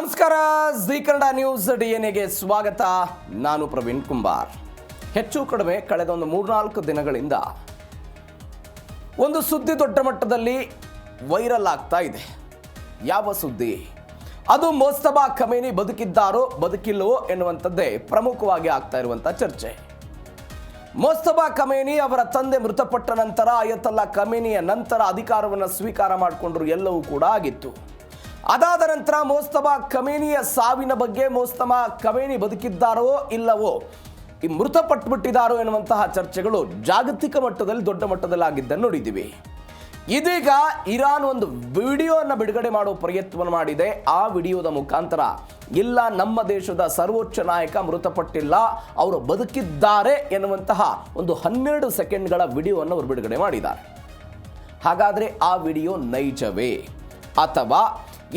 ನಮಸ್ಕಾರ. G Kannada news ಡಿಎನ್ಎಗೆ ಸ್ವಾಗತ. ನಾನು ಪ್ರವೀಣ್ ಕುಂಬಾರ್. ಹೆಚ್ಚು ಕಡಿಮೆ ಕಳೆದ ಒಂದು 3-4 ದಿನಗಳಿಂದ ಒಂದು ಸುದ್ದಿ ದೊಡ್ಡ ಮಟ್ಟದಲ್ಲಿ ವೈರಲ್ ಆಗ್ತಾ ಇದೆ. ಯಾವ ಸುದ್ದಿ? ಅದು ಮೋಸ್ತಬಾ ಖಮೇನಿ ಬದುಕಿದ್ದಾರೋ ಬದುಕಿಲ್ಲವೋ ಎನ್ನುವಂಥದ್ದೇ ಪ್ರಮುಖವಾಗಿ ಆಗ್ತಾ ಇರುವಂಥ ಚರ್ಚೆ. ಮೋಸ್ತಬಾ ಖಮೇನಿ ಅವರ ತಂದೆ ಮೃತಪಟ್ಟ ನಂತರ ಅಯತಲ್ಲಾ ಖಮೇನಿಯ ನಂತರ ಅಧಿಕಾರವನ್ನು ಸ್ವೀಕಾರ ಮಾಡಿಕೊಂಡ್ರು ಎಲ್ಲವೂ ಕೂಡ ಆಗಿತ್ತು. ಅದಾದ ನಂತರ ಮೋಸ್ತಬಾ ಖಮೇನಿಯ ಸಾವಿನ ಬಗ್ಗೆ, ಮೋಸ್ತಬಾ ಖಮೇನಿ ಬದುಕಿದ್ದಾರೋ ಇಲ್ಲವೋ, ಈ ಮೃತಪಟ್ಟುಬಿಟ್ಟಿದ್ದಾರೋ ಎನ್ನುವಂತಹ ಚರ್ಚೆಗಳು ಜಾಗತಿಕ ಮಟ್ಟದಲ್ಲಿ ದೊಡ್ಡ ಮಟ್ಟದಲ್ಲಿ ಆಗಿದ್ದನ್ನು ನೋಡಿದ್ದೀವಿ. ಇದೀಗ ಇರಾನ್ ಒಂದು ವಿಡಿಯೋವನ್ನು ಬಿಡುಗಡೆ ಮಾಡುವ ಪ್ರಯತ್ನವನ್ನು ಮಾಡಿದೆ. ಆ ವಿಡಿಯೋದ ಮುಖಾಂತರ ಇಲ್ಲ, ನಮ್ಮ ದೇಶದ ಸರ್ವೋಚ್ಚ ನಾಯಕ ಮೃತಪಟ್ಟಿಲ್ಲ, ಅವರು ಬದುಕಿದ್ದಾರೆ ಎನ್ನುವಂತಹ ಒಂದು 12 ಸೆಕೆಂಡ್ಗಳ ವಿಡಿಯೋವನ್ನು ಅವರು ಬಿಡುಗಡೆ ಮಾಡಿದ್ದಾರೆ. ಹಾಗಾದರೆ ಆ ವಿಡಿಯೋ ನೈಜವೇ ಅಥವಾ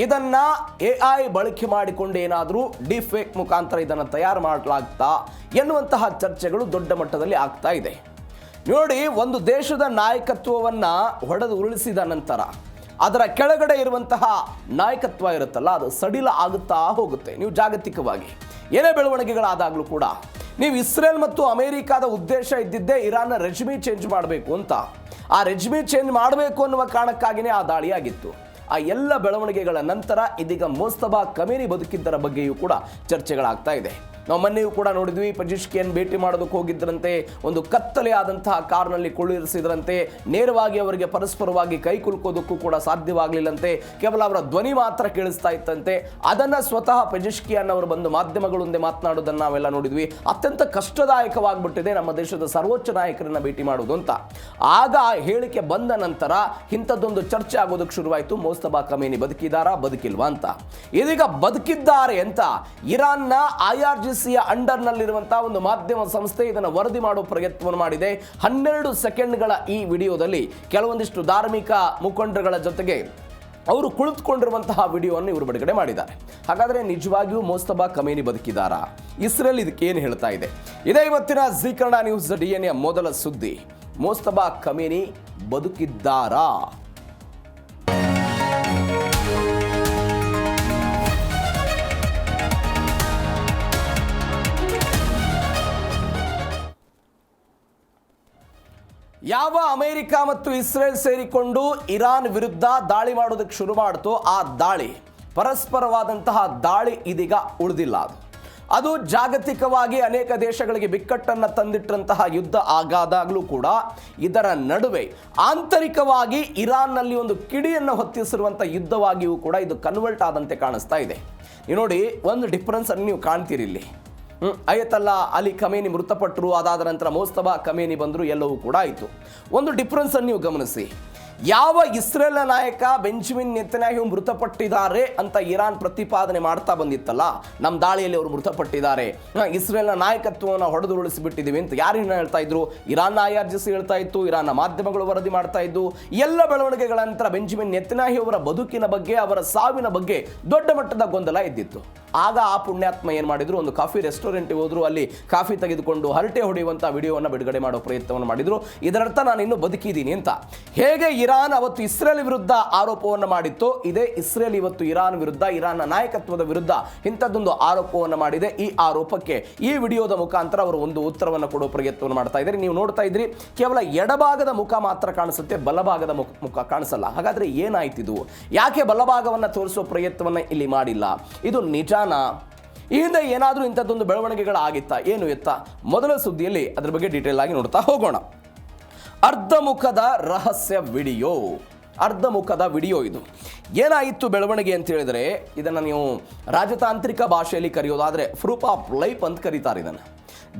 ಇದನ್ನ AI ಬಳಕೆ ಮಾಡಿಕೊಂಡು ಏನಾದರೂ ಡಿಫೇಕ್ ಮುಖಾಂತರ ಇದನ್ನು ತಯಾರು ಮಾಡಲಾಗ್ತಾ ಎನ್ನುವಂತಹ ಚರ್ಚೆಗಳು ದೊಡ್ಡ ಮಟ್ಟದಲ್ಲಿ ಆಗ್ತಾ ಇದೆ. ನೋಡಿ, ಒಂದು ದೇಶದ ನಾಯಕತ್ವವನ್ನು ಹೊಡೆದು ಉರುಳಿಸಿದ ನಂತರ ಅದರ ಕೆಳಗಡೆ ಇರುವಂತಹ ನಾಯಕತ್ವ ಇರುತ್ತಲ್ಲ, ಅದು ಸಡಿಲ ಆಗುತ್ತಾ ಹೋಗುತ್ತೆ. ನೀವು ಜಾಗತಿಕವಾಗಿ ಏನೇ ಬೆಳವಣಿಗೆಗಳಾದಾಗಲೂ ಕೂಡ ನೀವು ಇಸ್ರೇಲ್ ಮತ್ತು ಅಮೆರಿಕಾದ ಉದ್ದೇಶ ಇದ್ದಿದ್ದೇ ಇರಾನ್ನ ರೆಜಿಮಿ ಚೇಂಜ್ ಮಾಡಬೇಕು ಅಂತ. ಆ ರೆಜಿಮಿ ಚೇಂಜ್ ಮಾಡಬೇಕು ಅನ್ನುವ ಕಾರಣಕ್ಕಾಗಿಯೇ ಆ ದಾಳಿಯಾಗಿತ್ತು. ಆ ಎಲ್ಲ ಬೆಳವಣಿಗೆಗಳ ನಂತರ ಇದೀಗ ಮೋಸ್ತಬಾ ಖಮೇನಿ ಬದುಕಿದ್ದರ ಬಗ್ಗೆಯೂ ಕೂಡ ಚರ್ಚೆಗಳಾಗ್ತಾ ಇದೆ. ನಾವು ಮೊನ್ನೆಯೂ ಕೂಡ ನೋಡಿದ್ವಿ, ಪೆಜಿಶ್ಕಿಯನ್ ಭೇಟಿ ಮಾಡೋದಕ್ಕೆ ಹೋಗಿದ್ದರಂತೆ, ಒಂದು ಕತ್ತಲೆ ಆದಂತಹ ಕಾರ್ನಲ್ಲಿ ಕುಳ್ಳಿರಿಸಿದ್ರಂತೆ, ನೇರವಾಗಿ ಅವರಿಗೆ ಪರಸ್ಪರವಾಗಿ ಕೈ ಕುಲುಕೋದಕ್ಕೂ ಕೂಡ ಸಾಧ್ಯವಾಗಲಿಲ್ಲಂತೆ, ಕೇವಲ ಅವರ ಧ್ವನಿ ಮಾತ್ರ ಕೇಳಿಸ್ತಾ ಇತ್ತಂತೆ. ಅದನ್ನು ಸ್ವತಃ ಪೆಜಿಶ್ಕಿಯನ್ ಅವರು ಬಂದು ಮಾಧ್ಯಮಗಳ ಮುಂದೆ ಮಾತನಾಡೋದನ್ನು ನಾವೆಲ್ಲ ನೋಡಿದ್ವಿ. ಅತ್ಯಂತ ಕಷ್ಟದಾಯಕವಾಗಿಬಿಟ್ಟಿದೆ ನಮ್ಮ ದೇಶದ ಸರ್ವೋಚ್ಚ ನಾಯಕರನ್ನ ಭೇಟಿ ಮಾಡೋದು ಅಂತ. ಆಗ ಹೇಳಿಕೆ ಬಂದ ನಂತರ ಇಂಥದ್ದೊಂದು ಚರ್ಚೆ ಆಗೋದಕ್ಕೆ ಶುರುವಾಯಿತು. ಮೋಸ್ತಬಾ ಖಮೇನಿ ಬದುಕಿದಾರಾ ಬದುಕಿಲ್ವಾ ಅಂತ. ಇದೀಗ ಬದುಕಿದ್ದಾರೆ ಅಂತ ಇರಾನ್ನ IRGC ಅಂಡರ್ನಲ್ಲಿರುವಂತಹ ಒಂದು ಮಾಧ್ಯಮ ಸಂಸ್ಥೆ ಇದನ್ನು ವರದಿ ಮಾಡುವ ಪ್ರಯತ್ನವನ್ನು ಮಾಡಿದೆ. 12 ಸೆಕೆಂಡ್ಗಳ ಈ ವಿಡಿಯೋದಲ್ಲಿ ಕೆಲವೊಂದಿಷ್ಟು ಧಾರ್ಮಿಕ ಮುಖಂಡರುಗಳ ಜೊತೆಗೆ ಅವರು ಕುಳಿತುಕೊಂಡಿರುವಂತಹ ವಿಡಿಯೋವನ್ನು ಇವರು ಬಿಡುಗಡೆ ಮಾಡಿದ್ದಾರೆ. ಹಾಗಾದರೆ ನಿಜವಾಗಿಯೂ ಮೋಸ್ತಬಾ ಖಮೇನಿ ಬದುಕಿದಾರಾ? ಇಸ್ರೇಲ್ ಇದಕ್ಕೆ ಏನು ಹೇಳ್ತಾ ಇದೆ? ಇದೇ ಇವತ್ತಿನ ಜಿ ಕನ್ನಡ ನ್ಯೂಸ್ DNA ಮೊದಲ ಸುದ್ದಿ. ಮೋಸ್ತಬಾ ಖಮೇನಿ ಬದುಕಿದ್ದಾರಾ? ಯಾವ ಅಮೆರಿಕ ಮತ್ತು ಇಸ್ರೇಲ್ ಸೇರಿಕೊಂಡು ಇರಾನ್ ವಿರುದ್ಧ ದಾಳಿ ಮಾಡೋದಕ್ಕೆ ಶುರು ಮಾಡ್ತೋ, ಆ ದಾಳಿ ಪರಸ್ಪರವಾದಂತಹ ದಾಳಿ ಇದೀಗ ಉಳಿದಿಲ್ಲ. ಅದು ಜಾಗತಿಕವಾಗಿ ಅನೇಕ ದೇಶಗಳಿಗೆ ಬಿಕ್ಕಟ್ಟನ್ನು ತಂದಿಟ್ಟಂತಹ ಯುದ್ಧ ಆಗಾದಾಗಲೂ ಕೂಡ ಇದರ ನಡುವೆ ಆಂತರಿಕವಾಗಿ ಇರಾನ್ನಲ್ಲಿ ಒಂದು ಕಿಡಿಯನ್ನು ಹೊತ್ತಿಸಿರುವಂಥ ಯುದ್ಧವಾಗಿಯೂ ಕೂಡ ಇದು ಕನ್ವರ್ಟ್ ಆದಂತೆ ಕಾಣಿಸ್ತಾ ಇದೆ. ನೋಡಿ, ಒಂದು ಡಿಫರೆನ್ಸ್ ಅನ್ನು ನೀವು ಕಾಣ್ತೀರಿ ಇಲ್ಲಿ. ಅಯತಲ್ಲಾ ಅಲಿ ಖಮೇನಿ ಮೃತಪಟ್ಟರು, ಅದಾದ ನಂತರ ಮೋಸ್ತಬಾ ಖಮೇನಿ ಬಂದರು, ಎಲ್ಲವೂ ಕೂಡ ಆಯಿತು. ಒಂದು ಡಿಫರೆನ್ಸ್ ಅನ್ನು ನೀವು ಗಮನಿಸಿ. ಯಾವ ಇಸ್ರೇಲ್ನ ನಾಯಕ ಬೆಂಜಮಿನ್ ನೆತನ್ಯಾಹು ಮೃತಪಟ್ಟಿದ್ದಾರೆ ಅಂತ ಇರಾನ್ ಪ್ರತಿಪಾದನೆ ಮಾಡ್ತಾ ಬಂದಿತ್ತಲ್ಲ, ನಮ್ಮ ದಾಳಿಯಲ್ಲಿ ಅವರು ಮೃತಪಟ್ಟಿದ್ದಾರೆ, ಇಸ್ರೇಲ್ನ ನಾಯಕತ್ವವನ್ನು ಹೊಡೆದುರುಳಿಸಿಬಿಟ್ಟಿದ್ದೀವಿ ಅಂತ ಯಾರು ಹೇಳ್ತಾ ಇದ್ರು? ಇರಾನ್ನ IRGC ಹೇಳ್ತಾ ಇತ್ತು, ಇರಾನ್ನ ಮಾಧ್ಯಮಗಳು ವರದಿ ಮಾಡ್ತಾ ಇದ್ದು. ಎಲ್ಲ ಬೆಳವಣಿಗೆಗಳ ನಂತರ ಬೆಂಜಮಿನ್ ನೆತನ್ಯಾಹು ಅವರ ಬದುಕಿನ ಬಗ್ಗೆ, ಅವರ ಸಾವಿನ ಬಗ್ಗೆ ದೊಡ್ಡ ಮಟ್ಟದ ಗೊಂದಲ ಇದ್ದಿತ್ತು. ಆಗ ಆ ಪುಣ್ಯಾತ್ಮ ಏನು ಮಾಡಿದ್ರು, ಒಂದು ಕಾಫಿ ರೆಸ್ಟೋರೆಂಟ್ಗೆ ಹೋದ್ರು, ಅಲ್ಲಿ ಕಾಫಿ ತೆಗೆದುಕೊಂಡು ಹರಟೆ ಹೊಡೆಯುವಂಥ ವಿಡಿಯೋವನ್ನು ಬಿಡುಗಡೆ ಮಾಡೋ ಪ್ರಯತ್ನವನ್ನು ಮಾಡಿದ್ರು. ಇದರರ್ಥ ನಾನು ಇನ್ನೂ ಬದುಕಿದ್ದೀನಿ ಅಂತ. ಹೇಗೆ ಇರಾನ್ ಅವತ್ತು ಇಸ್ರೇಲ್ ವಿರುದ್ಧ ಆರೋಪವನ್ನು ಮಾಡಿತ್ತು, ಇದೇ ಇಸ್ರೇಲ್ ಇವತ್ತು ಇರಾನ್ ವಿರುದ್ಧ, ಇರಾನ್ನ ನಾಯಕತ್ವದ ವಿರುದ್ಧ ಇಂಥದ್ದೊಂದು ಆರೋಪವನ್ನು ಮಾಡಿದೆ. ಈ ಆರೋಪಕ್ಕೆ ಈ ವಿಡಿಯೋದ ಮುಖಾಂತರ ಅವರು ಒಂದು ಉತ್ತರವನ್ನು ಕೊಡೋ ಪ್ರಯತ್ನವನ್ನು ಮಾಡ್ತಾ ಇದ್ದಾರೆ. ನೀವು ನೋಡ್ತಾ ಇದ್ರಿ, ಕೇವಲ ಎಡಭಾಗದ ಮುಖ ಮಾತ್ರ ಕಾಣಿಸುತ್ತೆ, ಬಲಭಾಗದ ಮುಖ ಕಾಣಿಸಲ್ಲ. ಹಾಗಾದ್ರೆ ಏನಾಯ್ತಿದು? ಯಾಕೆ ಬಲಭಾಗವನ್ನು ತೋರಿಸುವ ಪ್ರಯತ್ನವನ್ನು ಇಲ್ಲಿ ಮಾಡಿಲ್ಲ? ಇದು ನಿಜಾನ? ಈ ಹಿಂದೆ ಏನಾದರೂ ಇಂಥದ್ದೊಂದು ಬೆಳವಣಿಗೆಗಳಾಗಿತ್ತಾ? ಏನು ಎತ್ತ? ಮೊದಲ ಸುದ್ದಿಯಲ್ಲಿ ಅದರ ಬಗ್ಗೆ ಡೀಟೇಲ್ ಆಗಿ ನೋಡ್ತಾ ಹೋಗೋಣ. ಅರ್ಧಮುಖದ ರಹಸ್ಯ ವಿಡಿಯೋ. ಅರ್ಧಮುಖದ ವಿಡಿಯೋ ಇದು. ಏನಾಯಿತು ಬೆಳವಣಿಗೆ ಅಂತ ಹೇಳಿದರೆ, ಇದನ್ನು ನೀವು ರಾಜತಾಂತ್ರಿಕ ಭಾಷೆಯಲ್ಲಿ ಕರೆಯೋದಾದರೆ ಪ್ರೂಫ್ ಆಫ್ ಲೈಫ್ ಅಂತ ಕರೀತಾರೆ ಇದನ್ನು.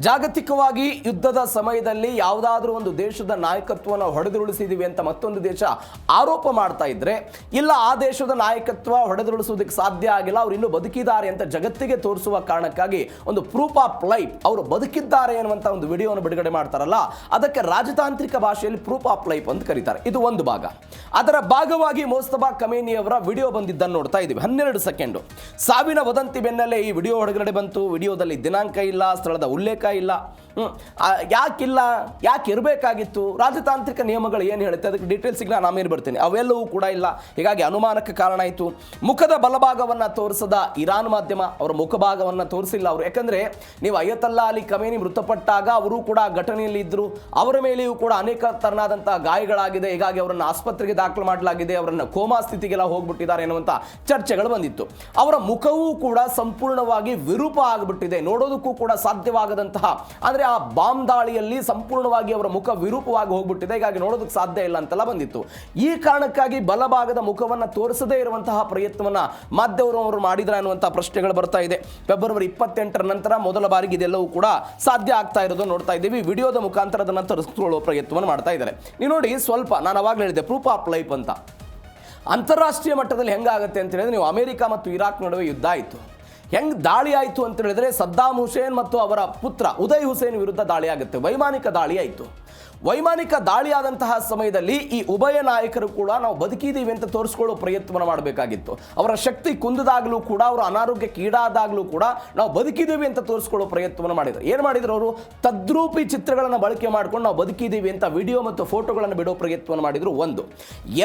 ಜಾಗತಿಕವಾಗಿ ಯುದ್ಧದ ಸಮಯದಲ್ಲಿ ಯಾವುದಾದ್ರೂ ಒಂದು ದೇಶದ ನಾಯಕತ್ವವನ್ನು ಹೊಡೆದುರುಳಿಸಿದ್ದೀವಿ ಅಂತ ಮತ್ತೊಂದು ದೇಶ ಆರೋಪ ಮಾಡ್ತಾ ಇದ್ರೆ, ಇಲ್ಲ ಆ ದೇಶದ ನಾಯಕತ್ವ ಹೊಡೆದುರುಳಿಸೋದಕ್ಕೆ ಸಾಧ್ಯ ಆಗಿಲ್ಲ, ಅವರು ಇನ್ನೂ ಬದುಕಿದ್ದಾರೆ ಅಂತ ಜಗತ್ತಿಗೆ ತೋರಿಸುವ ಕಾರಣಕ್ಕಾಗಿ ಒಂದು ಪ್ರೂಫ್ ಆಫ್ ಲೈಫ್, ಅವರು ಬದುಕಿದ್ದಾರೆ ಅನ್ನುವಂಥ ಒಂದು ವಿಡಿಯೋವನ್ನು ಬಿಡುಗಡೆ ಮಾಡ್ತಾರಲ್ಲ, ಅದಕ್ಕೆ ರಾಜತಾಂತ್ರಿಕ ಭಾಷೆಯಲ್ಲಿ ಪ್ರೂಫ್ ಆಫ್ ಲೈಫ್ ಅಂತ ಕರೀತಾರೆ. ಇದು ಒಂದು ಭಾಗ. ಅದರ ಭಾಗವಾಗಿ ಮೋಸ್ತಬಾ ಖಮೇನಿ ಅವರ ವಿಡಿಯೋ ಬಂದಿದ್ದನ್ನು ನೋಡ್ತಾ ಇದ್ದೀವಿ. 12 ಸೆಕೆಂಡು. ಸಾವಿನ ವದಂತಿ ಬೆನ್ನಲ್ಲೇ ಈ ವಿಡಿಯೋ ಹೊರಗಡೆ ಬಂತು. ವಿಡಿಯೋದಲ್ಲಿ ದಿನಾಂಕ ಇಲ್ಲ, ಸ್ಥಳದ ಉಲ್ಲೇಖ ಇಲ್ಲ. ಯಾಕಿಲ್ಲ, ಯಾಕೆ ಇರಬೇಕಾಗಿತ್ತು, ರಾಜತಾಂತ್ರಿಕ ನಿಯಮಗಳು ಏನು ಹೇಳುತ್ತೆ ಅದಕ್ಕೆ ಡೀಟೇಲ್ಸಿಗೆ ನಾನು ಆಮೇಲೆ ಬರ್ತೀನಿ. ಅವೆಲ್ಲವೂ ಕೂಡ ಇಲ್ಲ. ಹೀಗಾಗಿ ಅನುಮಾನಕ್ಕೆ ಕಾರಣ ಆಯಿತು. ಮುಖದ ಬಲಭಾಗವನ್ನು ತೋರಿಸದ ಇರಾನ್ ಮಾಧ್ಯಮ ಅವರ ಮುಖಭಾಗವನ್ನು ತೋರಿಸಿಲ್ಲ ಅವರು. ಯಾಕಂದರೆ ನೀವು ಅಯತಲ್ಲಾ ಅಲಿ ಖಮೇನಿ ಮೃತಪಟ್ಟಾಗ ಅವರು ಕೂಡ ಘಟನೆಯಲ್ಲಿ ಇದ್ದರು. ಅವರ ಮೇಲೆಯೂ ಕೂಡ ಅನೇಕ ತರನಾದಂಥ ಗಾಯಗಳಾಗಿದೆ. ಹೀಗಾಗಿ ಅವರನ್ನು ಆಸ್ಪತ್ರೆಗೆ ದಾಖಲು ಮಾಡಲಾಗಿದೆ. ಅವರನ್ನು ಕೋಮಾ ಸ್ಥಿತಿಗೆಲ್ಲ ಹೋಗ್ಬಿಟ್ಟಿದ್ದಾರೆ ಎನ್ನುವಂಥ ಚರ್ಚೆಗಳು ಬಂದಿತ್ತು. ಅವರ ಮುಖವೂ ಕೂಡ ಸಂಪೂರ್ಣವಾಗಿ ವಿರೂಪ ಆಗಿಬಿಟ್ಟಿದೆ, ನೋಡೋದಕ್ಕೂ ಕೂಡ ಸಾಧ್ಯವಾಗದಂತಹ, ಅಂದರೆ ಆ ಬಾಂಬ್ ದಾಳಿಯಲ್ಲಿ ಸಂಪೂರ್ಣವಾಗಿ ಅವರ ಮುಖ ವಿರೂಪವಾಗಿ ಹೋಗ್ಬಿಟ್ಟಿದೆ. ಹೀಗಾಗಿ ನೋಡೋದಕ್ಕೆ ಸಾಧ್ಯ ಇಲ್ಲ ಅಂತೆಲ್ಲ ಬಂದಿತ್ತು. ಈ ಕಾರಣಕ್ಕಾಗಿ ಬಲಭಾಗದ ಮುಖವನ್ನು ತೋರಿಸದೇ ಇರುವಂತಹ ಪ್ರಯತ್ನವನ್ನ ಮಾಧ್ಯಮವರು ಮಾಡಿದ್ರ ಅನ್ನುವಂತಹ ಪ್ರಶ್ನೆಗಳು ಬರ್ತಾ ಇದೆ. ಫೆಬ್ರವರಿ 28ರ ನಂತರ ಮೊದಲ ಬಾರಿಗೆ ಇದೆಲ್ಲವೂ ಕೂಡ ಸಾಧ್ಯ ಆಗ್ತಾ ಇರೋದು ನೋಡ್ತಾ ಇದ್ದೀವಿ. ವಿಡಿಯೋದ ಮುಖಾಂತರ ಅದನ್ನು ತರಿಸಿಕೊಳ್ಳುವ ಪ್ರಯತ್ನವನ್ನು ಮಾಡ್ತಾ ಇದ್ದಾರೆ. ನೀವು ನೋಡಿ, ಸ್ವಲ್ಪ ನಾನು ಅವಾಗಲೇ ಹೇಳಿದೆ ಪ್ರೂಫ್ ಆಫ್ ಲೈಫ್ ಅಂತ. ಅಂತಾರಾಷ್ಟ್ರೀಯ ಮಟ್ಟದಲ್ಲಿ ಹೆಂಗಾಗುತ್ತೆ ಅಂತ ಹೇಳಿದ್ರೆ, ನೀವು ಅಮೆರಿಕ ಮತ್ತು ಇರಾಕ್ ನಡುವೆ ಯುದ್ಧ ಆಯಿತು. ಹೆಂಗೆ ದಾಳಿ ಆಯಿತು ಅಂತ ಹೇಳಿದ್ರೆ, ಸದ್ದಾಮ್ ಹುಸೇನ್ ಮತ್ತು ಅವರ ಪುತ್ರ ಉದಯ್ ಹುಸೇನ್ ವಿರುದ್ಧ ದಾಳಿ ಆಗುತ್ತೆ. ವೈಮಾನಿಕ ದಾಳಿ ಆಯಿತು. ವೈಮಾನಿಕ ದಾಳಿಯಾದಂತಹ ಸಮಯದಲ್ಲಿ ಈ ಉಭಯ ನಾಯಕರು ಕೂಡ ನಾವು ಬದುಕಿದ್ದೀವಿ ಅಂತ ತೋರಿಸ್ಕೊಳ್ಳೋ ಪ್ರಯತ್ನವನ್ನು ಮಾಡಬೇಕಾಗಿತ್ತು. ಅವರ ಶಕ್ತಿ ಕುಂದಿದಾಗಲೂ ಕೂಡ, ಅವರ ಅನಾರೋಗ್ಯಕ್ಕೆ ಈಡಾದಾಗಲೂ ಕೂಡ ನಾವು ಬದುಕಿದ್ದೀವಿ ಅಂತ ತೋರಿಸ್ಕೊಳ್ಳೋ ಪ್ರಯತ್ನವನ್ನು ಮಾಡಿದರು. ಏನು ಮಾಡಿದ್ರು ಅವರು? ತದ್ರೂಪಿ ಚಿತ್ರಗಳನ್ನು ಬಳಕೆ ಮಾಡ್ಕೊಂಡು ನಾವು ಬದುಕಿದ್ದೀವಿ ಅಂತ ವಿಡಿಯೋ ಮತ್ತು ಫೋಟೋಗಳನ್ನು ಬಿಡೋ ಪ್ರಯತ್ನವನ್ನು ಮಾಡಿದರು. ಒಂದು.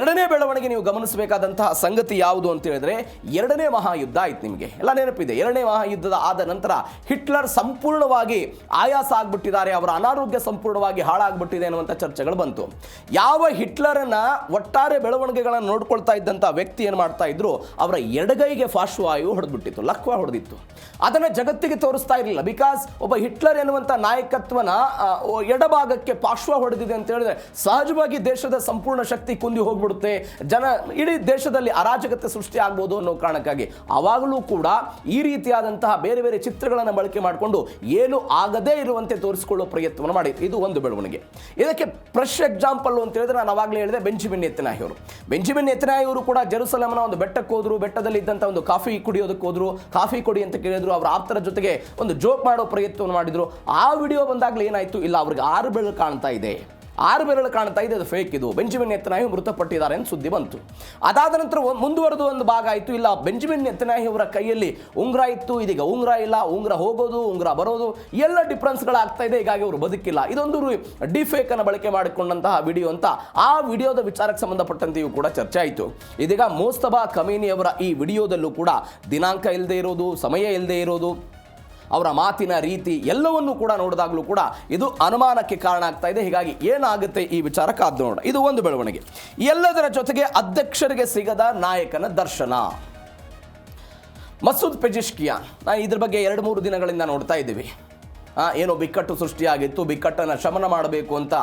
ಎರಡನೇ ಬೆಳವಣಿಗೆ ನೀವು ಗಮನಿಸಬೇಕಾದಂತಹ ಸಂಗತಿ ಯಾವುದು ಅಂತ ಹೇಳಿದ್ರೆ, ಎರಡನೇ ಮಹಾಯುದ್ಧ ಆಯ್ತು. ನಿಮಗೆ ಎಲ್ಲ ನೆನಪಿದೆ. ಎರಡನೇ ಮಹಾಯುದ್ಧದ ಆದ ನಂತರ ಹಿಟ್ಲರ್ ಸಂಪೂರ್ಣವಾಗಿ ಆಯಾಸ ಆಗ್ಬಿಟ್ಟಿದ್ದಾರೆ, ಅವರ ಅನಾರೋಗ್ಯ ಸಂಪೂರ್ಣವಾಗಿ ಹಾಳಾಗ್ಬಿಟ್ಟಿದೆ ಅನ್ನುವಂಥ ಚರ್ಚೆಗಳು ಬಂತು. ಯಾವ ಹಿಟ್ಲರನ್ನ ಒಟ್ಟಾರೆ ಬೆಳವಣಿಗೆಗಳನ್ನು ನೋಡ್ಕೊಳ್ತಾ ಇದ್ದಂಥ ವ್ಯಕ್ತಿ ಏನು ಮಾಡ್ತಾ ಇದ್ರು, ಅವರ ಎಡಗೈಗೆ ಪಾರ್ಶ್ವವಾಯು ಹೊಡೆದ್ಬಿಟ್ಟಿತ್ತು, ಲಕ್ವ ಹೊಡೆದಿತ್ತು. ಅದನ್ನು ಜಗತ್ತಿಗೆ ತೋರಿಸ್ತಾ ಇರಲಿಲ್ಲ. ಬಿಕಾಸ್ ಒಬ್ಬ ಹಿಟ್ಲರ್ ಎನ್ನುವಂಥ ನಾಯಕತ್ವನ ಎಡಭಾಗಕ್ಕೆ ಪಾರ್ಶ್ವ ಹೊಡೆದಿದೆ ಅಂತ ಹೇಳಿದ್ರೆ ಸಹಜವಾಗಿ ದೇಶದ ಸಂಪೂರ್ಣ ಶಕ್ತಿ ಕುಂದಿ ಹೋಗ್ಬಿಡುತ್ತೆ, ಇಡೀ ದೇಶದಲ್ಲಿ ಅರಾಜಕತೆ ಸೃಷ್ಟಿ ಆಗ್ಬೋದು ಅನ್ನೋ ಕಾರಣಕ್ಕಾಗಿ ಅವಾಗಲೂ ಕೂಡ ಈ ರೀತಿಯಾದಂತಹ ಬೇರೆ ಬೇರೆ ಚಿತ್ರಗಳನ್ನು ಬಳಕೆ ಮಾಡಿಕೊಂಡು ಏನು ಆಗದೇ ಇರುವಂತೆ ತೋರಿಸಿಕೊಳ್ಳೋ ಪ್ರಯತ್ನವನ್ನು ಮಾಡಿ. ಇದು ಒಂದು ಬೆಳವಣಿಗೆ. ಇದಕ್ಕೆ ಫ್ರೆಶ್ ಎಕ್ಸಾಂಪಲ್ ಅಂತ ಹೇಳಿದ್ರೆ, ನಾನು ಅವಾಗಲೇ ಹೇಳಿದೆ ಬೆಂಜಮಿನ್ ನೆತನ್ಯಾಹು ಅವರು. ಬೆಂಜಮಿನ್ ನೆತನ್ಯಾಹು ಅವರು ಕೂಡ ಜೆರುಸಲೇಮ್ನ ಒಂದು ಬೆಟ್ಟಕ್ಕೆ ಹೋದ್ರು. ಬೆಟ್ಟದಲ್ಲಿ ಇದ್ದಂಥ ಒಂದು ಕಾಫಿ ಕುಡಿಯೋದಕ್ಕೆ ಹೋದ್ರು. ಕಾಫಿ ಕೊಡಿ ಅಂತ ಕೇಳಿದ್ರು. ಅವರ ಆಪ್ತರ ಜೊತೆಗೆ ಒಂದು ಜೋಕ್ ಮಾಡೋ ಪ್ರಯತ್ನವನ್ನು ಮಾಡಿದ್ರು. ಆ ವಿಡಿಯೋ ಬಂದಾಗಲೇ ಏನಾಯ್ತು, ಇಲ್ಲ ಅವ್ರಿಗೆ 6 ಬೆರಳು ಕಾಣ್ತಾ ಇದೆ, 6 ಬೆರಳು ಕಾಣ್ತಾ ಇದೆ, ಅದು ಫೇಕ್, ಇದು ಬೆಂಜಮಿನ್ ನೆತನ್ಯಾಹು ಮೃತಪಟ್ಟಿದ್ದಾರೆ ಅಂತ ಸುದ್ದಿ ಬಂತು. ಅದಾದ ನಂತರ ಮುಂದುವರೆದು ಒಂದು ಭಾಗ ಆಯಿತು, ಇಲ್ಲ ಬೆಂಜಮಿನ್ ನೆತನ್ಯಾಹು ಅವರ ಕೈಯಲ್ಲಿ ಉಂಗುರ ಇತ್ತು, ಇದೀಗ ಉಂಗುರ ಇಲ್ಲ, ಉಂಗುರ ಹೋಗೋದು ಉಂಗುರ ಬರೋದು ಎಲ್ಲ ಡಿಫ್ರೆನ್ಸ್ಗಳಾಗ್ತಾ ಇದೆ, ಹೀಗಾಗಿ ಅವರು ಬದುಕಿಲ್ಲ. ಇದೊಂದು ಡಿಫೇಕ್ ಅನ್ನು ಬಳಕೆ ಮಾಡಿಕೊಂಡಂತಹ ವಿಡಿಯೋ ಅಂತ ಆ ವಿಡಿಯೋದ ವಿಚಾರಕ್ಕೆ ಸಂಬಂಧಪಟ್ಟಂತೆಯೂ ಕೂಡ ಚರ್ಚೆ ಆಯಿತು. ಇದೀಗ ಮೋಸ್ತಬಾ ಖಮೇನಿ ಅವರ ಈ ವಿಡಿಯೋದಲ್ಲೂ ಕೂಡ ದಿನಾಂಕ ಇಲ್ಲದೆ ಇರೋದು, ಸಮಯ ಇಲ್ಲದೆ ಇರೋದು, ಅವರ ಮಾತಿನ ರೀತಿ ಎಲ್ಲವನ್ನೂ ಕೂಡ ನೋಡಿದಾಗಲೂ ಕೂಡ ಇದು ಅನುಮಾನಕ್ಕೆ ಕಾರಣ ಆಗ್ತಾ ಇದೆ. ಹೀಗಾಗಿ ಏನಾಗುತ್ತೆ ಈ ವಿಚಾರ ಕಾದು ನೋಡ. ಇದು ಒಂದು ಬೆಳವಣಿಗೆ. ಎಲ್ಲದರ ಜೊತೆಗೆ ಅಧ್ಯಕ್ಷರಿಗೆ ಸಿಗದ ನಾಯಕನ ದರ್ಶನ. ಮಸೂದ್ ಪೆಜಿಶ್ಕಿಯಾನ್, ನಾನು ಇದ್ರ ಬಗ್ಗೆ 2-3 ದಿನಗಳಿಂದ ನೋಡ್ತಾ ಇದ್ದೀವಿ. ಏನೋ ಬಿಕ್ಕಟ್ಟು ಸೃಷ್ಟಿಯಾಗಿತ್ತು, ಬಿಕ್ಕಟ್ಟನ್ನು ಶಮನ ಮಾಡಬೇಕು ಅಂತ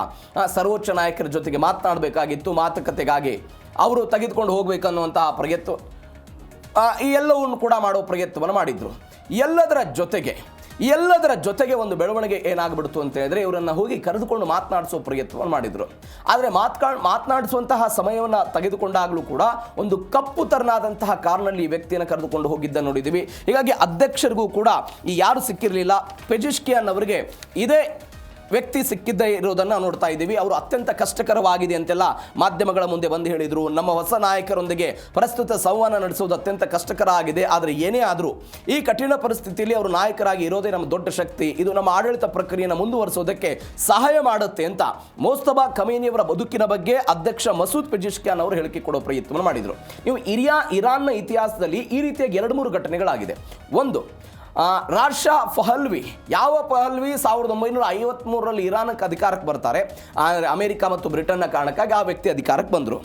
ಸರ್ವೋಚ್ಚ ನಾಯಕರ ಜೊತೆಗೆ ಮಾತನಾಡಬೇಕಾಗಿತ್ತು. ಮಾತುಕತೆಗಾಗಿ ಅವರು ತೆಗೆದುಕೊಂಡು ಹೋಗಬೇಕನ್ನುವಂತಹ ಪ್ರಯತ್ನ, ಈ ಎಲ್ಲವನ್ನು ಕೂಡ ಮಾಡೋ ಪ್ರಯತ್ನವನ್ನು ಮಾಡಿದ್ರು. ಎಲ್ಲದರ ಜೊತೆಗೆ ಒಂದು ಬೆಳವಣಿಗೆ ಏನಾಗ್ಬಿಡ್ತು ಅಂತ ಹೇಳಿದ್ರೆ, ಇವರನ್ನು ಹೋಗಿ ಕರೆದುಕೊಂಡು ಮಾತನಾಡಿಸೋ ಪ್ರಯತ್ನವನ್ನು ಮಾಡಿದ್ರು. ಆದರೆ ಮಾತನಾಡಿಸುವಂತಹ ಸಮಯವನ್ನು ತೆಗೆದುಕೊಂಡಾಗಲೂ ಕೂಡ ಒಂದು ಕಪ್ಪು ತರನಾದಂತಹ ಕಾರ್ನಲ್ಲಿ ಈ ವ್ಯಕ್ತಿಯನ್ನು ಕರೆದುಕೊಂಡು ಹೋಗಿದ್ದ ನೋಡಿದ್ದೀವಿ. ಹೀಗಾಗಿ ಅಧ್ಯಕ್ಷರಿಗೂ ಕೂಡ ಈ ಯಾರು ಸಿಕ್ಕಿರಲಿಲ್ಲ, ಪೆಜಿಶ್ಕಿಯಾನ್ ಅವರಿಗೆ ಇದೇ ವ್ಯಕ್ತಿ ಸಿಕ್ಕಿದ್ದೇ ಇರೋದನ್ನು ನೋಡ್ತಾ ಇದ್ದೀವಿ. ಅವರು ಅತ್ಯಂತ ಕಷ್ಟಕರವಾಗಿದೆ ಅಂತೆಲ್ಲ ಮಾಧ್ಯಮಗಳ ಮುಂದೆ ಬಂದು ಹೇಳಿದರು. ನಮ್ಮ ಹೊಸ ನಾಯಕರೊಂದಿಗೆ ಪ್ರಸ್ತುತ ಸಂವಹನ ನಡೆಸೋದು ಅತ್ಯಂತ ಕಷ್ಟಕರ ಆಗಿದೆ. ಆದರೆ ಏನೇ ಆದರೂ ಈ ಕಠಿಣ ಪರಿಸ್ಥಿತಿಯಲ್ಲಿ ಅವರು ನಾಯಕರಾಗಿ ಇರೋದೇ ನಮ್ಮ ದೊಡ್ಡ ಶಕ್ತಿ, ಇದು ನಮ್ಮ ಆಡಳಿತ ಪ್ರಕ್ರಿಯೆಯನ್ನು ಮುಂದುವರಿಸೋದಕ್ಕೆ ಸಹಾಯ ಮಾಡುತ್ತೆ ಅಂತ ಮೋಸ್ತಬಾ ಖಮೇನಿಯವರ ಬದುಕಿನ ಬಗ್ಗೆ ಅಧ್ಯಕ್ಷ ಮಸೂದ್ ಪೆಜಿಶ್ಕಿಯಾನ್ ಅವರು ಹೇಳಿಕೆ ಕೊಡೋ ಪ್ರಯತ್ನವನ್ನು ಮಾಡಿದರು. ನೀವು ಇರಾನ್ನ ಇತಿಹಾಸದಲ್ಲಿ ಈ ರೀತಿಯಾಗಿ 2-3 ಘಟನೆಗಳಾಗಿದೆ. ಒಂದು, ರಾಷಾ ಪಹಲ್ವಿ. ಯಾವ ಪಹಲ್ವಿ 1953ರಲ್ಲಿ ಇರಾನಕ್ಕೆ ಅಧಿಕಾರಕ್ಕೆ ಬರ್ತಾರೆ. ಅಮೆರಿಕ ಮತ್ತು ಬ್ರಿಟನ್ನ ಕಾರಣಕ್ಕಾಗಿ ಆ ವ್ಯಕ್ತಿ ಅಧಿಕಾರಕ್ಕೆ ಬಂದರು.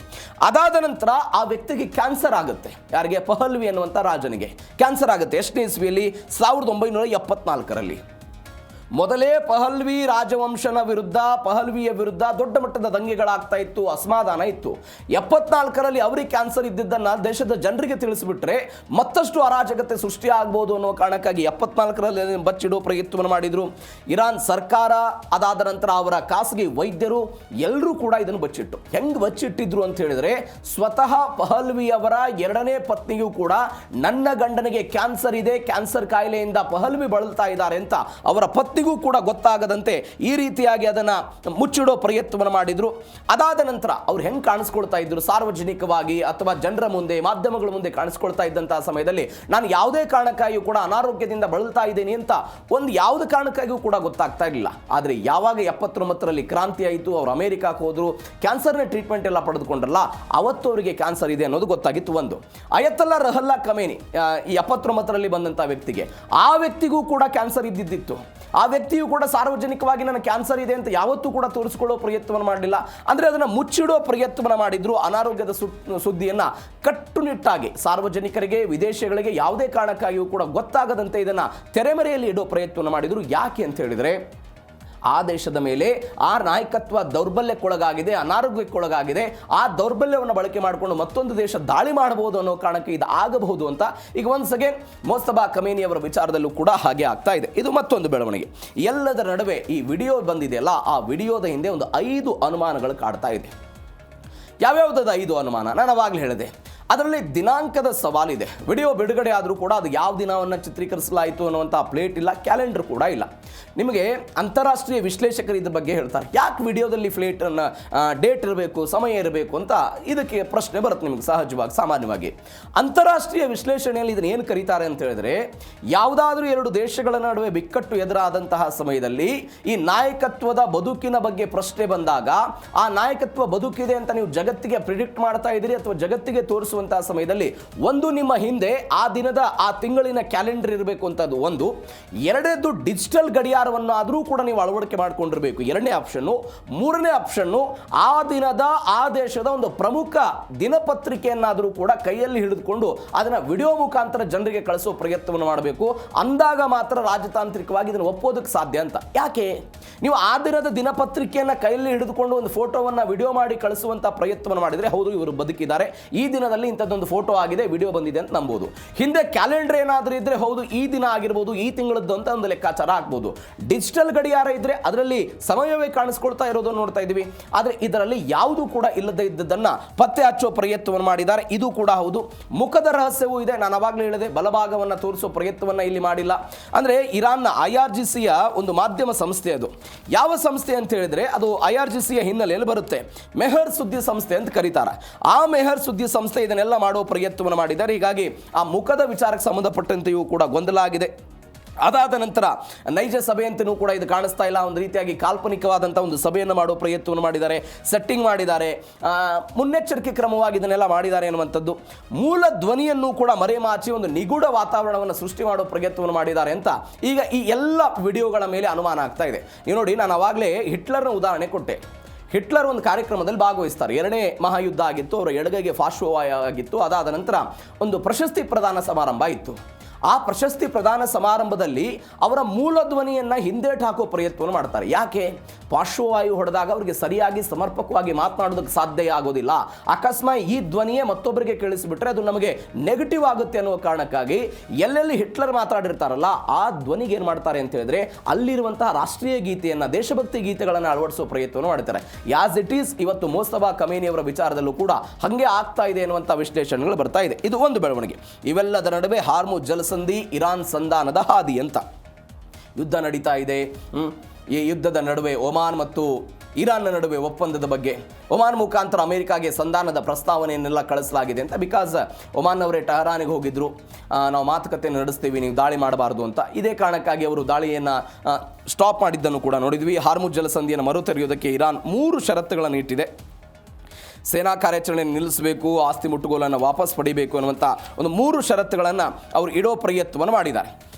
ಅದಾದ ನಂತರ ಆ ವ್ಯಕ್ತಿಗೆ ಕ್ಯಾನ್ಸರ್ ಆಗುತ್ತೆ. ಯಾರಿಗೆ? ಪಹಲ್ವಿ ಅನ್ನುವಂಥ ರಾಜನಿಗೆ ಕ್ಯಾನ್ಸರ್ ಆಗುತ್ತೆ. ಎಷ್ಟನೇ ಇಸ್ವಿಯಲ್ಲಿ? 1974ರಲ್ಲಿ. ಮೊದಲೇ ಪಹಲ್ವಿ ರಾಜವಂಶನ ವಿರುದ್ಧ, ಪಹಲ್ವಿಯ ವಿರುದ್ಧ ದೊಡ್ಡ ಮಟ್ಟದ ದಂಗೆಗಳಾಗ್ತಾ ಇತ್ತು, ಅಸಮಾಧಾನ ಇತ್ತು. 74ರಲ್ಲಿ ಅವರಿಗೆ ಕ್ಯಾನ್ಸರ್ ಇದ್ದಿದ್ದನ್ನು ದೇಶದ ಜನರಿಗೆ ತಿಳಿಸಿಬಿಟ್ರೆ ಮತ್ತಷ್ಟು ಅರಾಜಕತೆ ಸೃಷ್ಟಿ ಆಗ್ಬೋದು ಅನ್ನೋ ಕಾರಣಕ್ಕಾಗಿ 74ರಲ್ಲಿ ಬಚ್ಚಿಡೋ ಪ್ರಯತ್ನವನ್ನು ಮಾಡಿದರು ಇರಾನ್ ಸರ್ಕಾರ. ಅದಾದ ನಂತರ ಅವರ ಖಾಸಗಿ ವೈದ್ಯರು ಎಲ್ಲರೂ ಕೂಡ ಇದನ್ನು ಬಚ್ಚಿಟ್ಟು. ಹೆಂಗೆ ಬಚ್ಚಿಟ್ಟಿದ್ರು ಅಂತ ಹೇಳಿದ್ರೆ, ಸ್ವತಃ ಪಹಲ್ವಿಯವರ 2ನೇ ಪತ್ನಿಯೂ ಕೂಡ ನನ್ನ ಗಂಡನಿಗೆ ಕ್ಯಾನ್ಸರ್ ಇದೆ, ಕ್ಯಾನ್ಸರ್ ಕಾಯಿಲೆಯಿಂದ ಪಹಲ್ವಿ ಬಳಲ್ತಾ ಇದ್ದಾರೆ ಅಂತ ಅವರ ಪತ್ನಿ ಯಾವತ್ತಿಗೂ ಕೂಡ ಗೊತ್ತಾಗದಂತೆ ಈ ರೀತಿಯಾಗಿ ಅದನ್ನು ಮುಚ್ಚಿಡೋ ಪ್ರಯತ್ನವನ್ನು ಮಾಡಿದರು. ಅದಾದ ನಂತರ ಅವ್ರು ಹೆಂಗೆ ಕಾಣಿಸ್ಕೊಳ್ತಾ ಇದ್ರು ಸಾರ್ವಜನಿಕವಾಗಿ ಅಥವಾ ಜನರ ಮುಂದೆ, ಮಾಧ್ಯಮಗಳ ಮುಂದೆ ಕಾಣಿಸ್ಕೊಳ್ತಾ ಇದ್ದಂತಹ ಸಮಯದಲ್ಲಿ ನಾನು ಯಾವುದೇ ಕಾರಣಕ್ಕಾಗಿಯೂ ಕೂಡ ಅನಾರೋಗ್ಯದಿಂದ ಬಳಲ್ತಾ ಇದ್ದೀನಿ ಅಂತ ಒಂದು ಯಾವುದೇ ಕಾರಣಕ್ಕಾಗಿಯೂ ಕೂಡ ಗೊತ್ತಾಗ್ತಾ ಇರಲಿಲ್ಲ. ಆದರೆ ಯಾವಾಗ 79ರಲ್ಲಿ ಕ್ರಾಂತಿ ಆಯಿತು, ಅವರು ಅಮೆರಿಕಕ್ಕೆ ಹೋದರು, ಕ್ಯಾನ್ಸರ್ನ ಟ್ರೀಟ್ಮೆಂಟ್ ಎಲ್ಲ ಪಡೆದುಕೊಂಡ್ರಲ್ಲ, ಅವತ್ತು ಅವರಿಗೆ ಕ್ಯಾನ್ಸರ್ ಇದೆ ಅನ್ನೋದು ಗೊತ್ತಾಗಿತ್ತು. ಒಂದು ಅಯತುಲ್ಲಾ ರುಹುಲ್ಲಾ ಖಮೇನಿ ಈ 79ರಲ್ಲಿ ಬಂದಂಥ ವ್ಯಕ್ತಿಗೆ, ಆ ವ್ಯಕ್ತಿಗೂ ಕೂಡ ಕ್ಯಾನ್ಸರ್ ಇದ್ದಿತ್ತು. ಆ ವ್ಯಕ್ತಿಯು ಕೂಡ ಸಾರ್ವಜನಿಕವಾಗಿ ನನಗೆ ಕ್ಯಾನ್ಸರ್ ಇದೆ ಅಂತ ಯಾವತ್ತೂ ಕೂಡ ತೋರಿಸ್ಕೊಳ್ಳೋ ಪ್ರಯತ್ನವನ್ನು ಮಾಡಲಿಲ್ಲ. ಅಂದರೆ ಅದನ್ನು ಮುಚ್ಚಿಡೋ ಪ್ರಯತ್ನವನ್ನು ಮಾಡಿದ್ರು. ಅನಾರೋಗ್ಯದ ಸುದ್ದಿಯನ್ನು ಕಟ್ಟುನಿಟ್ಟಾಗಿ ಸಾರ್ವಜನಿಕರಿಗೆ, ವಿದೇಶಿಗಳಿಗೆ ಯಾವುದೇ ಕಾರಣಕ್ಕಾಗಿಯೂ ಕೂಡ ಗೊತ್ತಾಗದಂತೆ ಇದನ್ನು ತೆರೆಮರೆಯಲ್ಲಿ ಇಡೋ ಪ್ರಯತ್ನವನ್ನು ಮಾಡಿದರು. ಯಾಕೆ ಅಂತ ಹೇಳಿದರೆ ಆ ದೇಶದ ಮೇಲೆ ಆ ನಾಯಕತ್ವ ದೌರ್ಬಲ್ಯಕ್ಕೊಳಗಾಗಿದೆ, ಅನಾರೋಗ್ಯಕ್ಕೊಳಗಾಗಿದೆ. ಆ ದೌರ್ಬಲ್ಯವನ್ನು ಬಳಕೆ ಮಾಡಿಕೊಂಡು ಮತ್ತೊಂದು ದೇಶ ದಾಳಿ ಮಾಡಬಹುದು ಅನ್ನೋ ಕಾರಣಕ್ಕೆ ಇದು ಆಗಬಹುದು ಅಂತ ಈಗ ಒನ್ಸ್ ಅಗೇನ್ ಮೋಸ್ತಬಾ ಖಮೇನಿ ಅವರ ವಿಚಾರದಲ್ಲೂ ಕೂಡ ಹಾಗೆ ಆಗ್ತಾ ಇದೆ. ಇದು ಮತ್ತೊಂದು ಬೆಳವಣಿಗೆ. ಎಲ್ಲದರ ನಡುವೆ ಈ ವಿಡಿಯೋ ಬಂದಿದೆಯಲ್ಲ, ಆ ವಿಡಿಯೋದ ಹಿಂದೆ ಒಂದು 5 ಅನುಮಾನಗಳು ಕಾಡ್ತಾ ಇದೆ. ಯಾವ್ಯಾವುದಾದ 5 ಅನುಮಾನ ನಾನು ಅವಾಗಲೇ ಹೇಳಿದೆ. ಅದರಲ್ಲಿ ದಿನಾಂಕದ ಸವಾಲಿದೆ. ವಿಡಿಯೋ ಬಿಡುಗಡೆ ಆದರೂ ಕೂಡ ಅದು ಯಾವ ದಿನವನ್ನು ಚಿತ್ರೀಕರಿಸಲಾಯಿತು ಅನ್ನುವಂಥ ಪ್ಲೇಟ್ ಇಲ್ಲ, ಕ್ಯಾಲೆಂಡರ್ ಕೂಡ ಇಲ್ಲ. ನಿಮಗೆ ಅಂತಾರಾಷ್ಟ್ರೀಯ ವಿಶ್ಲೇಷಕರು ಇದ್ರ ಬಗ್ಗೆ ಹೇಳ್ತಾರೆ, ಯಾಕೆ ವಿಡಿಯೋದಲ್ಲಿ ಫ್ಲೇಟನ್ನು ಡೇಟ್ ಇರಬೇಕು, ಸಮಯ ಇರಬೇಕು ಅಂತ ಇದಕ್ಕೆ ಪ್ರಶ್ನೆ ಬರುತ್ತೆ ನಿಮಗೆ ಸಹಜವಾಗಿ, ಸಾಮಾನ್ಯವಾಗಿ. ಅಂತಾರಾಷ್ಟ್ರೀಯ ವಿಶ್ಲೇಷಣೆಯಲ್ಲಿ ಇದನ್ನು ಏನು ಕರೀತಾರೆ ಅಂತ ಹೇಳಿದ್ರೆ, ಯಾವುದಾದ್ರೂ 2 ದೇಶಗಳ ನಡುವೆ ಬಿಕ್ಕಟ್ಟು ಎದುರಾದಂತಹ ಸಮಯದಲ್ಲಿ ಈ ನಾಯಕತ್ವದ ಬದುಕಿನ ಬಗ್ಗೆ ಪ್ರಶ್ನೆ ಬಂದಾಗ, ಆ ನಾಯಕತ್ವ ಬದುಕಿದೆ ಅಂತ ನೀವು ಜಗತ್ತಿಗೆ ಪ್ರಿಡಿಕ್ಟ್ ಮಾಡ್ತಾ ಇದ್ದೀರಿ ಅಥವಾ ಜಗತ್ತಿಗೆ ತೋರಿಸುವಂತಹ ಸಮಯದಲ್ಲಿ ಒಂದು ನಿಮ್ಮ ಹಿಂದೆ ಆ ದಿನದ, ಆ ತಿಂಗಳಿನ ಕ್ಯಾಲೆಂಡರ್ ಇರಬೇಕು ಅಂತದ್ದು ಒಂದು. ಎರಡನೇದು ಡಿಜಿಟಲ್ ಗಡಿಯಾರವನ್ನಾದರೂ ಕೂಡ ನೀವು ಅಳವಡಿಕೆ ಮಾಡಿಕೊಂಡಿರಬೇಕು, 2ನೇ ಆಪ್ಷನ್ನು. 3ನೇ ಆಪ್ಷನ್ನು ಆ ದಿನದ, ಆ ದೇಶದ ಒಂದು ಪ್ರಮುಖ ದಿನಪತ್ರಿಕೆಯನ್ನಾದರೂ ಕೂಡ ಕೈಯಲ್ಲಿ ಹಿಡಿದುಕೊಂಡು ಅದನ್ನು ವಿಡಿಯೋ ಮುಖಾಂತರ ಜನರಿಗೆ ಕಳಿಸೋ ಪ್ರಯತ್ನವನ್ನು ಮಾಡಬೇಕು. ಅಂದಾಗ ಮಾತ್ರ ರಾಜತಾಂತ್ರಿಕವಾಗಿ ಇದನ್ನು ಒಪ್ಪೋದಕ್ಕೆ ಸಾಧ್ಯ ಅಂತ. ಯಾಕೆ ನೀವು ಆ ದಿನದ ದಿನಪತ್ರಿಕೆಯನ್ನು ಕೈಯಲ್ಲಿ ಹಿಡಿದುಕೊಂಡು ಒಂದು ಫೋಟೋವನ್ನು ವಿಡಿಯೋ ಮಾಡಿ ಕಳಿಸುವಂಥ ಪ್ರಯತ್ನವನ್ನು ಮಾಡಿದರೆ, ಹೌದು ಇವರು ಬದುಕಿದ್ದಾರೆ, ಈ ದಿನದಲ್ಲಿ ಇಂಥದ್ದೊಂದು ಫೋಟೋ ಆಗಿದೆ, ವಿಡಿಯೋ ಬಂದಿದೆ ಅಂತ ನಂಬೋದು. ಹಿಂದೆ ಕ್ಯಾಲೆಂಡರ್ ಏನಾದರೂ ಇದ್ರೆ ಹೌದು ಈ ದಿನ ಆಗಿರ್ಬೋದು, ಈ ತಿಂಗಳದ್ದು ಅಂತ ಒಂದು ಲೆಕ್ಕಾಚಾರ ಆಗ್ಬೋದು. ಡಿಜಿಟಲ್ ಗಡಿಯಾರ ಇದ್ರೆ ಅದರಲ್ಲಿ ಸಮಯವೇ ಕಾಣಿಸ್ಕೊಳ್ತಾ ಇರೋದನ್ನು ನೋಡ್ತಾ ಇದ್ದೀವಿ. ಆದರೆ ಇದರಲ್ಲಿ ಯಾವುದೂ ಕೂಡ ಇಲ್ಲದೆ ಇದ್ದದನ್ನು ಪತ್ತೆ ಹಚ್ಚೋ ಪ್ರಯತ್ನವನ್ನು ಮಾಡಿದ್ದಾರೆ. ಇದು ಕೂಡ ಹೌದು. ಮುಖದ ರಹಸ್ಯವೂ ಇದೆ. ನಾನು ಅವಾಗಲೇ ಹೇಳಿದೆ, ಬಲಭಾಗವನ್ನು ತೋರಿಸೋ ಪ್ರಯತ್ನವನ್ನು ಇಲ್ಲಿ ಮಾಡಿಲ್ಲ. ಅಂದರೆ ಇರಾನ್ನ IRGCಯ ಒಂದು ಮಾಧ್ಯಮ ಸಂಸ್ಥೆ. ಅದು ಯಾವ ಸಂಸ್ಥೆ ಅಂತ ಹೇಳಿದ್ರೆ, ಅದು IRGCಯ ಹಿನ್ನೆಲೆಯಲ್ಲಿ ಬರುತ್ತೆ. ಮೆಹರ್ ಸುದ್ದಿ ಸಂಸ್ಥೆ ಅಂತ ಕರೀತಾರೆ. ಆ ಮೆಹರ್ ಸುದ್ದಿ ಸಂಸ್ಥೆ ಇದನ್ನೆಲ್ಲ ಮಾಡೋ ಪ್ರಯತ್ನವನ್ನು ಮಾಡಿದ್ದಾರೆ. ಹೀಗಾಗಿ ಆ ಮುಖದ ವಿಚಾರಕ್ಕೆ ಸಂಬಂಧಪಟ್ಟಂತೆಯೂ ಕೂಡ ಗೊಂದಲ ಆಗಿದೆ. ಅದಾದ ನಂತರ ನೈಜ ಸಭೆ ಅಂತಲೂ ಕೂಡ ಇದು ಕಾಣಿಸ್ತಾ ಇಲ್ಲ. ಒಂದು ರೀತಿಯಾಗಿ ಕಾಲ್ಪನಿಕವಾದಂಥ ಒಂದು ಸಭೆಯನ್ನು ಮಾಡೋ ಪ್ರಯತ್ನವನ್ನು ಮಾಡಿದ್ದಾರೆ, ಸೆಟ್ಟಿಂಗ್ ಮಾಡಿದ್ದಾರೆ, ಮುನ್ನೆಚ್ಚರಿಕೆ ಕ್ರಮವಾಗಿ ಇದನ್ನೆಲ್ಲ ಮಾಡಿದ್ದಾರೆ ಅನ್ನುವಂಥದ್ದು. ಮೂಲ ಧ್ವನಿಯನ್ನು ಕೂಡ ಮರೆಮಾಚಿ ಒಂದು ನಿಗೂಢ ವಾತಾವರಣವನ್ನು ಸೃಷ್ಟಿ ಮಾಡೋ ಪ್ರಯತ್ನವನ್ನು ಮಾಡಿದ್ದಾರೆ ಅಂತ ಈಗ ಈ ಎಲ್ಲ ವಿಡಿಯೋಗಳ ಮೇಲೆ ಅನುಮಾನ ಆಗ್ತಾ ಇದೆ. ನೀವು ನೋಡಿ, ನಾನು ಆವಾಗಲೇ ಹಿಟ್ಲರ್ನ ಉದಾಹರಣೆ ಕೊಟ್ಟೆ. ಹಿಟ್ಲರ್ ಒಂದು ಕಾರ್ಯಕ್ರಮದಲ್ಲಿ ಭಾಗವಹಿಸ್ತಾರೆ. 2ನೇ ಮಹಾಯುದ್ಧ ಆಗಿತ್ತು, ಅವರ ಎಡಗೈಗೆ ಪಾರ್ಶ್ವವಾಯು ಆಗಿತ್ತು. ಅದಾದ ನಂತರ ಒಂದು ಪ್ರಶಸ್ತಿ ಪ್ರದಾನ ಸಮಾರಂಭ ಇತ್ತು. ಆ ಪ್ರಶಸ್ತಿ ಪ್ರದಾನ ಸಮಾರಂಭದಲ್ಲಿ ಅವರ ಮೂಲ ಧ್ವನಿಯನ್ನು ಹಿಂದೇಟು ಹಾಕೋ ಪ್ರಯತ್ನವನ್ನು ಮಾಡ್ತಾರೆ. ಯಾಕೆ? ಪಾರ್ಶ್ವವಾಯು ಹೊಡೆದಾಗ ಅವರಿಗೆ ಸರಿಯಾಗಿ ಸಮರ್ಪಕವಾಗಿ ಮಾತನಾಡೋದಕ್ಕೆ ಸಾಧ್ಯ ಆಗೋದಿಲ್ಲ. ಅಕಸ್ಮಾತ್ ಈ ಧ್ವನಿಯೇ ಮತ್ತೊಬ್ಬರಿಗೆ ಕೇಳಿಸಿಬಿಟ್ರೆ ಅದು ನಮಗೆ ನೆಗೆಟಿವ್ ಆಗುತ್ತೆ ಅನ್ನೋ ಕಾರಣಕ್ಕಾಗಿ ಎಲ್ಲೆಲ್ಲಿ ಹಿಟ್ಲರ್ ಮಾತಾಡಿರ್ತಾರಲ್ಲ ಆ ಧ್ವನಿಗೆ ಏನು ಮಾಡ್ತಾರೆ ಅಂತ ಹೇಳಿದ್ರೆ, ಅಲ್ಲಿರುವಂತಹ ರಾಷ್ಟ್ರೀಯ ಗೀತೆಯನ್ನು, ದೇಶಭಕ್ತಿ ಗೀತೆಗಳನ್ನು ಅಳವಡಿಸೋ ಪ್ರಯತ್ನವನ್ನು ಮಾಡ್ತಾರೆ. ಯಾಸ್ ಇಟ್ ಈಸ್ ಇವತ್ತು ಮೋಸ್ತಬಾ ಖಮೇನಿ ಅವರ ವಿಚಾರದಲ್ಲೂ ಕೂಡ ಹಾಗೆ ಆಗ್ತಾ ಇದೆ ಎನ್ನುವಂಥ ವಿಶ್ಲೇಷಣೆಗಳು ಬರ್ತಾ ಇದೆ. ಇದು ಒಂದು ಬೆಳವಣಿಗೆ. ಇವೆಲ್ಲದರ ನಡುವೆ ಹಾರ್ಮುಜ್ ಜಲಸಂಧಿ, ಇರಾನ್ ಸಂಧಾನದ ಹಾದಿ ಅಂತ ಯುದ್ಧ ನಡೀತಾ ಇದೆ. ಈ ಯುದ್ಧದ ನಡುವೆ ಒಮಾನ್ ಮತ್ತು ಇರಾನ್ನ ನಡುವೆ ಒಪ್ಪಂದದ ಬಗ್ಗೆ ಒಮಾನ್ ಮುಖಾಂತರ ಅಮೆರಿಕಾಗೆ ಸಂಧಾನದ ಪ್ರಸ್ತಾವನೆಯನ್ನೆಲ್ಲ ಕಳಿಸಲಾಗಿದೆ ಅಂತ. ಬಿಕಾಸ್ ಒಮಾನ್ ಅವರೇ ಟಹರಾನಿಗೆ ಹೋಗಿದ್ರು, ನಾವು ಮಾತುಕತೆ ನಡೆಸ್ತೀವಿ, ನೀವು ದಾಳಿ ಮಾಡಬಾರ್ದು ಅಂತ. ಇದೇ ಕಾರಣಕ್ಕಾಗಿ ಅವರು ದಾಳಿಯನ್ನು ಸ್ಟಾಪ್ ಮಾಡಿದ್ದನ್ನು ಕೂಡ ನೋಡಿದ್ವಿ. ಹಾರ್ಮುಜ್ ಜಲಸಂಧಿಯನ್ನು ಮರುತೆರೆಯೋದಕ್ಕೆ ಇರಾನ್ 3 ಷರತ್ತುಗಳನ್ನು ಇಟ್ಟಿದೆ. ಸೇನಾ ಕಾರ್ಯಾಚರಣೆ ನಿಲ್ಲಿಸಬೇಕು, ಆಸ್ತಿ ಮುಟ್ಟುಗೋಲನ್ನು ವಾಪಸ್ ಪಡಿಬೇಕು ಅನ್ನುವಂಥ ಒಂದು 3 ಷರತ್ತುಗಳನ್ನು ಅವರು ಇಡೋ ಪ್ರಯತ್ನವನ್ನು ಮಾಡಿದ್ದಾರೆ.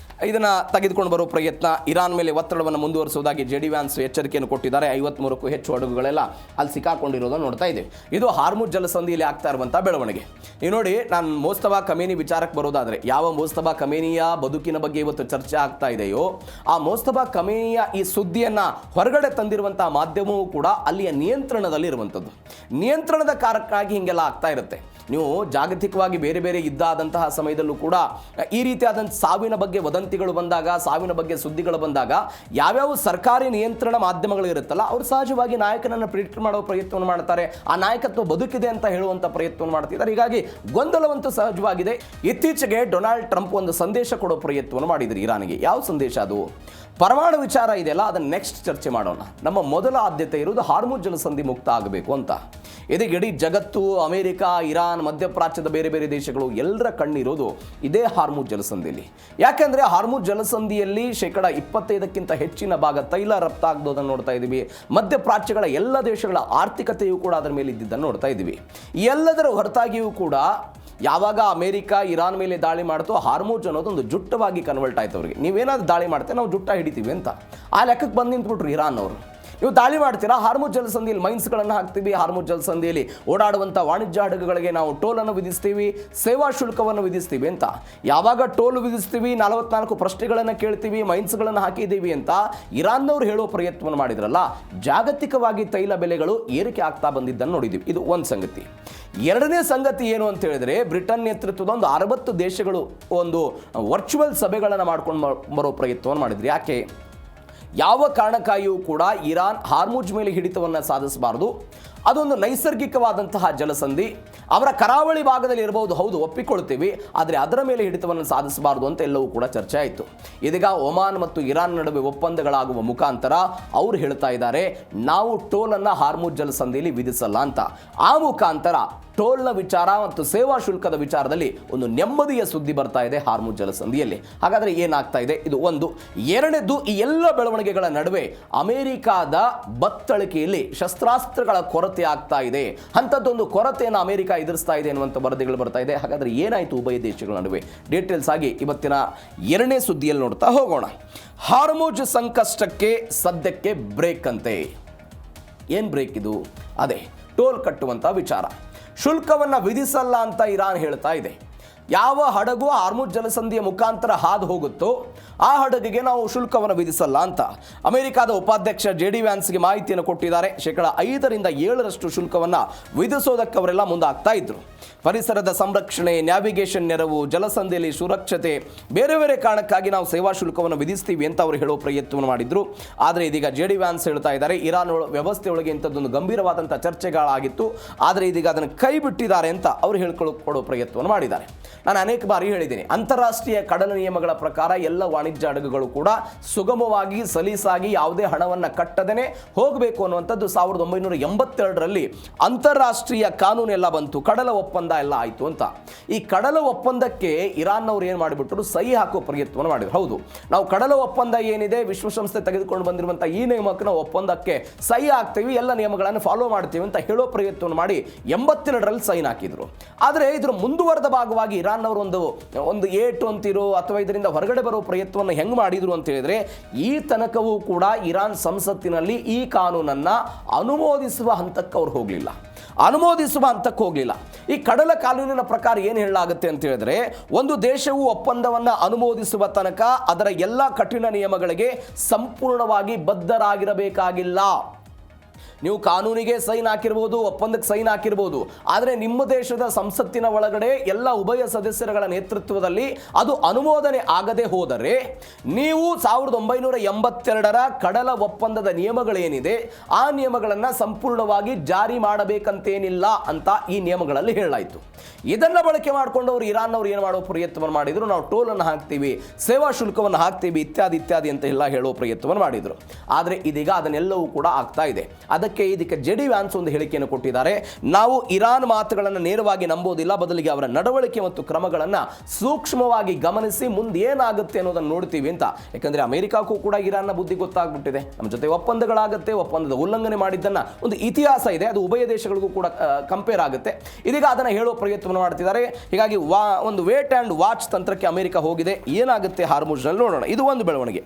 ಇದನ್ನು ತೆಗೆದುಕೊಂಡು ಬರೋ ಪ್ರಯತ್ನ, ಇರಾನ್ ಮೇಲೆ ಒತ್ತಡವನ್ನು ಮುಂದುವರಿಸುವುದಾಗಿ JD ವ್ಯಾನ್ಸ್ ಎಚ್ಚರಿಕೆಯನ್ನು ಕೊಟ್ಟಿದ್ದಾರೆ. 53ಕ್ಕೂ ಹೆಚ್ಚು ಹಡಗುಗಳೆಲ್ಲ ಅಲ್ಲಿ ಸಿಕ್ಕಾಕೊಂಡಿರೋದನ್ನು ನೋಡ್ತಾ ಇದ್ದೇವೆ. ಇದು ಹಾರ್ಮುಜ್ ಜಲಸಂಧಿಯಲ್ಲಿ ಆಗ್ತಾ ಇರುವಂಥ ಬೆಳವಣಿಗೆ. ನೀವು ನೋಡಿ, ನಾನು ಮೋಸ್ತಬಾ ಖಮೇನಿ ವಿಚಾರಕ್ಕೆ ಬರೋದಾದರೆ, ಯಾವ ಮೋಸ್ತಬಾ ಖಮೇನಿಯ ಬದುಕಿನ ಬಗ್ಗೆ ಇವತ್ತು ಚರ್ಚೆ ಆಗ್ತಾ ಇದೆಯೋ ಆ ಮೋಸ್ತಬಾ ಖಮೇನಿಯ ಈ ಸುದ್ದಿಯನ್ನು ಹೊರಗಡೆ ತಂದಿರುವಂಥ ಮಾಧ್ಯಮವೂ ಕೂಡ ಅಲ್ಲಿಯ ನಿಯಂತ್ರಣದಲ್ಲಿ ಇರುವಂಥದ್ದು. ನಿಯಂತ್ರಣದ ಕಾರಣಕ್ಕಾಗಿ ಹೀಗೆಲ್ಲ ಆಗ್ತಾ ಇರುತ್ತೆ. ನೀವು ಜಾಗತಿಕವಾಗಿ ಬೇರೆ ಬೇರೆ ಯುದ್ಧ ಸಮಯದಲ್ಲೂ ಕೂಡ ಈ ರೀತಿಯಾದಂಥ ಸಾವಿನ ಬಗ್ಗೆ ವದಂತಿಗಳು ಬಂದಾಗ, ಸಾವಿನ ಬಗ್ಗೆ ಸುದ್ದಿಗಳು ಬಂದಾಗ ಯಾವ್ಯಾವ ಸರ್ಕಾರಿ ನಿಯಂತ್ರಣ ಮಾಧ್ಯಮಗಳು ಇರುತ್ತಲ್ಲ ಅವರು ಸಹಜವಾಗಿ ನಾಯಕನನ್ನು ಪ್ರಿಡಿಕ್ಟ್ ಮಾಡೋ ಪ್ರಯತ್ನವನ್ನು ಮಾಡ್ತಾರೆ. ಆ ನಾಯಕತ್ವ ಬದುಕಿದೆ ಅಂತ ಹೇಳುವಂಥ ಪ್ರಯತ್ನವನ್ನು ಮಾಡ್ತಿದ್ದಾರೆ. ಹೀಗಾಗಿ ಗೊಂದಲವಂತೂ ಸಹಜವಾಗಿದೆ. ಇತ್ತೀಚೆಗೆ ಡೊನಾಲ್ಡ್ ಟ್ರಂಪ್ ಒಂದು ಸಂದೇಶ ಕೊಡೋ ಪ್ರಯತ್ನವನ್ನು ಮಾಡಿದ್ರು ಇರಾನಿಗೆ. ಯಾವ ಸಂದೇಶ ಅದು? ಪರಮಾಣು ವಿಚಾರ ಇದೆಯಲ್ಲ, ಅದನ್ನು ನೆಕ್ಸ್ಟ್ ಚರ್ಚೆ ಮಾಡೋಣ. ನಮ್ಮ ಮೊದಲ ಆದ್ಯತೆ ಇರುವುದು ಹಾರ್ಮುಜ್ ಜಲಸಂಧಿ ಮುಕ್ತ ಆಗಬೇಕು ಅಂತ. ಇದಕ್ಕೆ ಇಡೀ ಜಗತ್ತು, ಅಮೆರಿಕ, ಇರಾನ್, ಮಧ್ಯಪ್ರಾಚ್ಯದ ಬೇರೆ ಬೇರೆ ದೇಶಗಳು ಎಲ್ಲರ ಕಣ್ಣಿರೋದು ಇದೇ ಹಾರ್ಮುಜ್ ಜಲಸಂಧಿಯಲ್ಲಿ. ಯಾಕೆಂದರೆ ಹಾರ್ಮುಜ್ ಜಲಸಂಧಿಯಲ್ಲಿ 25% ಹೆಚ್ಚಿನ ಭಾಗ ತೈಲ ರಫ್ತಾಗೋದನ್ನು ನೋಡ್ತಾ ಇದ್ದೀವಿ. ಮಧ್ಯಪ್ರಾಚ್ಯಗಳ ಎಲ್ಲ ದೇಶಗಳ ಆರ್ಥಿಕತೆಯೂ ಕೂಡ ಅದರ ಮೇಲೆ ಇದ್ದಿದ್ದನ್ನು ನೋಡ್ತಾ ಇದ್ದೀವಿ. ಎಲ್ಲದರ ಹೊರತಾಗಿಯೂ ಕೂಡ ಯಾವಾಗ ಅಮೆರಿಕ ಇರಾನ್ ಮೇಲೆ ದಾಳಿ ಮಾಡ್ತೋ, ಹಾರ್ಮುಜ್ ಅನ್ನೋದೊಂದು ಜುಟ್ಟವಾಗಿ ಕನ್ವರ್ಟ್ ಆಯ್ತು ಅವ್ರಿಗೆ. ನೀವೇನಾದ್ರು ದಾಳಿ ಮಾಡ್ತೇವೆ, ನಾವು ಜುಟ್ಟ ಹಿಡಿತೀವಿ ಅಂತ ಆ ಲೆಕ್ಕಕ್ಕೆ ಬಂದು ನಿಂತ್ಬಿಟ್ರು ಇರಾನ್ ಅವರು. ನೀವು ದಾಳಿ ಮಾಡ್ತೀರಾ, ಹಾರ್ಮುಜ್ ಜಲಸಂಧಿಯಲ್ಲಿ ಮೈನ್ಸ್ಗಳನ್ನು ಹಾಕ್ತೀವಿ, ಹಾರ್ಮುಜ್ ಜಲಸಂಧಿಯಲ್ಲಿ ಓಡಾಡುವಂಥ ವಾಣಿಜ್ಯ ಹಡಗುಗಳಿಗೆ ನಾವು ಟೋಲನ್ನು ವಿಧಿಸ್ತೀವಿ, ಸೇವಾ ಶುಲ್ಕವನ್ನು ವಿಧಿಸ್ತೀವಿ ಅಂತ. ಯಾವಾಗ ಟೋಲ್ ವಿಧಿಸ್ತೀವಿ, 44 ಪ್ರಶ್ನೆಗಳನ್ನು ಕೇಳ್ತೀವಿ, ಮೈನ್ಸ್ಗಳನ್ನು ಹಾಕಿದ್ದೀವಿ ಅಂತ ಇರಾನ್ನವ್ರು ಹೇಳೋ ಪ್ರಯತ್ನವನ್ನು ಮಾಡಿದ್ರಲ್ಲ, ಜಾಗತಿಕವಾಗಿ ತೈಲ ಬೆಲೆಗಳು ಏರಿಕೆ ಆಗ್ತಾ ಬಂದಿದ್ದನ್ನು ನೋಡಿದ್ದೀವಿ. ಇದು ಒಂದು ಸಂಗತಿ. ಎರಡನೇ ಸಂಗತಿ ಏನು ಅಂತ ಹೇಳಿದ್ರೆ, ಬ್ರಿಟನ್ ನೇತೃತ್ವದ ಒಂದು 60 ದೇಶಗಳು ಒಂದು ವರ್ಚುವಲ್ ಸಭೆಗಳನ್ನು ಮಾಡ್ಕೊಂಡು ಬರೋ ಪ್ರಯತ್ನವನ್ನು ಮಾಡಿದ್ರು. ಯಾಕೆ? ಯಾವ ಕಾರಣಕ್ಕಾಗಿಯೂ ಕೂಡ ಇರಾನ್ ಹಾರ್ಮುಜ್ ಮೇಲೆ ಹಿಡಿತವನ್ನು ಸಾಧಿಸಬಾರದು. ಅದೊಂದು ನೈಸರ್ಗಿಕವಾದಂತಹ ಜಲಸಂಧಿ, ಅವರ ಕರಾವಳಿ ಭಾಗದಲ್ಲಿ ಇರಬಹುದು, ಹೌದು ಒಪ್ಪಿಕೊಳ್ತೀವಿ, ಆದರೆ ಅದರ ಮೇಲೆ ಹಿಡಿತವನ್ನು ಸಾಧಿಸಬಾರದು ಅಂತ ಎಲ್ಲವೂ ಕೂಡ ಚರ್ಚೆ ಆಯಿತು. ಇದೀಗ ಒಮಾನ್ ಮತ್ತು ಇರಾನ್ ನಡುವೆ ಒಪ್ಪಂದಗಳಾಗುವ ಮುಖಾಂತರ ಅವರು ಹೇಳ್ತಾ ಇದ್ದಾರೆ, ನಾವು ಟೋಲನ್ನು ಹಾರ್ಮುಜ್ ಜಲಸಂಧಿಯಲ್ಲಿ ವಿಧಿಸಲ್ಲ ಅಂತ. ಆ ಮುಖಾಂತರ ಟೋಲ್ನ ವಿಚಾರ ಮತ್ತು ಸೇವಾ ಶುಲ್ಕದ ವಿಚಾರದಲ್ಲಿ ಒಂದು ನೆಮ್ಮದಿಯ ಸುದ್ದಿ ಬರ್ತಾ ಇದೆ ಹಾರ್ಮುಜ್ ಜಲಸಂಧಿಯಲ್ಲಿ. ಹಾಗಾದರೆ ಏನಾಗ್ತಾ ಇದೆ? ಇದು ಒಂದು. ಎರಡನೇದು, ಈ ಎಲ್ಲ ಬೆಳವಣಿಗೆಗಳ ನಡುವೆ ಅಮೆರಿಕಾದ ಬತ್ತಳಿಕೆಯಲ್ಲಿ ಶಸ್ತ್ರಾಸ್ತ್ರಗಳ ಕೊರತೆ ಆಗ್ತಾ ಇದೆ. ಅಂಥದ್ದೊಂದು ಕೊರತೆಯನ್ನು ಅಮೆರಿಕ ಎದುರಿಸ್ತಾ ಇದೆ ಅನ್ನುವಂಥ ವರದಿಗಳು ಬರ್ತಾ ಇದೆ. ಹಾಗಾದರೆ ಏನಾಯಿತು ಉಭಯ ದೇಶಗಳ ನಡುವೆ? ಡೀಟೇಲ್ಸ್ ಆಗಿ ಇವತ್ತಿನ ಎರಡನೇ ಸುದ್ದಿಯಲ್ಲಿ ನೋಡ್ತಾ ಹೋಗೋಣ. ಹಾರ್ಮುಜ್ ಸಂಕಷ್ಟಕ್ಕೆ ಸದ್ಯಕ್ಕೆ ಬ್ರೇಕ್ ಅಂತೆ. ಏನು ಬ್ರೇಕ್ ಇದು? ಅದೇ ಟೋಲ್ ಕಟ್ಟುವಂಥ ವಿಚಾರ. ಶುಲ್ಕವನ್ನು ವಿಧಿಸಲ್ಲ ಅಂತ ಇರಾನ್ ಹೇಳ್ತಾ ಇದೆ. ಯಾವ ಹಡಗು ಹಾರ್ಮುಜ್ ಜಲಸಂಧಿಯ ಮುಖಾಂತರ ಹಾದು ಹೋಗುತ್ತೋ ಆ ಹಡಗಿಗೆ ನಾವು ಶುಲ್ಕವನ್ನು ವಿಧಿಸಲ್ಲ ಅಂತ ಅಮೆರಿಕದ ಉಪಾಧ್ಯಕ್ಷ JD ವ್ಯಾನ್ಸ್ಗೆ ಮಾಹಿತಿಯನ್ನು ಕೊಟ್ಟಿದ್ದಾರೆ. 5ರಿಂದ 7% ಶುಲ್ಕವನ್ನು ವಿಧಿಸೋದಕ್ಕೆ ಅವರೆಲ್ಲ ಮುಂದಾಗ್ತಾ ಇದ್ರು. ಪರಿಸರದ ಸಂರಕ್ಷಣೆ, ನ್ಯಾವಿಗೇಷನ್ ನೆರವು, ಜಲಸಂಧಿಯಲ್ಲಿ ಸುರಕ್ಷತೆ, ಬೇರೆ ಬೇರೆ ಕಾರಣಕ್ಕಾಗಿ ನಾವು ಸೇವಾ ಶುಲ್ಕವನ್ನು ವಿಧಿಸ್ತೀವಿ ಅಂತ ಅವರು ಹೇಳೋ ಪ್ರಯತ್ನವನ್ನು ಮಾಡಿದ್ರು. ಆದರೆ ಇದೀಗ JD ವ್ಯಾನ್ಸ್ ಹೇಳ್ತಾ ಇದ್ದಾರೆ, ಇರಾನ್ ವ್ಯವಸ್ಥೆಯೊಳಗೆ ಇಂಥದ್ದೊಂದು ಗಂಭೀರವಾದಂಥ ಚರ್ಚೆಗಳಾಗಿತ್ತು, ಆದರೆ ಇದೀಗ ಅದನ್ನು ಕೈ ಬಿಟ್ಟಿದ್ದಾರೆ ಅಂತ ಅವರು ಹೇಳ್ಕೊಡೋ ಪ್ರಯತ್ನವನ್ನು ಮಾಡಿದ್ದಾರೆ. ನಾನು ಅನೇಕ ಬಾರಿ ಹೇಳಿದ್ದೀನಿ, ಅಂತಾರಾಷ್ಟ್ರೀಯ ಕಡಲ ನಿಯಮಗಳ ಪ್ರಕಾರ ಎಲ್ಲ ವಾಣಿಜ್ಯ ಹಡಗುಗಳು ಕೂಡ ಸುಗಮವಾಗಿ ಸಲೀಸಾಗಿ ಯಾವುದೇ ಹಣವನ್ನು ಕಟ್ಟದೇನೆ ಹೋಗಬೇಕು ಅನ್ನುವಂಥದ್ದು 1982ರಲ್ಲಿ ಅಂತಾರಾಷ್ಟ್ರೀಯ ಕಾನೂನೆಲ್ಲ ಬಂತು, ಕಡಲ ಒಪ್ಪಂದ ಎಲ್ಲ ಆಯಿತು ಅಂತ. ಈ ಕಡಲ ಒಪ್ಪಂದಕ್ಕೆ ಇರಾನ್ನವ್ರು ಏನು ಮಾಡಿಬಿಟ್ರು, ಸಹಿ ಹಾಕೋ ಪ್ರಯತ್ನವನ್ನು ಮಾಡಿದ್ರು. ಹೌದು, ನಾವು ಕಡಲ ಒಪ್ಪಂದ ಏನಿದೆ, ವಿಶ್ವಸಂಸ್ಥೆ ತೆಗೆದುಕೊಂಡು ಬಂದಿರುವಂಥ ಈ ನಿಯಮಕ್ಕೆ ನಾವು ಒಪ್ಪಂದಕ್ಕೆ ಸಹಿ ಹಾಕ್ತೀವಿ, ಎಲ್ಲ ನಿಯಮಗಳನ್ನು ಫಾಲೋ ಮಾಡ್ತೀವಿ ಅಂತ ಹೇಳೋ ಪ್ರಯತ್ನವನ್ನು ಮಾಡಿ 82ರಲ್ಲಿ ಸೈನ್ ಹಾಕಿದ್ರು. ಆದರೆ ಇದರ ಮುಂದುವರೆದ ಭಾಗವಾಗಿ ಇರಾನ್ನವರು ಒಂದು ಏಟು ಅಂತಿರೋ ಅಥವಾ ಇದರಿಂದ ಹೊರಗಡೆ ಬರೋ ಪ್ರಯತ್ನವನ್ನು ಹೆಂಗೆ ಮಾಡಿದ್ರು ಅಂತ ಹೇಳಿದ್ರೆ, ಈ ತನಕವೂ ಕೂಡ ಇರಾನ್ ಸಂಸತ್ತಿನಲ್ಲಿ ಈ ಕಾನೂನನ್ನು ಅನುಮೋದಿಸುವ ಹಂತಕ್ಕೆ ಅವ್ರು ಹೋಗಲಿಲ್ಲ. ಈ ಕಡಲ ಕಾನೂನಿನ ಪ್ರಕಾರ ಏನು ಹೇಳಲಾಗುತ್ತೆ ಅಂತ ಹೇಳಿದ್ರೆ, ಒಂದು ದೇಶವು ಒಪ್ಪಂದವನ್ನು ಅನುಮೋದಿಸುವ ತನಕ ಅದರ ಎಲ್ಲ ಕಠಿಣ ನಿಯಮಗಳಿಗೆ ಸಂಪೂರ್ಣವಾಗಿ ಬದ್ಧರಾಗಿರಬೇಕಾಗಿಲ್ಲ. ನೀವು ಕಾನೂನಿಗೆ ಸೈನ್ ಹಾಕಿರ್ಬೋದು, ಒಪ್ಪಂದಕ್ಕೆ ಸೈನ್ ಹಾಕಿರ್ಬೋದು, ಆದರೆ ನಿಮ್ಮ ದೇಶದ ಸಂಸತ್ತಿನ ಒಳಗಡೆ ಎಲ್ಲ ಉಭಯ ಸದಸ್ಯರುಗಳ ನೇತೃತ್ವದಲ್ಲಿ ಅದು ಅನುಮೋದನೆ ಆಗದೆ ಹೋದರೆ ನೀವು 1982ರ ಕಡಲ ಒಪ್ಪಂದದ ನಿಯಮಗಳೇನಿದೆ ಆ ನಿಯಮಗಳನ್ನು ಸಂಪೂರ್ಣವಾಗಿ ಜಾರಿ ಮಾಡಬೇಕಂತೇನಿಲ್ಲ ಅಂತ ಈ ನಿಯಮಗಳಲ್ಲಿ ಹೇಳಲಾಯಿತು. ಇದನ್ನು ಬಳಕೆ ಮಾಡಿಕೊಂಡವರು ಇರಾನ್ನವರು ಏನು ಮಾಡೋ ಪ್ರಯತ್ನವನ್ನು ಮಾಡಿದರು, ನಾವು ಟೋಲನ್ನು ಹಾಕ್ತೀವಿ, ಸೇವಾ ಶುಲ್ಕವನ್ನು ಹಾಕ್ತೀವಿ, ಇತ್ಯಾದಿ ಅಂತ ಎಲ್ಲ ಹೇಳೋ ಪ್ರಯತ್ನವನ್ನು ಮಾಡಿದರು. ಆದರೆ ಇದೀಗ ಅದನ್ನೆಲ್ಲವೂ ಕೂಡ ಆಗ್ತಾ ಇದೆ. ಇದಕ್ಕೆ JD ವ್ಯಾನ್ಸ್ ಒಂದು ಹೇಳಿಕೆಯನ್ನು ಕೊಟ್ಟಿದ್ದಾರೆ, ನಾವು ಇರಾನ್ ಮಾತುಗಳನ್ನು ನೇರವಾಗಿ ನಂಬೋದಿಲ್ಲ, ಬದಲಿಗೆ ಅವರ ನಡವಳಿಕೆ ಮತ್ತು ಕ್ರಮಗಳನ್ನು ಸೂಕ್ಷ್ಮವಾಗಿ ಗಮನಿಸಿ ಮುಂದೆ ಏನಾಗುತ್ತೆ ಅನ್ನೋದನ್ನು ನೋಡ್ತೀವಿ ಅಂತ. ಯಾಕಂದರೆ ಅಮೆರಿಕಕ್ಕೂ ಕೂಡ ಇರಾನ್ನ ಬುದ್ಧಿ ಗೊತ್ತಾಗ್ಬಿಟ್ಟಿದೆ, ನಮ್ಮ ಜೊತೆ ಒಪ್ಪಂದಗಳಾಗುತ್ತೆ, ಒಪ್ಪಂದದ ಉಲ್ಲಂಘನೆ ಮಾಡಿದ್ದನ್ನ ಒಂದು ಇತಿಹಾಸ ಇದೆ, ಅದು ಉಭಯ ದೇಶಗಳಿಗೂ ಕೂಡ ಕಂಪೇರ್ ಆಗುತ್ತೆ. ಇದೀಗ ಅದನ್ನು ಹೇಳೋ ಪ್ರಯತ್ನವನ್ನು ಮಾಡ್ತಿದ್ದಾರೆ. ಹೀಗಾಗಿ ಒಂದು ವೇಟ್ ಆ್ಯಂಡ್ ವಾಚ್ ತಂತ್ರಕ್ಕೆ ಅಮೆರಿಕ ಹೋಗಿದೆ. ಏನಾಗುತ್ತೆ ಹಾರ್ಮುಜ್ನಲ್ಲಿ ನೋಡೋಣ. ಇದು ಒಂದು ಬೆಳವಣಿಗೆ.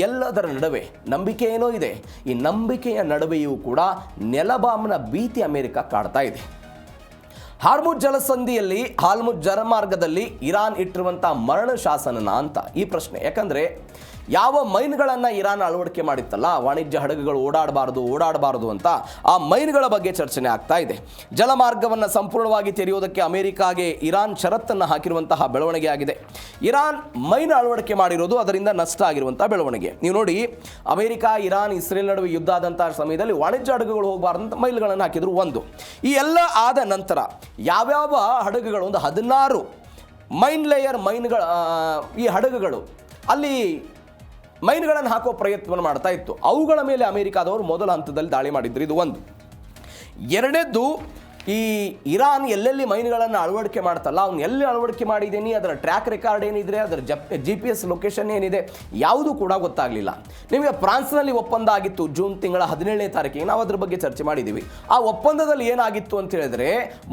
ಎಲ್ಲದರ ನಡುವೆ ನಂಬಿಕೆ ಏನೋ ಇದೆ. ಈ ನಂಬಿಕೆಯ ನಡುವೆಯೂ ಕೂಡ ನೆಲಬಾಮ್ನ ಭೀತಿ ಅಮೆರಿಕ ಕಾಡ್ತಾ ಇದೆ. ಹಾರ್ಮುಜ್ ಜಲಸಂಧಿಯಲ್ಲಿ, ಹಾರ್ಮುಜ್ ಜಲಮಾರ್ಗದಲ್ಲಿ ಇರಾನ್ ಇಟ್ಟಿರುವಂಥ ಮರಣ ಶಾಸನನ ಅಂತ ಈ ಪ್ರಶ್ನೆ. ಯಾಕಂದರೆ ಯಾವ ಮೈನ್ಗಳನ್ನು ಇರಾನ್ ಅಳವಡಿಕೆ ಮಾಡಿತ್ತಲ್ಲ, ವಾಣಿಜ್ಯ ಹಡಗುಗಳು ಓಡಾಡಬಾರದು ಅಂತ, ಆ ಮೈನ್ಗಳ ಬಗ್ಗೆ ಚರ್ಚನೆ ಆಗ್ತಾ ಇದೆ. ಜಲಮಾರ್ಗವನ್ನು ಸಂಪೂರ್ಣವಾಗಿ ತೆರೆಯುವುದಕ್ಕೆ ಅಮೆರಿಕಾಗೆ ಇರಾನ್ ಷರತ್ತನ್ನು ಹಾಕಿರುವಂತಹ ಬೆಳವಣಿಗೆ ಆಗಿದೆ. ಇರಾನ್ ಮೈನ್ ಅಳವಡಿಕೆ ಮಾಡಿರೋದು ಅದರಿಂದ ನಷ್ಟ ಆಗಿರುವಂಥ ಬೆಳವಣಿಗೆ. ನೀವು ನೋಡಿ, ಅಮೆರಿಕ, ಇರಾನ್, ಇಸ್ರೇಲ್ ನಡುವೆ ಯುದ್ಧ ಆದಂತಹ ಸಮಯದಲ್ಲಿ ವಾಣಿಜ್ಯ ಹಡಗುಗಳು ಹೋಗಬಾರ್ದಂತ ಮೈನ್ಗಳನ್ನು ಹಾಕಿದ್ರು. ಒಂದು ಈ ಎಲ್ಲ ಆದ ನಂತರ ಯಾವ್ಯಾವ ಹಡಗುಗಳು, ಒಂದು 16 ಮೈನ್ ಲೇಯರ್ ಮೈನ್ಗಳ ಈ ಹಡಗುಗಳು ಅಲ್ಲಿ ಮೈನ್ಗಳನ್ನು ಹಾಕೋ ಪ್ರಯತ್ನವನ್ನು ಮಾಡ್ತಾ ಇತ್ತು. ಅವುಗಳ ಮೇಲೆ ಅಮೆರಿಕಾದವರು ಮೊದಲ ಹಂತದಲ್ಲಿ ದಾಳಿ ಮಾಡಿದ್ರು. ಇದು ಒಂದು. ಎರಡನೇದ್ದು, ಈ ಇರಾನ್ ಎಲ್ಲೆಲ್ಲಿ ಮೈನ್ಗಳನ್ನು ಅಳವಡಿಕೆ ಮಾಡ್ತಲ್ಲ, ಅವ್ನು ಎಲ್ಲಿ ಅಳವಡಿಕೆ ಮಾಡಿದ್ದೀನಿ, ಅದರ ಟ್ರ್ಯಾಕ್ ರೆಕಾರ್ಡ್ ಏನಿದೆ, ಅದರ GPS ಲೊಕೇಶನ್ ಏನಿದೆ, ಯಾವುದೂ ಕೂಡ ಗೊತ್ತಾಗಲಿಲ್ಲ. ನಿಮಗೆ ಫ್ರಾನ್ಸ್ನಲ್ಲಿ ಒಪ್ಪಂದ ಆಗಿತ್ತು ಜೂನ್ ತಿಂಗಳ 17ನೇ ತಾರೀಕಿಗೆ, ನಾವು ಅದ್ರ ಬಗ್ಗೆ ಚರ್ಚೆ ಮಾಡಿದ್ದೀವಿ. ಆ ಒಪ್ಪಂದದಲ್ಲಿ ಏನಾಗಿತ್ತು ಅಂತ ಹೇಳಿದ್ರೆ,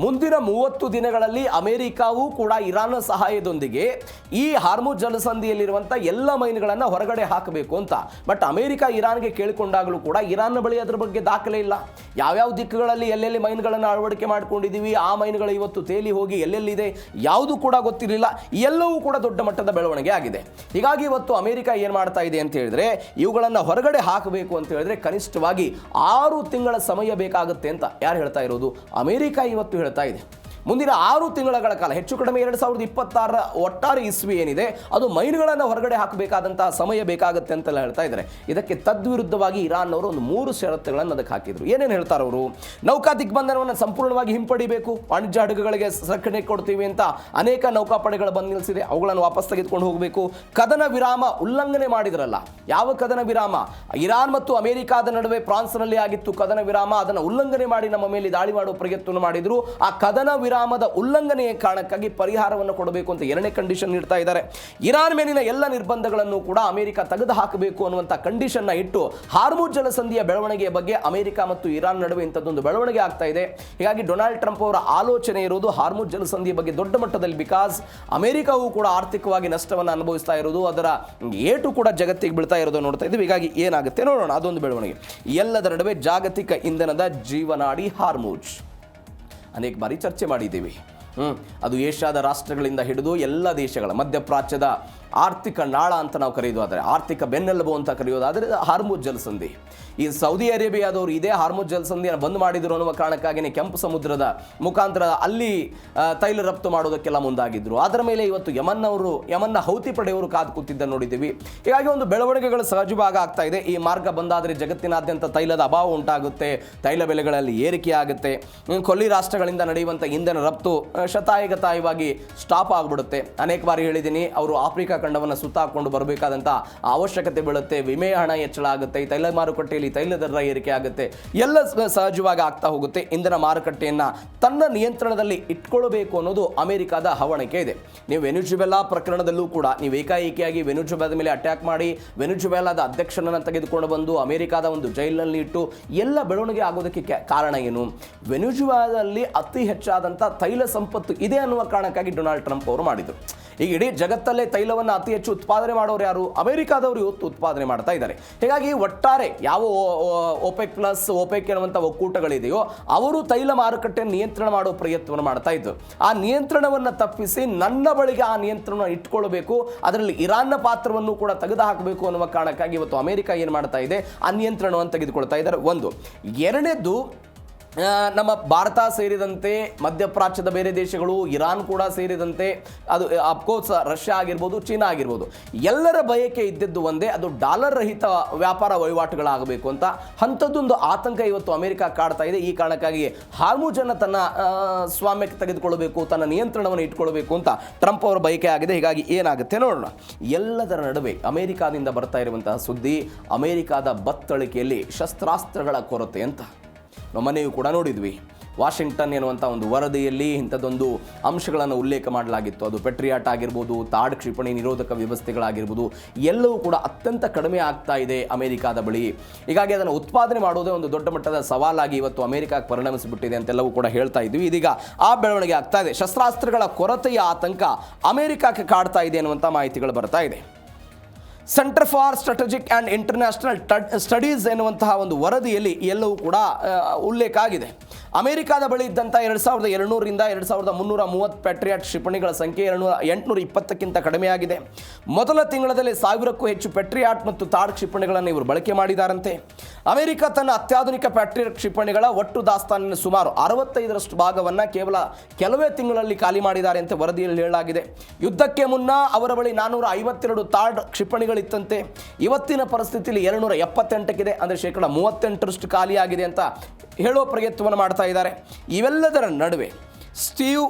ಮುಂದಿನ 30 ದಿನಗಳಲ್ಲಿ ಅಮೆರಿಕಾವೂ ಕೂಡ ಇರಾನ್ ಸಹಾಯದೊಂದಿಗೆ ಈ ಹಾರ್ಮುಜ್ ಜಲಸಂಧಿಯಲ್ಲಿರುವಂಥ ಎಲ್ಲ ಮೈನ್ಗಳನ್ನು ಹೊರಗಡೆ ಹಾಕಬೇಕು ಅಂತ. ಬಟ್ ಅಮೆರಿಕ ಇರಾನ್ಗೆ ಕೇಳಿಕೊಂಡಾಗಲೂ ಕೂಡ ಇರಾನ್ನ ಬಳಿ ಅದ್ರ ಬಗ್ಗೆ ದಾಖಲೆ ಇಲ್ಲ. ಯಾವ್ಯಾವ ದಿಕ್ಕುಗಳಲ್ಲಿ ಎಲ್ಲೆಲ್ಲಿ ಮೈನ್ಗಳನ್ನು ಅಳವಡಿಕೆ ಮಾಡ್ಕೊಂಡಿದ್ದೀವಿ, ಆ ಮೈನ್ಗಳು ಇವತ್ತು ತೇಲಿ ಹೋಗಿ ಎಲ್ಲೆಲ್ಲಿದೆ ಯಾವುದು ಕೂಡ ಗೊತ್ತಿರಲಿಲ್ಲ. ಎಲ್ಲವೂ ಕೂಡ ದೊಡ್ಡ ಮಟ್ಟದ ಬೆಳವಣಿಗೆ ಆಗಿದೆ. ಹೀಗಾಗಿ ಇವತ್ತು ಅಮೆರಿಕ ಏನು ಮಾಡ್ತಾ ಇದೆ ಅಂತ ಹೇಳಿದ್ರೆ, ಇವುಗಳನ್ನು ಹೊರಗಡೆ ಹಾಕಬೇಕು ಅಂತ ಹೇಳಿದ್ರೆ ಕನಿಷ್ಠವಾಗಿ 6 ತಿಂಗಳ ಸಮಯ ಬೇಕಾಗುತ್ತೆ ಅಂತ ಯಾರು ಹೇಳ್ತಾ ಇರೋದು? ಅಮೆರಿಕ ಇವತ್ತು ಹೇಳ್ತಾ ಇದೆ. ಮುಂದಿನ 6 ತಿಂಗಳ ಕಾಲ, ಹೆಚ್ಚು ಕಡಿಮೆ 2026 ಒಟ್ಟಾರೆ ಇಸ್ವಿ ಏನಿದೆ, ಅದು ಮೈನ್ಗಳನ್ನು ಹೊರಗಡೆ ಹಾಕಬೇಕಾದಂತಹ ಸಮಯ ಬೇಕಾಗುತ್ತೆ ಅಂತೆಲ್ಲ ಹೇಳ್ತಾ ಇದ್ದಾರೆ. ಇದಕ್ಕೆ ತದ್ವಿರುದ್ಧವಾಗಿ ಇರಾನ್ ಅವರು ಒಂದು 3 ಷರತ್ತುಗಳನ್ನು ಅದಕ್ಕೆ ಹಾಕಿದ್ರು. ಏನೇನು ಹೇಳ್ತಾರೆ ಅವರು? ನೌಕಾ ದಿಗ್ಬಂಧನವನ್ನು ಸಂಪೂರ್ಣವಾಗಿ ಹಿಂಪಡಿಬೇಕು, ವಾಣಿಜ್ಯ ಹಡಗುಗಳಿಗೆ ಸಂರಕ್ಷಣೆ ಕೊಡ್ತೀವಿ ಅಂತ ಅನೇಕ ನೌಕಾಪಡೆಗಳು ಬಂದು ನಿಲ್ಲಿಸಿದೆ, ಅವುಗಳನ್ನು ವಾಪಸ್ ತೆಗೆದುಕೊಂಡು ಹೋಗಬೇಕು. ಕದನ ವಿರಾಮ ಉಲ್ಲಂಘನೆ ಮಾಡಿದ್ರಲ್ಲ, ಯಾವ ಕದನ ವಿರಾಮ? ಇರಾನ್ ಮತ್ತು ಅಮೆರಿಕಾದ ನಡುವೆ ಫ್ರಾನ್ಸ್ನಲ್ಲಿ ಆಗಿತ್ತು ಕದನ ವಿರಾಮ, ಅದನ್ನು ಉಲ್ಲಂಘನೆ ಮಾಡಿ ನಮ್ಮ ಮೇಲೆ ದಾಳಿ ಮಾಡುವ ಪ್ರಯತ್ನ ಮಾಡಿದ್ರು. ಆ ಕದನ ವಿರಾಮದ ಉಲ್ಲಂಘನೆಯ ಕಾರಣಕ್ಕಾಗಿ ಪರಿಹಾರವನ್ನು ಕೊಡಬೇಕು ಅಂತ 2ನೇ ಕಂಡೀಷನ್ ನೀಡ್ತಾ ಇದ್ದಾರೆ. ಇರಾನ್ ಮೇಲಿನ ಎಲ್ಲ ನಿರ್ಬಂಧಗಳನ್ನು ಕೂಡ ಅಮೆರಿಕ ತೆಗೆದು ಹಾಕಬೇಕು ಅನ್ನುವಂಥ ಕಂಡೀಷನ್ನ ಇಟ್ಟು ಹಾರ್ಮುಜ್ ಜಲಸಂಧಿಯ ಬೆಳವಣಿಗೆಯ ಬಗ್ಗೆ ಅಮೆರಿಕ ಮತ್ತು ಇರಾನ್ ನಡುವೆ ಇಂಥದ್ದೊಂದು ಬೆಳವಣಿಗೆ ಆಗ್ತಾ ಇದೆ. ಹೀಗಾಗಿ ಡೊನಾಲ್ಡ್ ಟ್ರಂಪ್ ಅವರ ಆಲೋಚನೆ ಇರುವುದು ಹಾರ್ಮುಜ್ ಜಲಸಂಧಿಯ ಬಗ್ಗೆ ದೊಡ್ಡ ಮಟ್ಟದಲ್ಲಿ, ಬಿಕಾಸ್ ಅಮೆರಿಕವು ಕೂಡ ಆರ್ಥಿಕವಾಗಿ ನಷ್ಟವನ್ನು ಅನುಭವಿಸ್ತಾ ಇರೋದು, ಅದರ ಏಟು ಕೂಡ ಜಗತ್ತಿಗೆ ಬೀಳ್ತಾ ಇರೋದು ನೋಡ್ತಾ ಇದ್ದೀವಿ. ಹೀಗಾಗಿ ಏನಾಗುತ್ತೆ ನೋಡೋಣ. ಅದೊಂದು ಬೆಳವಣಿಗೆ. ಎಲ್ಲದರ ನಡುವೆ ಜಾಗತಿಕ ಇಂಧನದ ಜೀವನಾಡಿ ಹಾರ್ಮುಜ್ ಅನೇಕ ಬಾರಿ ಚರ್ಚೆ ಮಾಡಿದ್ದೀವಿ. ಅದು ಏಷ್ಯಾದ ರಾಷ್ಟ್ರಗಳಿಂದ ಹಿಡಿದು ಎಲ್ಲ ದೇಶಗಳ ಮಧ್ಯಪ್ರಾಚ್ಯದ ಆರ್ಥಿಕ ನಾಳ ಅಂತ ನಾವು ಕರೆಯೋದಾದರೆ, ಆರ್ಥಿಕ ಬೆನ್ನೆಲುಬು ಅಂತ ಕರೆಯೋದಾದರೆ ಹಾರ್ಮುಜ್ ಜಲಸಂಧಿ. ಈ ಸೌದಿ ಅರೇಬಿಯಾದವರು ಇದೇ ಹಾರ್ಮುಜ್ ಜಲಸಂಧಿಯನ್ನು ಬಂದ್ ಮಾಡಿದ್ರು ಅನ್ನುವ ಕಾರಣಕ್ಕಾಗಿಯೇ ಕೆಂಪು ಸಮುದ್ರದ ಮುಖಾಂತರ ಅಲ್ಲಿ ತೈಲ ರಫ್ತು ಮಾಡೋದಕ್ಕೆಲ್ಲ ಮುಂದಾಗಿದ್ರು. ಅದರ ಮೇಲೆ ಇವತ್ತು ಯಮನ್ನ ಹೌತಿ ಪಡೆಯವರು ಕಾದು ಕೂತಿದ್ದ ನೋಡಿದ್ದೀವಿ. ಹೀಗಾಗಿ ಒಂದು ಬೆಳವಣಿಗೆಗಳು ಸಹಜವಾಗಿ ಆಗ್ತಾ ಇದೆ. ಈ ಮಾರ್ಗ ಬಂದಾದರೆ ಜಗತ್ತಿನಾದ್ಯಂತ ತೈಲದ ಅಭಾವ ಉಂಟಾಗುತ್ತೆ, ತೈಲ ಬೆಲೆಗಳಲ್ಲಿ ಏರಿಕೆ ಆಗುತ್ತೆ, ಕೊಲ್ಲಿ ರಾಷ್ಟ್ರಗಳಿಂದ ನಡೆಯುವಂಥ ಇಂಧನ ರಫ್ತು ಶತಾಯಗತಾಯವಾಗಿ ಸ್ಟಾಪ್ ಆಗಿಬಿಡುತ್ತೆ. ಅನೇಕ ಬಾರಿ ಹೇಳಿದ್ದೀನಿ, ಅವರು ಆಫ್ರಿಕಾ ಖಂಡವನ್ನು ಸುತ್ತಾಕೊಂಡು ಬರಬೇಕಾದಂಥ ಅವಶ್ಯಕತೆ ಬೀಳುತ್ತೆ, ವಿಮೆ ಹಣ ಹೆಚ್ಚಳ ಆಗುತ್ತೆ, ಈ ತೈಲ ಮಾರುಕಟ್ಟೆಯಲ್ಲಿ ತೈಲ ದರ ಏರಿಕೆ ಆಗುತ್ತೆ, ಎಲ್ಲ ಸಹಜವಾಗಿ ಆಗ್ತಾ ಹೋಗುತ್ತೆ. ಇಂಧನ ಮಾರುಕಟ್ಟೆಯನ್ನು ತನ್ನ ನಿಯಂತ್ರಣದಲ್ಲಿ ಇಟ್ಕೊಳ್ಬೇಕು ಅನ್ನೋದು ಅಮೆರಿಕದ ಹವಣಿಕೆ ಇದೆ. ನೀವು ವೆನಿಜುವೆಲಾ ಪ್ರಕರಣದಲ್ಲೂ ಕೂಡ ನೀವು ಏಕಾಏಕಿಯಾಗಿ ವೆನಿಜುವೆಲಾದ ಮೇಲೆ ಅಟ್ಯಾಕ್ ಮಾಡಿ ವೆನಿಜುವೆಲಾದ ಅಧ್ಯಕ್ಷನನ್ನು ತೆಗೆದುಕೊಂಡು ಬಂದು ಅಮೆರಿಕದ ಒಂದು ಜೈಲಿನಲ್ಲಿ ಇಟ್ಟು ಎಲ್ಲ ಬೆಳವಣಿಗೆ ಆಗೋದಕ್ಕೆ ಕಾರಣ ಏನು? ವೆನಿಜುವೆಲಾದಲ್ಲಿ ಅತಿ ಹೆಚ್ಚಾದಂಥ ತೈಲ ಸಂಪತ್ತು ಇದೆ ಅನ್ನುವ ಕಾರಣಕ್ಕಾಗಿ ಡೊನಾಲ್ಡ್ ಟ್ರಂಪ್ ಅವರು ಮಾಡಿದರು. ಈಗ ಇಡೀ ಜಗತ್ತಲ್ಲೇ ತೈಲವನ್ನು ಅತಿ ಹೆಚ್ಚು ಉತ್ಪಾದನೆ ಮಾಡೋರು ಯಾರು? ಅಮೆರಿಕಾದವರು ಇವತ್ತು ಉತ್ಪಾದನೆ ಮಾಡ್ತಾ ಇದ್ದಾರೆ. ಹೀಗಾಗಿ ಒಟ್ಟಾರೆ ಯಾವ OPEC ಪ್ಲಸ್ OPEC ಎನ್ನುವಂಥ ಒಕ್ಕೂಟಗಳಿದೆಯೋ ಅವರು ತೈಲ ಮಾರುಕಟ್ಟೆಯನ್ನು ನಿಯಂತ್ರಣ ಮಾಡೋ ಪ್ರಯತ್ನವನ್ನು ಮಾಡ್ತಾ ಇದ್ರು. ಆ ನಿಯಂತ್ರಣವನ್ನು ತಪ್ಪಿಸಿ ನನ್ನ ಬಳಿಗೆ ಆ ನಿಯಂತ್ರಣ ಇಟ್ಕೊಳ್ಬೇಕು, ಅದರಲ್ಲಿ ಇರಾನ್ನ ಪಾತ್ರವನ್ನು ಕೂಡ ತೆಗೆದು ಹಾಕಬೇಕು ಅನ್ನುವ ಕಾರಣಕ್ಕಾಗಿ ಇವತ್ತು ಅಮೆರಿಕ ಏನು ಮಾಡ್ತಾ ಇದೆ, ಆ ನಿಯಂತ್ರಣವನ್ನು ತೆಗೆದುಕೊಳ್ತಾ ಇದ್ದಾರೆ. ಒಂದು. ಎರಡನೇದು, ನಮ್ಮ ಭಾರತ ಸೇರಿದಂತೆ ಮಧ್ಯಪ್ರಾಚ್ಯದ ಬೇರೆ ದೇಶಗಳು, ಇರಾನ್ ಕೂಡ ಸೇರಿದಂತೆ, ಅದು ಅಫ್ಕೋರ್ಸ್ ರಷ್ಯಾ ಆಗಿರ್ಬೋದು, ಚೀನಾ ಆಗಿರ್ಬೋದು, ಎಲ್ಲರ ಬಯಕೆ ಇದ್ದಿದ್ದು ಒಂದೇ, ಅದು ಡಾಲರ್ ರಹಿತ ವ್ಯಾಪಾರ ವಹಿವಾಟುಗಳಾಗಬೇಕು ಅಂತ. ಅಂಥದ್ದೊಂದು ಆತಂಕ ಇವತ್ತು ಅಮೆರಿಕ ಕಾಡ್ತಾ ಇದೆ. ಈ ಕಾರಣಕ್ಕಾಗಿ ಹಾರ್ಮುಜನ್ನು ತನ್ನ ಸ್ವಾಮ್ಯಕ್ಕೆ ತೆಗೆದುಕೊಳ್ಳಬೇಕು, ತನ್ನ ನಿಯಂತ್ರಣವನ್ನು ಇಟ್ಕೊಳ್ಬೇಕು ಅಂತ ಟ್ರಂಪ್ ಅವರ ಬಯಕೆ ಆಗಿದೆ. ಹೀಗಾಗಿ ಏನಾಗುತ್ತೆ ನೋಡೋಣ. ಎಲ್ಲದರ ನಡುವೆ ಅಮೆರಿಕಾದಿಂದ ಬರ್ತಾ ಇರುವಂತಹ ಸುದ್ದಿ, ಅಮೆರಿಕಾದ ಬತ್ತಳಿಕೆಯಲ್ಲಿ ಶಸ್ತ್ರಾಸ್ತ್ರಗಳ ಕೊರತೆ ಅಂತ. ನಮ್ಮನೆಯೂ ಕೂಡ ನೋಡಿದ್ವಿ. ವಾಷಿಂಗ್ಟನ್ ಎನ್ನುವಂಥ ಒಂದು ವರದಿಯಲ್ಲಿ ಇಂಥದ್ದೊಂದು ಅಂಶಗಳನ್ನು ಉಲ್ಲೇಖ ಮಾಡಲಾಗಿತ್ತು. ಅದು ಪೆಟ್ರಿಯಾಟ್ ಆಗಿರ್ಬೋದು, ತಾಡ್ ಕ್ಷಿಪಣಿ ನಿರೋಧಕ ವ್ಯವಸ್ಥೆಗಳಾಗಿರ್ಬೋದು, ಎಲ್ಲವೂ ಕೂಡ ಅತ್ಯಂತ ಕಡಿಮೆ ಆಗ್ತಾ ಇದೆ ಅಮೆರಿಕಾದ ಬಳಿ. ಹೀಗಾಗಿ ಅದನ್ನು ಉತ್ಪಾದನೆ ಮಾಡೋದೇ ಒಂದು ದೊಡ್ಡ ಮಟ್ಟದ ಸವಾಲಾಗಿ ಇವತ್ತು ಅಮೆರಿಕಕ್ಕೆ ಪರಿಣಮಿಸಿಬಿಟ್ಟಿದೆ ಅಂತೆಲ್ಲವೂ ಕೂಡ ಹೇಳ್ತಾ ಇದ್ವಿ. ಇದೀಗ ಆ ಬೆಳವಣಿಗೆ ಆಗ್ತಾ ಇದೆ. ಶಸ್ತ್ರಾಸ್ತ್ರಗಳ ಕೊರತೆಯ ಆತಂಕ ಅಮೆರಿಕಕ್ಕೆ ಕಾಡ್ತಾ ಇದೆ ಅನ್ನುವಂಥ ಮಾಹಿತಿಗಳು ಬರ್ತಾ ಇದೆ. Centre for strategic and international studies ಎನ್ನುವಂತಹ ಒಂದು ವರದಿಯಲ್ಲಿ ಎಲ್ಲವೂ ಕೂಡ ಉಲ್ಲೇಖ ಆಗಿದೆ. ಅಮೆರಿಕಾದ ಬಳಿ ಇದ್ದಂಥ 2200ರಿಂದ 2330 ಪ್ಯಾಟ್ರಿಯಾಟ್ ಕ್ಷಿಪಣಿಗಳ ಸಂಖ್ಯೆ 820ಕ್ಕಿಂತ ಕಡಿಮೆಯಾಗಿದೆ. ಮೊದಲ ತಿಂಗಳಲ್ಲಿ 1000ಕ್ಕೂ ಹೆಚ್ಚು ಪ್ಯಾಟ್ರಿಯಾಟ್ ಮತ್ತು ತಾಡ್ ಕ್ಷಿಪಣಿಗಳನ್ನು ಇವರು ಬಳಕೆ ಮಾಡಿದಾರಂತೆ. ಅಮೆರಿಕ ತನ್ನ ಅತ್ಯಾಧುನಿಕ ಪ್ಯಾಟ್ರಿಯಾಟ್ ಕ್ಷಿಪಣಿಗಳ ಒಟ್ಟು ದಾಸ್ತಾನಿನ ಸುಮಾರು 65ರಷ್ಟು ಭಾಗವನ್ನು ಕೇವಲ ಕೆಲವೇ ತಿಂಗಳಲ್ಲಿ ಖಾಲಿ ಮಾಡಿದ್ದಾರೆ ಅಂತ ವರದಿಯಲ್ಲಿ ಹೇಳಲಾಗಿದೆ. ಯುದ್ಧಕ್ಕೆ ಮುನ್ನ ಅವರ ಬಳಿ 452 ತಾಡ್ ಕ್ಷಿಪಣಿಗಳಿತ್ತಂತೆ. ಇವತ್ತಿನ ಪರಿಸ್ಥಿತಿಯಲ್ಲಿ 278ಕ್ಕಿದೆ, ಅಂದರೆ 38% ಖಾಲಿಯಾಗಿದೆ ಅಂತ ಹೇಳೋ ಪ್ರಯತ್ನವನ್ನು ಮಾಡ್ತಾ ಇದ್ದಾರೆ. ಇವೆಲ್ಲದರ ನಡುವೆ ಸ್ಟೀವ್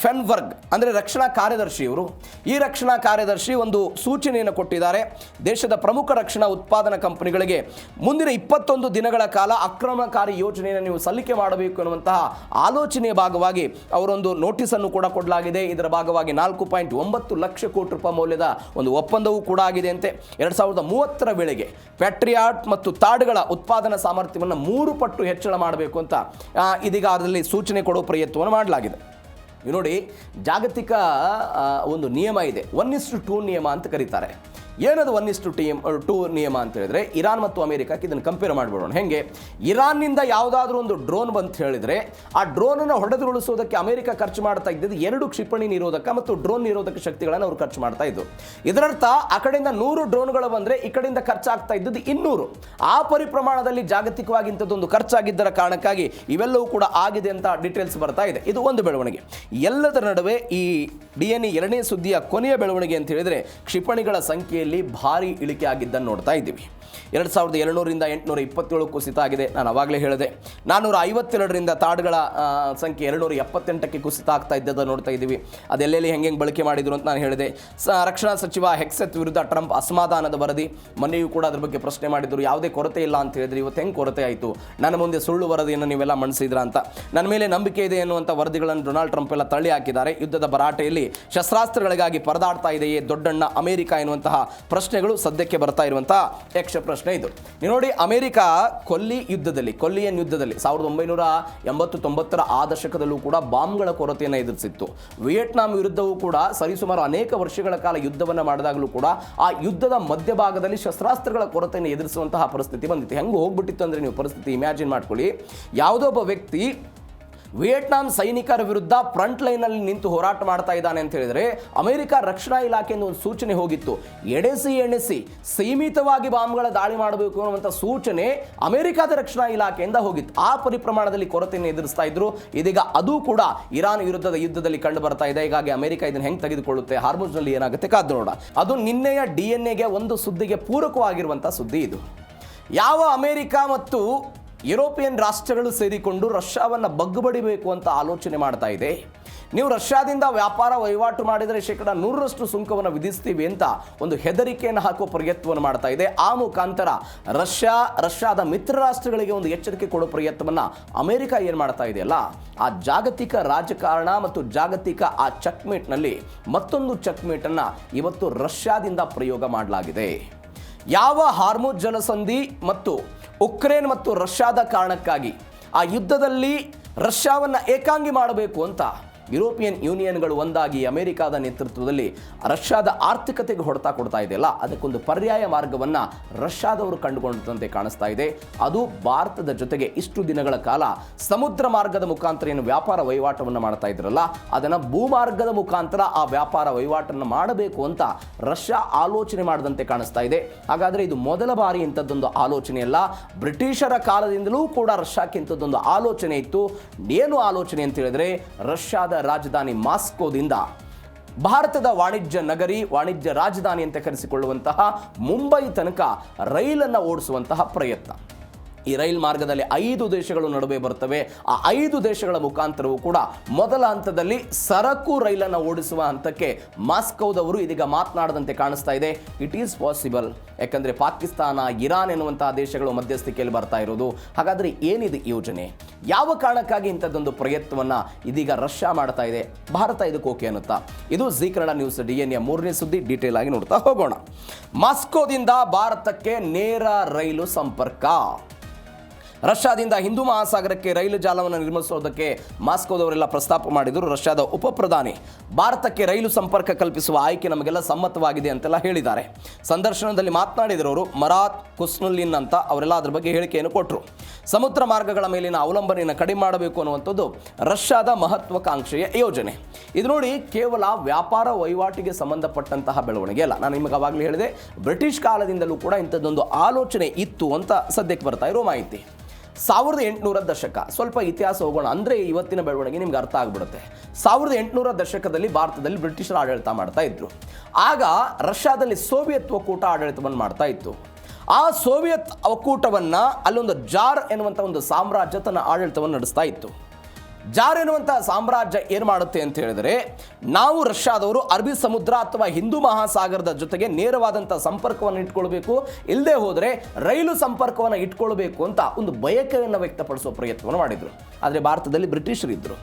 ಫೆನ್ಬರ್ಗ್ ಅಂದರೆ ರಕ್ಷಣಾ ಕಾರ್ಯದರ್ಶಿ ಇವರು. ಈ ರಕ್ಷಣಾ ಕಾರ್ಯದರ್ಶಿ ಒಂದು ಸೂಚನೆಯನ್ನು ಕೊಟ್ಟಿದ್ದಾರೆ. ದೇಶದ ಪ್ರಮುಖ ರಕ್ಷಣಾ ಉತ್ಪಾದನಾ ಕಂಪನಿಗಳಿಗೆ ಮುಂದಿನ 21 ದಿನಗಳ ಕಾಲ ಆಕ್ರಮಣಕಾರಿ ಯೋಜನೆಯನ್ನು ನೀವು ಸಲ್ಲಿಕೆ ಮಾಡಬೇಕು ಎನ್ನುವಂತಹ ಆಲೋಚನೆಯ ಭಾಗವಾಗಿ ಅವರೊಂದು ನೋಟಿಸನ್ನು ಕೂಡ ಕೊಡಲಾಗಿದೆ. ಇದರ ಭಾಗವಾಗಿ 4.9 ಲಕ್ಷ ಕೋಟಿ ರೂಪಾಯಿ ಮೌಲ್ಯದ ಒಂದು ಒಪ್ಪಂದವೂ ಕೂಡ ಆಗಿದೆ ಅಂತೆ. 2030 ವೇಳೆಗೆ ಪ್ಯಾಟ್ರಿಯಾಟ್ ಮತ್ತು ತಾಡ್ಗಳ ಉತ್ಪಾದನಾ ಸಾಮರ್ಥ್ಯವನ್ನು 3 ಪಟ್ಟು ಹೆಚ್ಚಳ ಮಾಡಬೇಕು ಅಂತ ಇದೀಗ ಅದರಲ್ಲಿ ಸೂಚನೆ ಕೊಡುವ ಪ್ರಯತ್ನವನ್ನು ಮಾಡಲಾಗಿದೆ. ನೋಡಿ, ಜಾಗತಿಕ ಒಂದು ನಿಯಮ ಇದೆ, 1:2 ನಿಯಮ ಅಂತ ಕರೀತಾರೆ. ಏನದು 1:2 ನಿಯಮ ಅಂತ ಹೇಳಿದ್ರೆ, ಇರಾನ್ ಮತ್ತು ಅಮೆರಿಕಕ್ಕೆ ಇದನ್ನು ಕಂಪೇರ್ ಮಾಡಿಬಿಡೋಣ. ಹೆಂಗೆ, ಇರಾನ್ನಿಂದ ಯಾವುದಾದ್ರೂ ಒಂದು ಡ್ರೋನ್ ಬಂತ ಹೇಳಿದ್ರೆ ಆ ಡ್ರೋನನ್ನು ಹೊಡೆದುರುಳಿಸೋದಕ್ಕೆ ಅಮೆರಿಕ ಖರ್ಚು ಮಾಡ್ತಾ ಇದ್ದದ್ದು 2 ಕ್ಷಿಪಣಿ ನಿರೋಧಕ ಮತ್ತು ಡ್ರೋನ್ ನಿರೋಧಕ ಶಕ್ತಿಗಳನ್ನು ಅವರು ಖರ್ಚು ಮಾಡ್ತಾ ಇದ್ದು. ಇದರರ್ಥ ಆ ಕಡೆಯಿಂದ 100 ಡ್ರೋನ್ಗಳು ಬಂದರೆ ಈ ಕಡೆಯಿಂದ ಖರ್ಚಾಗ್ತಾ ಇದ್ದದ್ದು 200. ಆ ಪರಿಪ್ರಮಾಣದಲ್ಲಿ ಜಾಗತಿಕವಾಗಿ ಇಂಥದ್ದೊಂದು ಖರ್ಚಾಗಿದ್ದರ ಕಾರಣಕ್ಕಾಗಿ ಇವೆಲ್ಲವೂ ಕೂಡ ಆಗಿದೆ ಅಂತ ಡೀಟೇಲ್ಸ್ ಬರ್ತಾ ಇದೆ. ಇದು ಒಂದು ಬೆಳವಣಿಗೆ. ಎಲ್ಲದರ ನಡುವೆ ಈ DNA 2ನೇ ಸುದ್ದಿಯ ಕೊನೆಯ ಬೆಳವಣಿಗೆ ಅಂತ ಹೇಳಿದರೆ ಕ್ಷಿಪಣಿಗಳ ಸಂಖ್ಯೆಯಲ್ಲಿ ಭಾರಿ ಇಳಿಕೆ ಆಗಿದ್ದನ್ನು ನೋಡ್ತಾ ಇದ್ದೀವಿ. 2700ರಿಂದ 827 ಕುಸಿತ ಆಗಿದೆ. ನಾನು ಅವಾಗಲೇ ಹೇಳಿದೆ. 452ರಿಂದ ತಾಡ್ಗಳ ಸಂಖ್ಯೆ 278ಕ್ಕೆ ಕುಸಿತ ಆಗ್ತಾ ಇದ್ದದನ್ನು ನೋಡ್ತಾ ಇದ್ದೀವಿ. ಅದೆಲ್ಲೆಲ್ಲಿ ಹೆಂಗೆ ಬಳಕೆ ಮಾಡಿದ್ರು ಅಂತ ನಾನು ಹೇಳಿದೆ. ರಕ್ಷಣಾ ಸಚಿವ ಹೆಕ್ಸೆತ್ ವಿರುದ್ಧ ಟ್ರಂಪ್ ಅಸಮಾಧಾನದ ವರದಿ. ಮೊನ್ನೆಯೂ ಕೂಡ ಅದ್ರ ಬಗ್ಗೆ ಪ್ರಶ್ನೆ ಮಾಡಿದ್ರು, ಯಾವುದೇ ಕೊರತೆ ಇಲ್ಲ ಅಂತ ಹೇಳಿದ್ರೆ ಇವತ್ತು ಹೆಂಗೆ ಕೊರತೆ ಆಯಿತು, ನನ್ನ ಮುಂದೆ ಸುಳ್ಳು ವರದಿಯನ್ನು ನೀವೆಲ್ಲ ಮಂಡಿಸಿದ್ರ ಅಂತ. ನನ್ನ ಮೇಲೆ ನಂಬಿಕೆ ಇದೆ ಎನ್ನುವಂಥ ವರದಿಗಳನ್ನು ಡೊನಾಲ್ಡ್ ಟ್ರಂಪ್ ಎಲ್ಲ ತಳ್ಳಿ ಹಾಕಿದ್ದಾರೆ. ಯುದ್ಧದ ಭರಾಟೆಯಲ್ಲಿ ಶಸ್ತ್ರಾಸ್ತ್ರಗಳಿಗಾಗಿ ಪರದಾಡ್ತಾ ಇದೆಯೇ ದೊಡ್ಡಣ್ಣ ಅಮೆರಿಕ ಎನ್ನುವಂತಹ ಪ್ರಶ್ನೆಗಳು ಸದ್ಯಕ್ಕೆ ಬರ್ತಾ ಇರುವಂತಹ ಯಕ್ಷ ಪ್ರಶ್ನೆ ಇದು. ನೀವು ನೋಡಿ, ಅಮೆರಿಕ ಕೊಲ್ಲಿಯನ್ ಯುದ್ಧದಲ್ಲಿ 1980-90 ಆ ದಶಕದಲ್ಲೂ ಕೂಡ ಬಾಂಬ್ಗಳ ಕೊರತೆಯನ್ನು ಎದುರಿಸಿತ್ತು. ವಿಯೆಟ್ನಾಂ ವಿರುದ್ಧವೂ ಕೂಡ ಸರಿಸುಮಾರು ಅನೇಕ ವರ್ಷಗಳ ಕಾಲ ಯುದ್ಧವನ್ನು ಮಾಡಿದಾಗಲೂ ಕೂಡ ಆ ಯುದ್ಧದ ಮಧ್ಯಭಾಗದಲ್ಲಿ ಶಸ್ತ್ರಾಸ್ತ್ರಗಳ ಕೊರತೆಯನ್ನು ಎದುರಿಸುವಂತಹ ಪರಿಸ್ಥಿತಿ ಬಂದಿತ್ತು. ಹೆಂಗೆ ಹೋಗ್ಬಿಟ್ಟಿತ್ತು ಅಂದರೆ ನೀವು ಪರಿಸ್ಥಿತಿ ಇಮ್ಯಾಜಿನ್ ಮಾಡ್ಕೊಳ್ಳಿ. ಯಾವುದೋ ಒಬ್ಬ ವ್ಯಕ್ತಿ ವಿಯೆಟ್ನಾಂ ಸೈನಿಕರ ವಿರುದ್ಧ ಫ್ರಂಟ್ ಲೈನಲ್ಲಿ ನಿಂತು ಹೋರಾಟ ಮಾಡ್ತಾ ಇದ್ದಾನೆ ಅಂತ ಹೇಳಿದರೆ ಅಮೆರಿಕ ರಕ್ಷಣಾ ಇಲಾಖೆಯಿಂದ ಒಂದು ಸೂಚನೆ ಹೋಗಿತ್ತು, ಎಣೆಸಿ ಸೀಮಿತವಾಗಿ ಬಾಂಬ್ಗಳ ದಾಳಿ ಮಾಡಬೇಕು ಅನ್ನುವಂಥ ಸೂಚನೆ ಅಮೆರಿಕದ ರಕ್ಷಣಾ ಇಲಾಖೆಯಿಂದ ಹೋಗಿತ್ತು. ಆ ಪರಿಪ್ರಮಾಣದಲ್ಲಿ ಕೊರತೆಯನ್ನು ಎದುರಿಸ್ತಾ ಇದ್ರು. ಇದೀಗ ಅದು ಕೂಡ ಇರಾನ್ ವಿರುದ್ಧದ ಯುದ್ಧದಲ್ಲಿ ಕಂಡು ಬರ್ತಾ ಇದೆ. ಹೀಗಾಗಿ ಅಮೆರಿಕ ಇದನ್ನು ಹೆಂಗೆ ತೆಗೆದುಕೊಳ್ಳುತ್ತೆ, ಹಾರ್ಮುಜ್ನಲ್ಲಿ ಏನಾಗುತ್ತೆ ಕಾದು ನೋಡ. ಅದು ನಿನ್ನೆಯ DNA ಒಂದು ಸುದ್ದಿಗೆ ಪೂರಕವಾಗಿರುವಂಥ ಸುದ್ದಿ ಇದು. ಯಾವ ಅಮೆರಿಕ ಮತ್ತು ಯುರೋಪಿಯನ್ ರಾಷ್ಟ್ರಗಳು ಸೇರಿಕೊಂಡು ರಷ್ಯಾವನ್ನು ಬಗ್ಗುಬಡಿಬೇಕು ಅಂತ ಆಲೋಚನೆ ಮಾಡ್ತಾ ಇದೆ. ನೀವು ರಷ್ಯಾದಿಂದ ವ್ಯಾಪಾರ ವಹಿವಾಟು ಮಾಡಿದರೆ 100% ಸುಂಕವನ್ನು ವಿಧಿಸ್ತೀವಿ ಅಂತ ಒಂದು ಹೆದರಿಕೆಯನ್ನು ಹಾಕುವ ಪ್ರಯತ್ನವನ್ನು ಮಾಡ್ತಾ ಇದೆ. ಆ ಮುಖಾಂತರ ರಷ್ಯಾದ ಮಿತ್ರ ರಾಷ್ಟ್ರಗಳಿಗೆ ಒಂದು ಎಚ್ಚರಿಕೆ ಕೊಡೋ ಪ್ರಯತ್ನವನ್ನು ಅಮೆರಿಕ ಏನು ಮಾಡ್ತಾ ಇದೆಯಲ್ಲ, ಆ ಜಾಗತಿಕ ರಾಜಕಾರಣ ಮತ್ತು ಜಾಗತಿಕ ಆ ಚೆಕ್ಮೇಟ್ನಲ್ಲಿ ಮತ್ತೊಂದು ಚೆಕ್ಮೇಟನ್ನು ಇವತ್ತು ರಷ್ಯಾದಿಂದ ಪ್ರಯೋಗ ಮಾಡಲಾಗಿದೆ. ಯಾವ ಹಾರ್ಮುಜ್ ಜಲಸಂಧಿ ಮತ್ತು ಉಕ್ರೇನ್ ಮತ್ತು ರಷ್ಯಾದ ಕಾರಣಕ್ಕಾಗಿ ಆ ಯುದ್ಧದಲ್ಲಿ ರಷ್ಯಾವನ್ನು ಏಕಾಂಗಿ ಮಾಡಬೇಕು ಅಂತ ಯುರೋಪಿಯನ್ ಯೂನಿಯನ್ಗಳು ಒಂದಾಗಿ ಅಮೆರಿಕದ ನೇತೃತ್ವದಲ್ಲಿ ರಷ್ಯಾದ ಆರ್ಥಿಕತೆಗೆ ಹೊಡೆತ ಕೊಡ್ತಾ ಇದೆಯಲ್ಲ, ಅದಕ್ಕೊಂದು ಪರ್ಯಾಯ ಮಾರ್ಗವನ್ನು ರಷ್ಯಾದವರು ಕಂಡುಕೊಂಡಂತೆ ಕಾಣಿಸ್ತಾ ಇದೆ. ಅದು ಭಾರತದ ಜೊತೆಗೆ ಇಷ್ಟು ದಿನಗಳ ಕಾಲ ಸಮುದ್ರ ಮಾರ್ಗದ ಮುಖಾಂತರ ಏನು ವ್ಯಾಪಾರ ವಹಿವಾಟವನ್ನು ಮಾಡ್ತಾ ಇದ್ರಲ್ಲ, ಅದನ್ನು ಭೂಮಾರ್ಗದ ಮುಖಾಂತರ ಆ ವ್ಯಾಪಾರ ವಹಿವಾಟನ್ನು ಮಾಡಬೇಕು ಅಂತ ರಷ್ಯಾ ಆಲೋಚನೆ ಮಾಡಿದಂತೆ ಕಾಣಿಸ್ತಾ ಇದೆ. ಹಾಗಾದರೆ ಇದು ಮೊದಲ ಬಾರಿ ಇಂಥದ್ದೊಂದು ಆಲೋಚನೆ ಅಲ್ಲ. ಬ್ರಿಟಿಷರ ಕಾಲದಿಂದಲೂ ಕೂಡ ರಷ್ಯಾಕ್ಕೆ ಇಂಥದ್ದೊಂದು ಆಲೋಚನೆ ಇತ್ತು. ಏನು ಆಲೋಚನೆ ಅಂತ ಹೇಳಿದ್ರೆ, ರಷ್ಯಾದ ರಾಜಧಾನಿ ಮಾಸ್ಕೋದಿಂದ ಭಾರತದ ವಾಣಿಜ್ಯ ನಗರಿ, ವಾಣಿಜ್ಯ ರಾಜಧಾನಿ ಅಂತ ಕರೆಸಿಕೊಳ್ಳುವಂತಹ ಮುಂಬೈ ತನಕ ರೈಲನ್ನು ಓಡಿಸುವಂತಹ ಪ್ರಯತ್ನ. ಈ ರೈಲ್ ಮಾರ್ಗದಲ್ಲಿ 5 ದೇಶಗಳು ನಡುವೆ ಬರ್ತವೆ. ಆ 5 ದೇಶಗಳ ಮುಖಾಂತರವೂ ಕೂಡ ಮೊದಲ ಹಂತದಲ್ಲಿ ಸರಕು ರೈಲನ್ನು ಓಡಿಸುವ ಹಂತಕ್ಕೆ ಮಾಸ್ಕೋದವರು ಇದೀಗ ಮಾತನಾಡದಂತೆ ಕಾಣಿಸ್ತಾ ಇದೆ. It is possible. ಯಾಕಂದರೆ ಪಾಕಿಸ್ತಾನ, ಇರಾನ್ ಎನ್ನುವಂತಹ ದೇಶಗಳು ಮಧ್ಯಸ್ಥಿಕೆಯಲ್ಲಿ ಬರ್ತಾ ಇರೋದು. ಹಾಗಾದರೆ ಏನಿದೆ ಯೋಜನೆ, ಯಾವ ಕಾರಣಕ್ಕಾಗಿ ಇಂಥದ್ದೊಂದು ಪ್ರಯತ್ನವನ್ನು ಇದೀಗ ರಷ್ಯಾ ಮಾಡ್ತಾ ಇದೆ, ಭಾರತ ಇದಕ್ಕೆ ಓಕೆ ಅನ್ನುತ್ತಾ? ಇದು ಜೀ ಕನ್ನಡ ನ್ಯೂಸ್ DNA 3ನೇ ಸುದ್ದಿ. ಡೀಟೇಲ್ ಆಗಿ ನೋಡ್ತಾ ಹೋಗೋಣ. ಮಾಸ್ಕೋದಿಂದ ಭಾರತಕ್ಕೆ ನೇರ ರೈಲು ಸಂಪರ್ಕ. ರಷ್ಯಾದಿಂದ ಹಿಂದೂ ಮಹಾಸಾಗರಕ್ಕೆ ರೈಲು ಜಾಲವನ್ನು ನಿರ್ಮಿಸೋದಕ್ಕೆ ಮಾಸ್ಕೋದವರೆಲ್ಲ ಪ್ರಸ್ತಾಪ ಮಾಡಿದರು. ರಷ್ಯಾದ ಉಪ ಪ್ರಧಾನಿ ಭಾರತಕ್ಕೆ ರೈಲು ಸಂಪರ್ಕ ಕಲ್ಪಿಸುವ ಆಯ್ಕೆ ನಮಗೆಲ್ಲ ಸಮ್ಮತವಾಗಿದೆ ಅಂತೆಲ್ಲ ಹೇಳಿದ್ದಾರೆ. ಸಂದರ್ಶನದಲ್ಲಿ ಮಾತನಾಡಿದರವರು ಮರಾತ್ ಕುಸ್ನುಲ್ಲಿನ್ ಅಂತ ಅವರೆಲ್ಲ ಅದ್ರ ಬಗ್ಗೆ ಹೇಳಿಕೆಯನ್ನು ಕೊಟ್ಟರು. ಸಮುದ್ರ ಮಾರ್ಗಗಳ ಮೇಲಿನ ಅವಲಂಬನೆಯನ್ನು ಕಡಿಮೆ ಮಾಡಬೇಕು ಅನ್ನುವಂಥದ್ದು ರಷ್ಯಾದ ಮಹತ್ವಾಕಾಂಕ್ಷೆಯ ಯೋಜನೆ. ಇದು ನೋಡಿ, ಕೇವಲ ವ್ಯಾಪಾರ ವಹಿವಾಟಿಗೆ ಸಂಬಂಧಪಟ್ಟಂತಹ ಬೆಳವಣಿಗೆ ಅಲ್ಲ. ನಾನು ನಿಮಗೆ ಅವಾಗಲೇ ಹೇಳಿದೆ, ಬ್ರಿಟಿಷ್ ಕಾಲದಿಂದಲೂ ಕೂಡ ಇಂಥದ್ದೊಂದು ಆಲೋಚನೆ ಇತ್ತು ಅಂತ ಸದ್ಯಕ್ಕೆ ಬರ್ತಾ ಇರೋ ಮಾಹಿತಿ. 1800 ದಶಕ, ಸ್ವಲ್ಪ ಇತಿಹಾಸ ಹೋಗೋಣ ಅಂದರೆ ಇವತ್ತಿನ ಬೆಳವಣಿಗೆ ನಿಮ್ಗೆ ಅರ್ಥ ಆಗಿಬಿಡುತ್ತೆ. 1800 ದಶಕದಲ್ಲಿ ಭಾರತದಲ್ಲಿ ಬ್ರಿಟಿಷರ ಆಡಳಿತ ಮಾಡ್ತಾ ಇದ್ರು. ಆಗ ರಷ್ಯಾದಲ್ಲಿ ಸೋವಿಯತ್ ಒಕ್ಕೂಟ ಆಡಳಿತವನ್ನು ಮಾಡ್ತಾ ಇತ್ತು. ಆ ಸೋವಿಯತ್ ಒಕ್ಕೂಟವನ್ನು ಅಲ್ಲೊಂದು ಜಾರ್ ಎನ್ನುವಂಥ ಒಂದು ಸಾಮ್ರಾಜ್ಯ ತನ್ನ ಆಡಳಿತವನ್ನು ನಡೆಸ್ತಾ ಇತ್ತು. ಜಾರ್ ಎನ್ನುವಂತಹ ಸಾಮ್ರಾಜ್ಯ ಏನು ಮಾಡುತ್ತೆ ಅಂತ ಹೇಳಿದ್ರೆ, ನಾವು ರಷ್ಯಾದವರು ಅರಬ್ಬಿ ಸಮುದ್ರ ಅಥವಾ ಹಿಂದೂ ಮಹಾಸಾಗರದ ಜೊತೆಗೆ ನೇರವಾದಂಥ ಸಂಪರ್ಕವನ್ನು ಇಟ್ಕೊಳ್ಬೇಕು, ಇಲ್ಲದೆ ಹೋದರೆ ರೈಲು ಸಂಪರ್ಕವನ್ನು ಇಟ್ಕೊಳ್ಬೇಕು ಅಂತ ಒಂದು ಬಯಕೆಯನ್ನು ವ್ಯಕ್ತಪಡಿಸುವ ಪ್ರಯತ್ನವನ್ನು ಮಾಡಿದರು. ಆದರೆ ಭಾರತದಲ್ಲಿ ಬ್ರಿಟಿಷರು ಇದ್ದರು.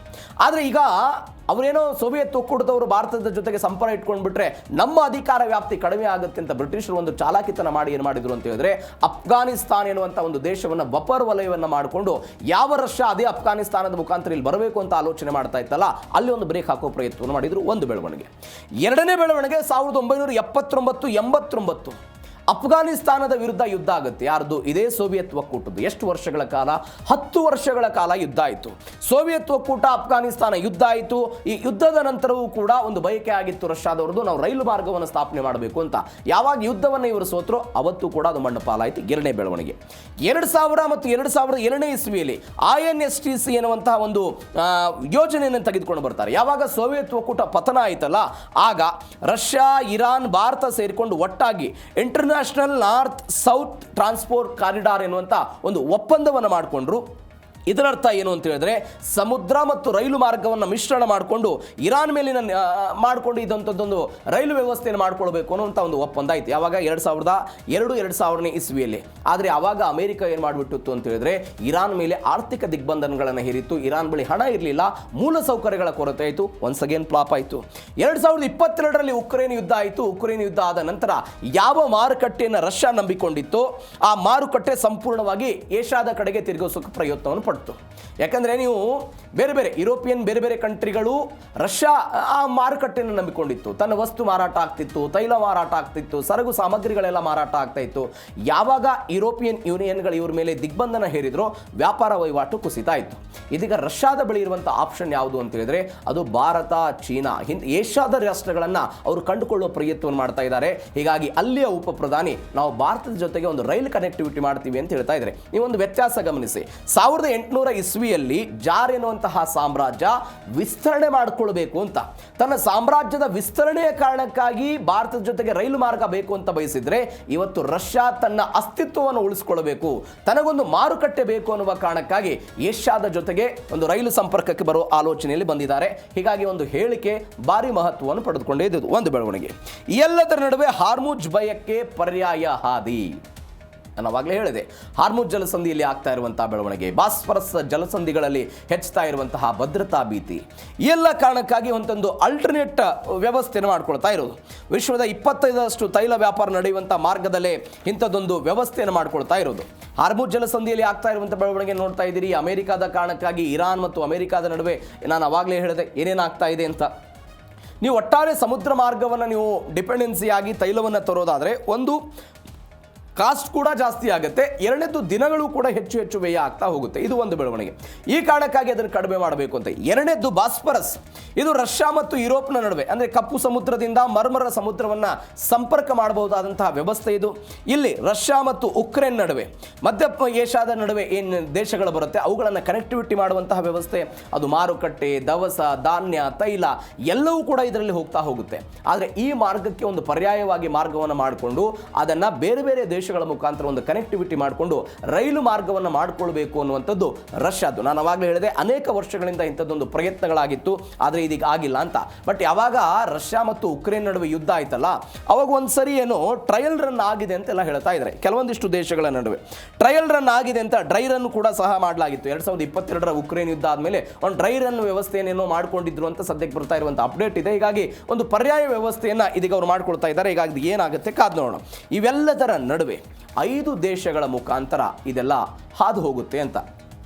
ಆದರೆ ಈಗ ಅವರೇನೋ ಸೋವಿಯತ್ ಒಕ್ಕೂಟದವರು ಭಾರತದ ಜೊತೆಗೆ ಸಂಪರ್ಕ ಇಟ್ಕೊಂಡ್ಬಿಟ್ರೆ ನಮ್ಮ ಅಧಿಕಾರ ವ್ಯಾಪ್ತಿ ಕಡಿಮೆ ಆಗುತ್ತೆ ಅಂತ ಬ್ರಿಟಿಷರು ಒಂದು ಚಾಲಾಕಿತನ ಮಾಡಿ ಏನು ಮಾಡಿದ್ರು ಅಂತ ಹೇಳಿದ್ರೆ, ಅಫ್ಘಾನಿಸ್ತಾನ ಎನ್ನುವಂಥ ಒಂದು ದೇಶವನ್ನು ಬಫರ್ ವಲಯವನ್ನು ಮಾಡಿಕೊಂಡು ಯಾವ ರಷ್ಯಾ ಅದೇ ಅಫ್ಘಾನಿಸ್ತಾನದ ಮುಖಾಂತರ ಇಲ್ಲಿ ಬರಬೇಕು ಅಂತ ಆಲೋಚನೆ ಮಾಡ್ತಾ ಇತ್ತಲ್ಲ, ಅಲ್ಲಿ ಒಂದು ಬ್ರೇಕ್ ಹಾಕೋ ಪ್ರಯತ್ನವನ್ನು ಮಾಡಿದ್ರು. ಒಂದು ಬೆಳವಣಿಗೆ. ಎರಡನೇ ಬೆಳವಣಿಗೆ 1989 ಅಫ್ಘಾನಿಸ್ತಾನದ ವಿರುದ್ಧ ಯುದ್ಧ ಆಗುತ್ತೆ. ಯಾರ್ದು? ಇದೇ ಸೋವಿಯತ್ ಒಕ್ಕೂಟದ್ದು. ಎಷ್ಟು ವರ್ಷಗಳ ಕಾಲ? 10 ವರ್ಷಗಳ ಕಾಲ ಯುದ್ಧ ಆಯಿತು. ಸೋವಿಯತ್ ಒಕ್ಕೂಟ ಅಫ್ಘಾನಿಸ್ತಾನ ಯುದ್ಧ ಆಯಿತು. ಈ ಯುದ್ಧದ ನಂತರವೂ ಕೂಡ ಒಂದು ಬಯಕೆ ಆಗಿತ್ತು ರಷ್ಯಾದವ್ರದ್ದು, ನಾವು ರೈಲು ಮಾರ್ಗವನ್ನು ಸ್ಥಾಪನೆ ಮಾಡಬೇಕು ಅಂತ. ಯಾವಾಗ ಯುದ್ಧವನ್ನು ಇವರು ಸೋತರೋ ಅವತ್ತು ಕೂಡ ಅದು ಮಣ್ಣು ಪಾಲಾಯಿತು. ಎರಡನೇ ಬೆಳವಣಿಗೆ. 2000 ಮತ್ತು 2002ನೇ ಇಸ್ವಿಯಲ್ಲಿ INSTC ಎನ್ನುವಂತಹ ಒಂದು ಯೋಜನೆಯನ್ನು ತೆಗೆದುಕೊಂಡು ಬರ್ತಾರೆ. ಯಾವಾಗ ಸೋವಿಯತ್ ಒಕ್ಕೂಟ ಪತನ ಆಯಿತಲ್ಲ, ಆಗ ರಷ್ಯಾ, ಇರಾನ್, ಭಾರತ ಸೇರಿಕೊಂಡು ಒಟ್ಟಾಗಿ international north south transport corridor ಎನ್ನುವಂಥ ಒಂದು ಒಪ್ಪಂದವನ್ನು ಮಾಡಿಕೊಂಡ್ರು. ಇದರರ್ಥ ಏನು ಅಂತ ಹೇಳಿದ್ರೆ, ಸಮುದ್ರ ಮತ್ತು ರೈಲು ಮಾರ್ಗವನ್ನು ಮಿಶ್ರಣ ಮಾಡಿಕೊಂಡು ಇರಾನ್ ಮೇಲಿನ ಮಾಡಿಕೊಂಡು ಇದಂಥದ್ದೊಂದು ರೈಲು ವ್ಯವಸ್ಥೆಯನ್ನು ಮಾಡ್ಕೊಳ್ಬೇಕು ಅನ್ನುವಂಥ ಒಂದು ಒಪ್ಪಂದ ಆಯಿತು. ಯಾವಾಗ 2002-2000ನೇ ಇಸ್ವಿಯಲ್ಲಿ. ಆದರೆ ಆವಾಗ ಅಮೆರಿಕ ಏನು ಮಾಡಿಬಿಟ್ಟಿತ್ತು ಅಂತ ಹೇಳಿದ್ರೆ, ಇರಾನ್ ಮೇಲೆ ಆರ್ಥಿಕ ದಿಗ್ಬಂಧನಗಳನ್ನು ಹೇರಿತ್ತು. ಇರಾನ್ ಬಳಿ ಹಣ ಇರಲಿಲ್ಲ, ಮೂಲ ಸೌಕರ್ಯಗಳ ಕೊರತೆ ಆಯಿತು. ಒನ್ಸ್ ಅಗೇನ್ ಫ್ಲಾಪ್ ಆಯಿತು. 2022ರಲ್ಲಿ ಉಕ್ರೇನ್ ಯುದ್ಧ ಆಯಿತು. ಉಕ್ರೇನ್ ಯುದ್ಧ ಆದ ನಂತರ ಯಾವ ಮಾರುಕಟ್ಟೆಯನ್ನು ರಷ್ಯಾ ನಂಬಿಕೊಂಡಿತ್ತೋ ಆ ಮಾರುಕಟ್ಟೆ ಸಂಪೂರ್ಣವಾಗಿ ಏಷ್ಯಾದ ಕಡೆಗೆ ತಿರುಗಿಸೋಕೆ ಪ್ರಯತ್ನವನ್ನು ಪಡ್ತು. ಯಾಕಂದರೆ ನೀವು ಬೇರೆ ಬೇರೆ ಯುರೋಪಿಯನ್ ಬೇರೆ ಬೇರೆ ಕಂಟ್ರಿಗಳು ರಷ್ಯಾ ಆ ಮಾರುಕಟ್ಟೆಯನ್ನು ನಂಬಿಕೊಂಡಿತ್ತು. ತನ್ನ ವಸ್ತು ಮಾರಾಟ ಆಗ್ತಿತ್ತು, ತೈಲ ಮಾರಾಟ ಆಗ್ತಿತ್ತು, ಸರಕು ಸಾಮಗ್ರಿಗಳೆಲ್ಲ ಮಾರಾಟ ಆಗ್ತಾ ಇತ್ತು. ಯಾವಾಗ ಯುರೋಪಿಯನ್ ಯೂನಿಯನ್ಗಳು ಇವ್ರ ಮೇಲೆ ದಿಗ್ಬಂಧನ ಹೇರಿದ್ರೋ ವ್ಯಾಪಾರ ವಹಿವಾಟು ಕುಸಿತಾ ಇತ್ತು. ಇದೀಗ ರಷ್ಯಾದ ಬಳಿ ಇರುವಂಥ ಆಪ್ಷನ್ ಯಾವುದು ಅಂತ ಹೇಳಿದ್ರೆ, ಅದು ಭಾರತ, ಚೀನಾ, ಏಷ್ಯಾದ ರಾಷ್ಟ್ರಗಳನ್ನು ಅವರು ಕಂಡುಕೊಳ್ಳುವ ಪ್ರಯತ್ನವನ್ನು ಮಾಡ್ತಾ ಇದ್ದಾರೆ. ಹೀಗಾಗಿ ಅಲ್ಲಿಯ ಉಪ ಪ್ರಧಾನಿ ನಾವು ಭಾರತದ ಜೊತೆಗೆ ಒಂದು ರೈಲು ಕನೆಕ್ಟಿವಿಟಿ ಮಾಡ್ತೀವಿ ಅಂತ ಹೇಳ್ತಾ ಇದ್ದಾರೆ. ನೀವೊಂದು ವ್ಯತ್ಯಾಸ ಗಮನಿಸಿ. 1800 ಇಸ್ವಿಯಲ್ಲಿ ಜಾರ್ ಎನ್ನುವಂತಹ ಸಾಮ್ರಾಜ್ಯ ವಿಸ್ತರಣೆ ಮಾಡಿಕೊಳ್ಬೇಕು ಅಂತ, ತನ್ನ ಸಾಮ್ರಾಜ್ಯದ ವಿಸ್ತರಣೆಯ ಕಾರಣಕ್ಕಾಗಿ ಭಾರತದ ಜೊತೆಗೆ ರೈಲು ಮಾರ್ಗ ಬೇಕು ಅಂತ ಬಯಸಿದ್ರೆ, ಇವತ್ತು ರಷ್ಯಾ ತನ್ನ ಅಸ್ತಿತ್ವವನ್ನು ಉಳಿಸಿಕೊಳ್ಳಬೇಕು, ತನಗೊಂದು ಮಾರುಕಟ್ಟೆ ಬೇಕು ಅನ್ನುವ ಕಾರಣಕ್ಕಾಗಿ ಏಷ್ಯಾದ ಜೊತೆಗೆ ಒಂದು ರೈಲು ಸಂಪರ್ಕಕ್ಕೆ ಬರೋ ಆಲೋಚನೆಯಲ್ಲಿ ಬಂದಿದ್ದಾರೆ. ಹೀಗಾಗಿ ಒಂದು ಹೇಳಿಕೆ ಭಾರಿ ಮಹತ್ವವನ್ನು ಪಡೆದುಕೊಂಡೇ ಇದ್ದು ಒಂದು ಬೆಳವಣಿಗೆ. ಎಲ್ಲದರ ನಡುವೆ ಹಾರ್ಮುಜ್ ಭಯಕ್ಕೆ ಪರ್ಯಾಯ ಹಾದಿ. ನಾನು ಅವಾಗಲೇ ಹೇಳಿದೆ, ಹಾರ್ಮುಜ್ ಜಲಸಂಧಿಯಲ್ಲಿ ಆಗ್ತಾ ಇರುವಂತಹ ಬೆಳವಣಿಗೆ, ಬಾಸ್ಫರಸ್ ಜಲಸಂಧಿಗಳಲ್ಲಿ ಹೆಚ್ಚುತ್ತಾ ಇರುವಂತಹ ಭದ್ರತಾ ಭೀತಿ, ಎಲ್ಲ ಕಾರಣಕ್ಕಾಗಿ ಒಂದೊಂದು ಅಲ್ಟರ್ನೇಟ್ ವ್ಯವಸ್ಥೆಯನ್ನು ಮಾಡ್ಕೊಳ್ತಾ ಇರೋದು. ವಿಶ್ವದ 25% ತೈಲ ವ್ಯಾಪಾರ ನಡೆಯುವಂಥ ಮಾರ್ಗದಲ್ಲೇ ಇಂಥದ್ದೊಂದು ವ್ಯವಸ್ಥೆಯನ್ನು ಮಾಡ್ಕೊಳ್ತಾ ಇರೋದು. ಹಾರ್ಮುಜ್ ಜಲಸಂಧಿಯಲ್ಲಿ ಆಗ್ತಾ ಇರುವಂಥ ಬೆಳವಣಿಗೆ ನೋಡ್ತಾ ಇದ್ದೀರಿ. ಅಮೆರಿಕಾದ ಕಾರಣಕ್ಕಾಗಿ ಇರಾನ್ ಮತ್ತು ಅಮೆರಿಕಾದ ನಡುವೆ ನಾನು ಅವಾಗಲೇ ಹೇಳಿದೆ ಏನೇನಾಗ್ತಾ ಇದೆ ಅಂತ. ನೀವು ಒಟ್ಟಾರೆ ಸಮುದ್ರ ಮಾರ್ಗವನ್ನು ನೀವು ಡಿಪೆಂಡೆನ್ಸಿಯಾಗಿ ತೈಲವನ್ನು ತರೋದಾದರೆ ಒಂದು ಕಾಸ್ಟ್ ಕೂಡ ಜಾಸ್ತಿ ಆಗುತ್ತೆ, ಎರಡನೇದು ದಿನಗಳು ಕೂಡ ಹೆಚ್ಚು ವ್ಯಯ ಆಗ್ತಾ ಹೋಗುತ್ತೆ. ಇದು ಒಂದು ಬೆಳವಣಿಗೆ. ಈ ಕಾರಣಕ್ಕಾಗಿ ಅದನ್ನು ಕಡಿಮೆ ಮಾಡಬೇಕು ಅಂತ. ಎರಡನೇದು ಬಾಸ್ಫರಸ್, ಇದು ರಷ್ಯಾ ಮತ್ತು ಯುರೋಪ್ನ ನಡುವೆ ಅಂದರೆ ಕಪ್ಪು ಸಮುದ್ರದಿಂದ ಮರ್ಮರ ಸಮುದ್ರವನ್ನು ಸಂಪರ್ಕ ಮಾಡಬಹುದಾದಂತಹ ವ್ಯವಸ್ಥೆ ಇದು. ಇಲ್ಲಿ ರಷ್ಯಾ ಮತ್ತು ಉಕ್ರೇನ್ ನಡುವೆ, ಮಧ್ಯ ಏಷ್ಯಾದ ನಡುವೆ ಏನು ದೇಶಗಳು ಬರುತ್ತೆ ಅವುಗಳನ್ನು ಕನೆಕ್ಟಿವಿಟಿ ಮಾಡುವಂತಹ ವ್ಯವಸ್ಥೆ. ಅದು ಮಾರುಕಟ್ಟೆ, ದವಸ, ಧಾನ್ಯ, ತೈಲ ಎಲ್ಲವೂ ಕೂಡ ಇದರಲ್ಲಿ ಹೋಗ್ತಾ ಹೋಗುತ್ತೆ. ಆದರೆ ಈ ಮಾರ್ಗಕ್ಕೆ ಒಂದು ಪರ್ಯಾಯವಾಗಿ ಮಾರ್ಗವನ್ನು ಮಾಡಿಕೊಂಡು ಅದನ್ನು ಬೇರೆ ಬೇರೆ ದೇಶಗಳ ಮುಖಾಂತರ ಒಂದು ಕನೆಕ್ಟಿವಿಟಿ ಮಾಡಿಕೊಂಡು ರೈಲು ಮಾರ್ಗವನ್ನು ಮಾಡಿಕೊಳ್ಬೇಕು ಅನ್ನುವಂಥದ್ದು ರಷ್ಯಾದ್ದು. ನಾನು ಅವಾಗಲೇ ಹೇಳಿದೆ ಅನೇಕ ವರ್ಷಗಳಿಂದ ಇಂಥದ್ದೊಂದು ಪ್ರಯತ್ನಗಳಾಗಿತ್ತು, ಆದರೆ ಇದೀಗ ಆಗಿಲ್ಲ ಅಂತ. ಬಟ್ ಯಾವಾಗ ರಷ್ಯಾ ಮತ್ತು ಉಕ್ರೇನ್ ನಡುವೆ ಯುದ್ಧ ಆಯ್ತಲ್ಲ, ಅವಾಗ ಒಂದ್ಸರಿ ಏನೋ ಟ್ರಯಲ್ ರನ್ ಆಗಿದೆ ಅಂತೆಲ್ಲ ಹೇಳ್ತಾ ಇದ್ದಾರೆ. ಕೆಲವೊಂದಿಷ್ಟು ದೇಶಗಳ ನಡುವೆ ಟ್ರಯಲ್ ರನ್ ಆಗಿದೆ ಅಂತ, ಡ್ರೈ ರನ್ ಕೂಡ ಸಹ ಮಾಡಲಾಗಿತ್ತು. 2022ರ ಉಕ್ರೇನ್ ಯುದ್ಧ ಆದಮೇಲೆ ಒಂದು ಡ್ರೈ ರನ್ ವ್ಯವಸ್ಥೆಯನ್ನೇನೋ ಮಾಡ್ಕೊಂಡಿದ್ರು ಅಂತ ಸದ್ಯಕ್ಕೆ ಬರ್ತಾ ಇರುವಂಥ ಅಪ್ಡೇಟ್ ಇದೆ. ಹೀಗಾಗಿ ಒಂದು ಪರ್ಯಾಯ ವ್ಯವಸ್ಥೆಯನ್ನು ಇದೀಗ ಅವರು ಮಾಡ್ಕೊಳ್ತಾ ಇದ್ದಾರೆ. ಹೀಗಾಗಿ ಏನಾಗುತ್ತೆ ಕಾದು ನೋಡೋಣ. ಇವೆಲ್ಲದರ ನಡುವೆ 5 ದೇಶಗಳ ಮುಖಾಂತರ ಇದೆಲ್ಲ ಹಾದು ಹೋಗುತ್ತೆ ಅಂತ.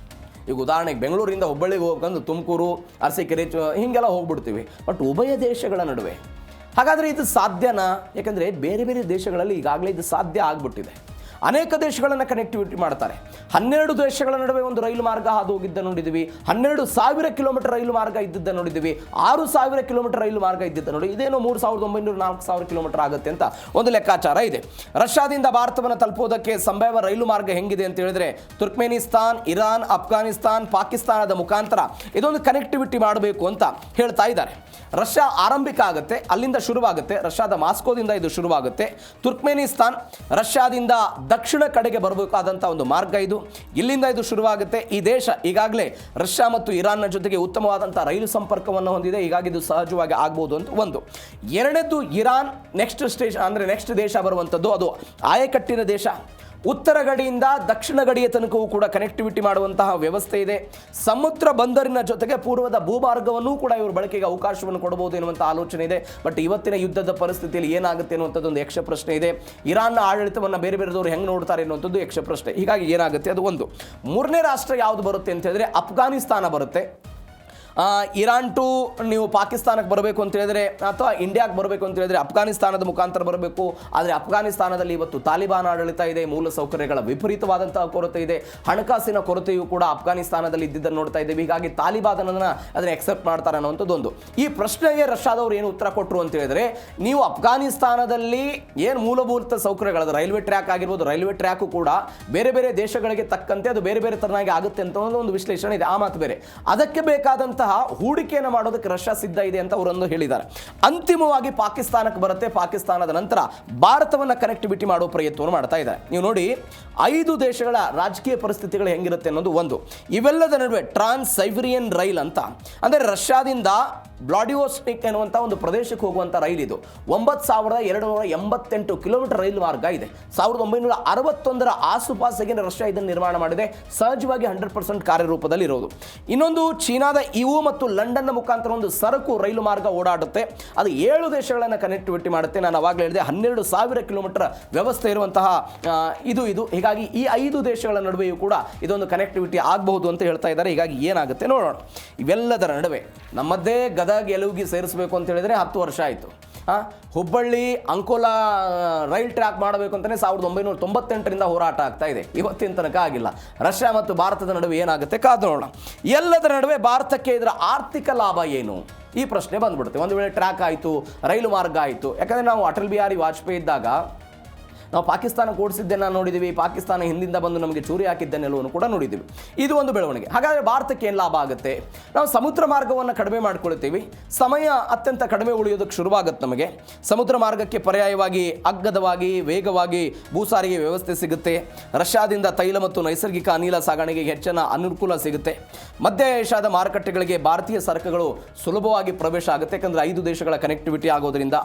ಈಗ ಉದಾಹರಣೆಗೆ ಬೆಂಗಳೂರಿಂದ ಹುಬ್ಬಳ್ಳಿಗೆ ಹೋಗ್ಕೊಂಡು ತುಮಕೂರು, ಅರಸೀಕೆರೆ ಹೀಗೆಲ್ಲ ಹೋಗ್ಬಿಡ್ತೀವಿ. ಬಟ್ ಉಭಯ ದೇಶಗಳ ನಡುವೆ ಹಾಗಾದರೆ ಇದು ಸಾಧ್ಯನಾ? ಯಾಕಂದರೆ ಬೇರೆ ಬೇರೆ ದೇಶಗಳಲ್ಲಿ ಈಗಾಗಲೇ ಇದು ಸಾಧ್ಯ ಆಗಿಬಿಟ್ಟಿದೆ. ಅನೇಕ ದೇಶಗಳನ್ನು ಕನೆಕ್ಟಿವಿಟಿ ಮಾಡ್ತಾರೆ. 12 ದೇಶಗಳ ನಡುವೆ ಒಂದು ರೈಲು ಮಾರ್ಗ ಹಾದು ಹೋಗಿದ್ದ ನೋಡಿದ್ದೀವಿ. 12,000 ಕಿಲೋಮೀಟರ್ ರೈಲು ಮಾರ್ಗ ಇದ್ದಿದ್ದ ನೋಡಿದ್ದೀವಿ. 6,000 ಕಿಲೋಮೀಟರ್ ರೈಲು ಮಾರ್ಗ ಇದ್ದಿದ್ದ ನೋಡಿ. ಇದೇನೋ 3,900-4,000 ಕಿಲೋಮೀಟರ್ ಆಗುತ್ತೆ ಅಂತ ಒಂದು ಲೆಕ್ಕಾಚಾರ ಇದೆ. ರಷ್ಯಾದಿಂದ ಭಾರತವನ್ನು ತಲುಪೋದಕ್ಕೆ ಸಂಭಾವ್ಯ ರೈಲು ಮಾರ್ಗ ಹೆಂಗಿದೆ ಅಂತ ಹೇಳಿದ್ರೆ, ತುರ್ಕ್ಮೇನಿಸ್ತಾನ್, ಇರಾನ್, ಅಫ್ಘಾನಿಸ್ತಾನ್, ಪಾಕಿಸ್ತಾನದ ಮುಖಾಂತರ ಇದೊಂದು ಕನೆಕ್ಟಿವಿಟಿ ಮಾಡಬೇಕು ಅಂತ ಹೇಳ್ತಾ ಇದ್ದಾರೆ. ರಷ್ಯಾ ಆರಂಭಿಕ ಆಗುತ್ತೆ, ಅಲ್ಲಿಂದ ಶುರುವಾಗುತ್ತೆ. ರಷ್ಯಾದ ಮಾಸ್ಕೋದಿಂದ ಇದು ಶುರುವಾಗುತ್ತೆ. ತುರ್ಕ್ಮೇನಿಸ್ತಾನ್, ರಷ್ಯಾದಿಂದ ದಕ್ಷಿಣ ಕಡೆಗೆ ಬರಬೇಕಾದಂಥ ಒಂದು ಮಾರ್ಗ ಇದು. ಇಲ್ಲಿಂದ ಇದು ಶುರುವಾಗುತ್ತೆ. ಈ ದೇಶ ಈಗಾಗಲೇ ರಷ್ಯಾ ಮತ್ತು ಇರಾನ್ನ ಜೊತೆಗೆ ಉತ್ತಮವಾದಂಥ ರೈಲು ಸಂಪರ್ಕವನ್ನು ಹೊಂದಿದೆ. ಹೀಗಾಗಿ ಇದು ಸಹಜವಾಗಿ ಆಗ್ಬೋದು ಅಂತ ಒಂದು. ಎರಡನೇದು ಇರಾನ್ ನೆಕ್ಸ್ಟ್ ದೇಶ ಬರುವಂಥದ್ದು ಅದು ಆಯಕಟ್ಟಿನ ದೇಶ. ಉತ್ತರ ಗಡಿಯಿಂದ ದಕ್ಷಿಣ ಗಡಿಯ ತನಕವೂ ಕೂಡ ಕನೆಕ್ಟಿವಿಟಿ ಮಾಡುವಂತಹ ವ್ಯವಸ್ಥೆ ಇದೆ. ಸಮುದ್ರ ಬಂದರಿನ ಜೊತೆಗೆ ಪೂರ್ವದ ಭೂಮಾರ್ಗವನ್ನು ಕೂಡ ಇವರು ಬಳಕೆಗೆ ಅವಕಾಶವನ್ನು ಕೊಡಬಹುದು ಎನ್ನುವಂಥ ಆಲೋಚನೆ ಇದೆ. ಬಟ್ ಇವತ್ತಿನ ಯುದ್ಧದ ಪರಿಸ್ಥಿತಿಯಲ್ಲಿ ಏನಾಗುತ್ತೆ ಅನ್ನುವಂಥದ್ದು ಒಂದು ಯಕ್ಷ ಪ್ರಶ್ನೆ ಇದೆ. ಇರಾನ್ನ ಆಡಳಿತವನ್ನು ಬೇರೆ ಬೇರೆದವರು ಹೆಂಗೆ ನೋಡ್ತಾರೆ ಅನ್ನುವಂಥದ್ದು ಯಕ್ಷ ಪ್ರಶ್ನೆ. ಹೀಗಾಗಿ ಏನಾಗುತ್ತೆ ಅದು ಒಂದು. ಮೂರನೇ ರಾಷ್ಟ್ರ ಯಾವುದು ಬರುತ್ತೆ ಅಂತ ಹೇಳಿದ್ರೆ ಅಫ್ಘಾನಿಸ್ತಾನ ಬರುತ್ತೆ. ಇರಾನ್ ಟು ನೀವು ಪಾಕಿಸ್ತಾನಕ್ಕೆ ಬರಬೇಕು ಅಂತ ಹೇಳಿದ್ರೆ ಅಥವಾ ಇಂಡಿಯಾಕ್ಕೆ ಬರಬೇಕು ಅಂತ ಹೇಳಿದ್ರೆ ಅಫ್ಘಾನಿಸ್ತಾನದ ಮುಖಾಂತರ ಬರಬೇಕು. ಆದರೆ ಅಫ್ಘಾನಿಸ್ತಾನದಲ್ಲಿ ಇವತ್ತು ತಾಲಿಬಾನ್ ಆಡಳಿತ ಇದೆ. ಮೂಲ ಸೌಕರ್ಯಗಳ ವಿಪರೀತವಾದಂತಹ ಕೊರತೆ ಇದೆ. ಹಣಕಾಸಿನ ಕೊರತೆಯೂ ಕೂಡ ಅಫ್ಘಾನಿಸ್ತಾನದಲ್ಲಿ ಇದ್ದಿದ್ದನ್ನು ನೋಡ್ತಾ ಇದ್ದೇವೆ. ಹೀಗಾಗಿ ತಾಲಿಬಾನ್ ಅದನ್ನು ಎಕ್ಸೆಪ್ಟ್ ಮಾಡ್ತಾರೆ ಅನ್ನೋಂಥದ್ದೊಂದು. ಈ ಪ್ರಶ್ನೆಗೆ ರಷ್ಯಾದವರು ಏನು ಉತ್ತರ ಕೊಟ್ಟರು ಅಂತ ಹೇಳಿದ್ರೆ, ನೀವು ಅಫ್ಘಾನಿಸ್ತಾನದಲ್ಲಿ ಏನು ಮೂಲಭೂತ ಸೌಕರ್ಯಗಳದು ರೈಲ್ವೆ ಟ್ರ್ಯಾಕ್ ಆಗಿರ್ಬೋದು, ರೈಲ್ವೆ ಟ್ರ್ಯಾಕು ಕೂಡ ಬೇರೆ ಬೇರೆ ದೇಶಗಳಿಗೆ ತಕ್ಕಂತೆ ಅದು ಬೇರೆ ಬೇರೆ ತರನಾಗಿ ಆಗುತ್ತೆ ಅಂತ ಒಂದು ವಿಶ್ಲೇಷಣೆ ಇದೆ. ಆ ಮಾತು ಬೇರೆ. ಅದಕ್ಕೆ ಬೇಕಾದಂಥ ಹೂಡಿಕೆಯನ್ನು ಮಾಡೋದಕ್ಕೆ ರಷ್ಯಾ ಸಿದ್ಧ ಇದೆ ಅಂತ ಅವರೊಂದು ಹೇಳಿದ್ದಾರೆ. ಅಂತಿಮವಾಗಿ ಪಾಕಿಸ್ತಾನಕ್ಕೆ ಬರುತ್ತೆ. ಪಾಕಿಸ್ತಾನದ ನಂತರ ಭಾರತವನ್ನು ಕನೆಕ್ಟಿವಿಟಿ ಮಾಡೋ ಪ್ರಯತ್ನವನ್ನು ಮಾಡ್ತಾ ಇದ್ದಾರೆ. ನೀವು ನೋಡಿ 5 ದೇಶಗಳ ರಾಜಕೀಯ ಪರಿಸ್ಥಿತಿಗಳು ಹೆಂಗಿರುತ್ತೆ ಅನ್ನೋದು ಒಂದು. ಇವೆಲ್ಲದ ನಡುವೆ ಟ್ರಾನ್ಸ್ ಸೈಬೀರಿಯನ್ ರೈಲ್ ಅಂತ ಅಂದರೆ ರಷ್ಯಾದಿಂದ ವ್ಲಾಡಿವೋಸ್ಟೋಕ್ ಎನ್ನುವಂಥ ಒಂದು ಪ್ರದೇಶಕ್ಕೆ ಹೋಗುವಂಥ ರೈಲ್ ಇದು. 9288 ಕಿಲೋಮೀಟರ್ ರೈಲು ಮಾರ್ಗ ಇದೆ. 1961ರ ಆಸುಪಾಸಿಗೆ ರಷ್ಯಾ ಇದನ್ನು ನಿರ್ಮಾಣ ಮಾಡಿದೆ. ಸಹಜವಾಗಿ 100% ಕಾರ್ಯರೂಪದಲ್ಲಿ ಇರೋದು. ಇನ್ನೊಂದು ಚೀನಾದ ಇವು ಮತ್ತು ಲಂಡನ್ನ ಮುಖಾಂತರ ಒಂದು ಸರಕು ರೈಲು ಮಾರ್ಗ ಓಡಾಡುತ್ತೆ. ಅದು 7 ದೇಶಗಳನ್ನು ಕನೆಕ್ಟಿವಿಟಿ ಮಾಡುತ್ತೆ. ನಾನು ಅವಾಗಲೇ ಹೇಳಿದೆ 12,000 ಕಿಲೋಮೀಟರ್ ವ್ಯವಸ್ಥೆ ಇರುವಂತಹ ಇದು. ಹೀಗಾಗಿ ಈ 5 ದೇಶಗಳ ನಡುವೆಯೂ ಕೂಡ ಇದೊಂದು ಕನೆಕ್ಟಿವಿಟಿ ಆಗಬಹುದು ಅಂತ ಹೇಳ್ತಾ ಇದ್ದಾರೆ. ಹೀಗಾಗಿ ಏನಾಗುತ್ತೆ ನೋಡೋಣ. ಇವೆಲ್ಲದರ ನಡುವೆ ನಮ್ಮದೇ ಗದಗ ಗೆಲುವಿಗೆ ಸೇರಿಸಬೇಕು ಅಂತ ಹೇಳಿದ್ರೆ 10 ವರ್ಷ ಆಯಿತು. ಹುಬ್ಬಳ್ಳಿ ಅಂಕೋಲಾ ರೈಲ್ ಟ್ರ್ಯಾಕ್ ಮಾಡಬೇಕು ಅಂತಲೇ 1998ರಿಂದ ಹೋರಾಟ ಆಗ್ತಾ ಇದೆ. ಇವತ್ತಿನ ತನಕ ಆಗಿಲ್ಲ. ರಷ್ಯಾ ಮತ್ತು ಭಾರತದ ನಡುವೆ ಏನಾಗುತ್ತೆ ಕಾದು ನೋಡೋಣ. ಎಲ್ಲದರ ನಡುವೆ ಭಾರತಕ್ಕೆ ಇದರ ಆರ್ಥಿಕ ಲಾಭ ಏನು ಈ ಪ್ರಶ್ನೆ ಬಂದ್ಬಿಡುತ್ತೆ. ಒಂದು ವೇಳೆ ಟ್ರ್ಯಾಕ್ ಆಯಿತು, ರೈಲು ಮಾರ್ಗ ಆಯಿತು. ಯಾಕಂದರೆ ನಾವು ಅಟಲ್ ಬಿಹಾರಿ ವಾಜಪೇಯಿ ಇದ್ದಾಗ ನಾವು ಪಾಕಿಸ್ತಾನಕ್ಕೆ ಓಡಿಸಿದ್ದನ್ನು ನೋಡಿದ್ದೀವಿ. ಪಾಕಿಸ್ತಾನ ಹಿಂದಿಂದ ಬಂದು ನಮಗೆ ಚೂರಿ ಹಾಕಿದ್ದನ್ನೆಲ್ಲವನ್ನು ಕೂಡ ನೋಡಿದ್ದೀವಿ. ಇದು ಒಂದು ಬೆಳವಣಿಗೆ. ಹಾಗಾದರೆ ಭಾರತಕ್ಕೆ ಏನು ಲಾಭ ಆಗುತ್ತೆ? ನಾವು ಸಮುದ್ರ ಮಾರ್ಗವನ್ನು ಕಡಿಮೆ ಮಾಡ್ಕೊಳ್ತೀವಿ. ಸಮಯ ಅತ್ಯಂತ ಕಡಿಮೆ ಉಳಿಯೋದಕ್ಕೆ ಶುರುವಾಗುತ್ತೆ. ನಮಗೆ ಸಮುದ್ರ ಮಾರ್ಗಕ್ಕೆ ಪರ್ಯಾಯವಾಗಿ ಅಗ್ಗದವಾಗಿ ವೇಗವಾಗಿ ಭೂಸಾರಿಗೆ ವ್ಯವಸ್ಥೆ ಸಿಗುತ್ತೆ. ರಷ್ಯಾದಿಂದ ತೈಲ ಮತ್ತು ನೈಸರ್ಗಿಕ ಅನಿಲ ಸಾಗಣೆಗೆ ಹೆಚ್ಚಿನ ಅನುಕೂಲ ಸಿಗುತ್ತೆ. ಮಧ್ಯ ಏಷ್ಯಾದ ಮಾರುಕಟ್ಟೆಗಳಿಗೆ ಭಾರತೀಯ ಸರಕುಗಳು ಸುಲಭವಾಗಿ ಪ್ರವೇಶ ಆಗುತ್ತೆ. ಯಾಕಂದರೆ 5 ದೇಶಗಳ ಕನೆಕ್ಟಿವಿಟಿ ಆಗೋದ್ರಿಂದ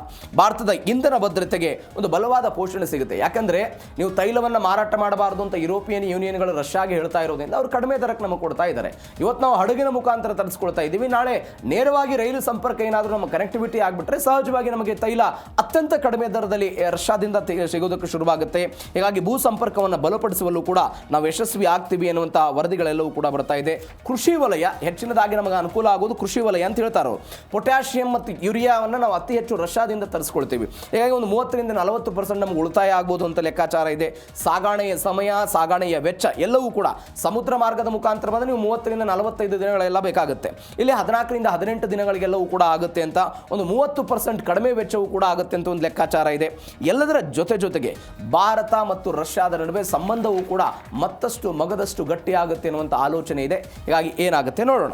ಭಾರತದ ಇಂಧನ ಭದ್ರತೆಗೆ ಒಂದು ಬಲವಾದ ಪೋಷಣೆ ಸಿಗುತ್ತೆ. ಯಾಕಂದರೆ ನೀವು ತೈಲವನ್ನು ಮಾರಾಟ ಮಾಡಬಾರ್ದು ಅಂತ ಯುರೋಪಿಯನ್ ಯೂನಿಯನ್ಗಳು ರಷ್ಯಾಗೆ ಹೇಳ್ತಾ ಇರೋದ್ರಿಂದ ಅವರು ಕಡಿಮೆ ದರಕ್ಕೆ ನಮಗೆ ಕೊಡ್ತಾ ಇದ್ದಾರೆ. ಇವತ್ತು ನಾವು ಹಡಗಿನ ಮುಖಾಂತರ ತರಿಸ್ಕೊಳ್ತಾ ಇದ್ದೀವಿ. ನಾಳೆ ನೇರವಾಗಿ ರೈಲು ಸಂಪರ್ಕ ಏನಾದರೂ ನಮ್ಮ ಕನೆಕ್ಟಿವಿಟಿ ಆಗಿಬಿಟ್ರೆ ಸಹಜವಾಗಿ ನಮಗೆ ತೈಲ ಅತ್ಯಂತ ಕಡಿಮೆ ದರದಲ್ಲಿ ರಷ್ಯಾದಿಂದ ಸಿಗೋದಕ್ಕೆ ಶುರುವಾಗುತ್ತೆ. ಹೀಗಾಗಿ ಭೂ ಸಂಪರ್ಕವನ್ನು ಬಲಪಡಿಸುವಲ್ಲೂ ಕೂಡ ನಾವು ಯಶಸ್ವಿ ಆಗ್ತೀವಿ ಅನ್ನುವಂಥ ವರದಿಗಳೆಲ್ಲವೂ ಕೂಡ ಬರ್ತಾ ಇದೆ. ಕೃಷಿ ವಲಯ ಹೆಚ್ಚಿನದಾಗಿ ನಮಗೆ ಅನುಕೂಲ ಆಗೋದು ಕೃಷಿ ವಲಯ ಅಂತ ಹೇಳ್ತಾರೆ. ಪೊಟ್ಯಾಷಿಯಂ ಮತ್ತು ಯೂರಿಯಾವನ್ನು ನಾವು ಅತಿ ಹೆಚ್ಚು ರಷ್ಯಾದಿಂದ ತರಿಸ್ಕೊಳ್ತೀವಿ. ಹೀಗಾಗಿ ಒಂದು 30ರಿಂದ 40% ನಮಗೆ ಉಳಿತಾಯ ಆಗ್ಬೋದು ಅಂತ ಲೆಕ್ಕಾಚಾರ ಇದೆ. ಸಾಗಾಣೆಯ ಸಮಯ, ಸಾಗಾಣೆಯ ವೆಚ್ಚ ಎಲ್ಲವೂ ಕೂಡ ಸಮುದ್ರ ಮಾರ್ಗದ ಮುಖಾಂತರ ಬಂದರೆ ನೀವು 30ರಿಂದ 45 ದಿನಗಳೆಲ್ಲ ಬೇಕಾಗುತ್ತೆ. ಇಲ್ಲಿ 14ರಿಂದ 18 ದಿನಗಳಿಗೆಲ್ಲವೂ ಕೂಡ ಆಗುತ್ತೆ ಅಂತ ಒಂದು 30% ಕಡಿಮೆ ವೆಚ್ಚವೂ ಕೂಡ ಆಗುತ್ತೆ ಅಂತ ಒಂದು ಲೆಕ್ಕಾಚಾರ ಇದೆ. ಎಲ್ಲದರ ಜೊತೆಗೆ ಭಾರತ ಮತ್ತು ರಷ್ಯಾದ ನಡುವೆ ಸಂಬಂಧವೂ ಕೂಡ ಮತ್ತಷ್ಟು ಮಗದಷ್ಟು ಗಟ್ಟಿಯಾಗುತ್ತೆ ಅನ್ನುವಂಥ ಆಲೋಚನೆ ಇದೆ. ಹೀಗಾಗಿ ಏನಾಗುತ್ತೆ ನೋಡೋಣ.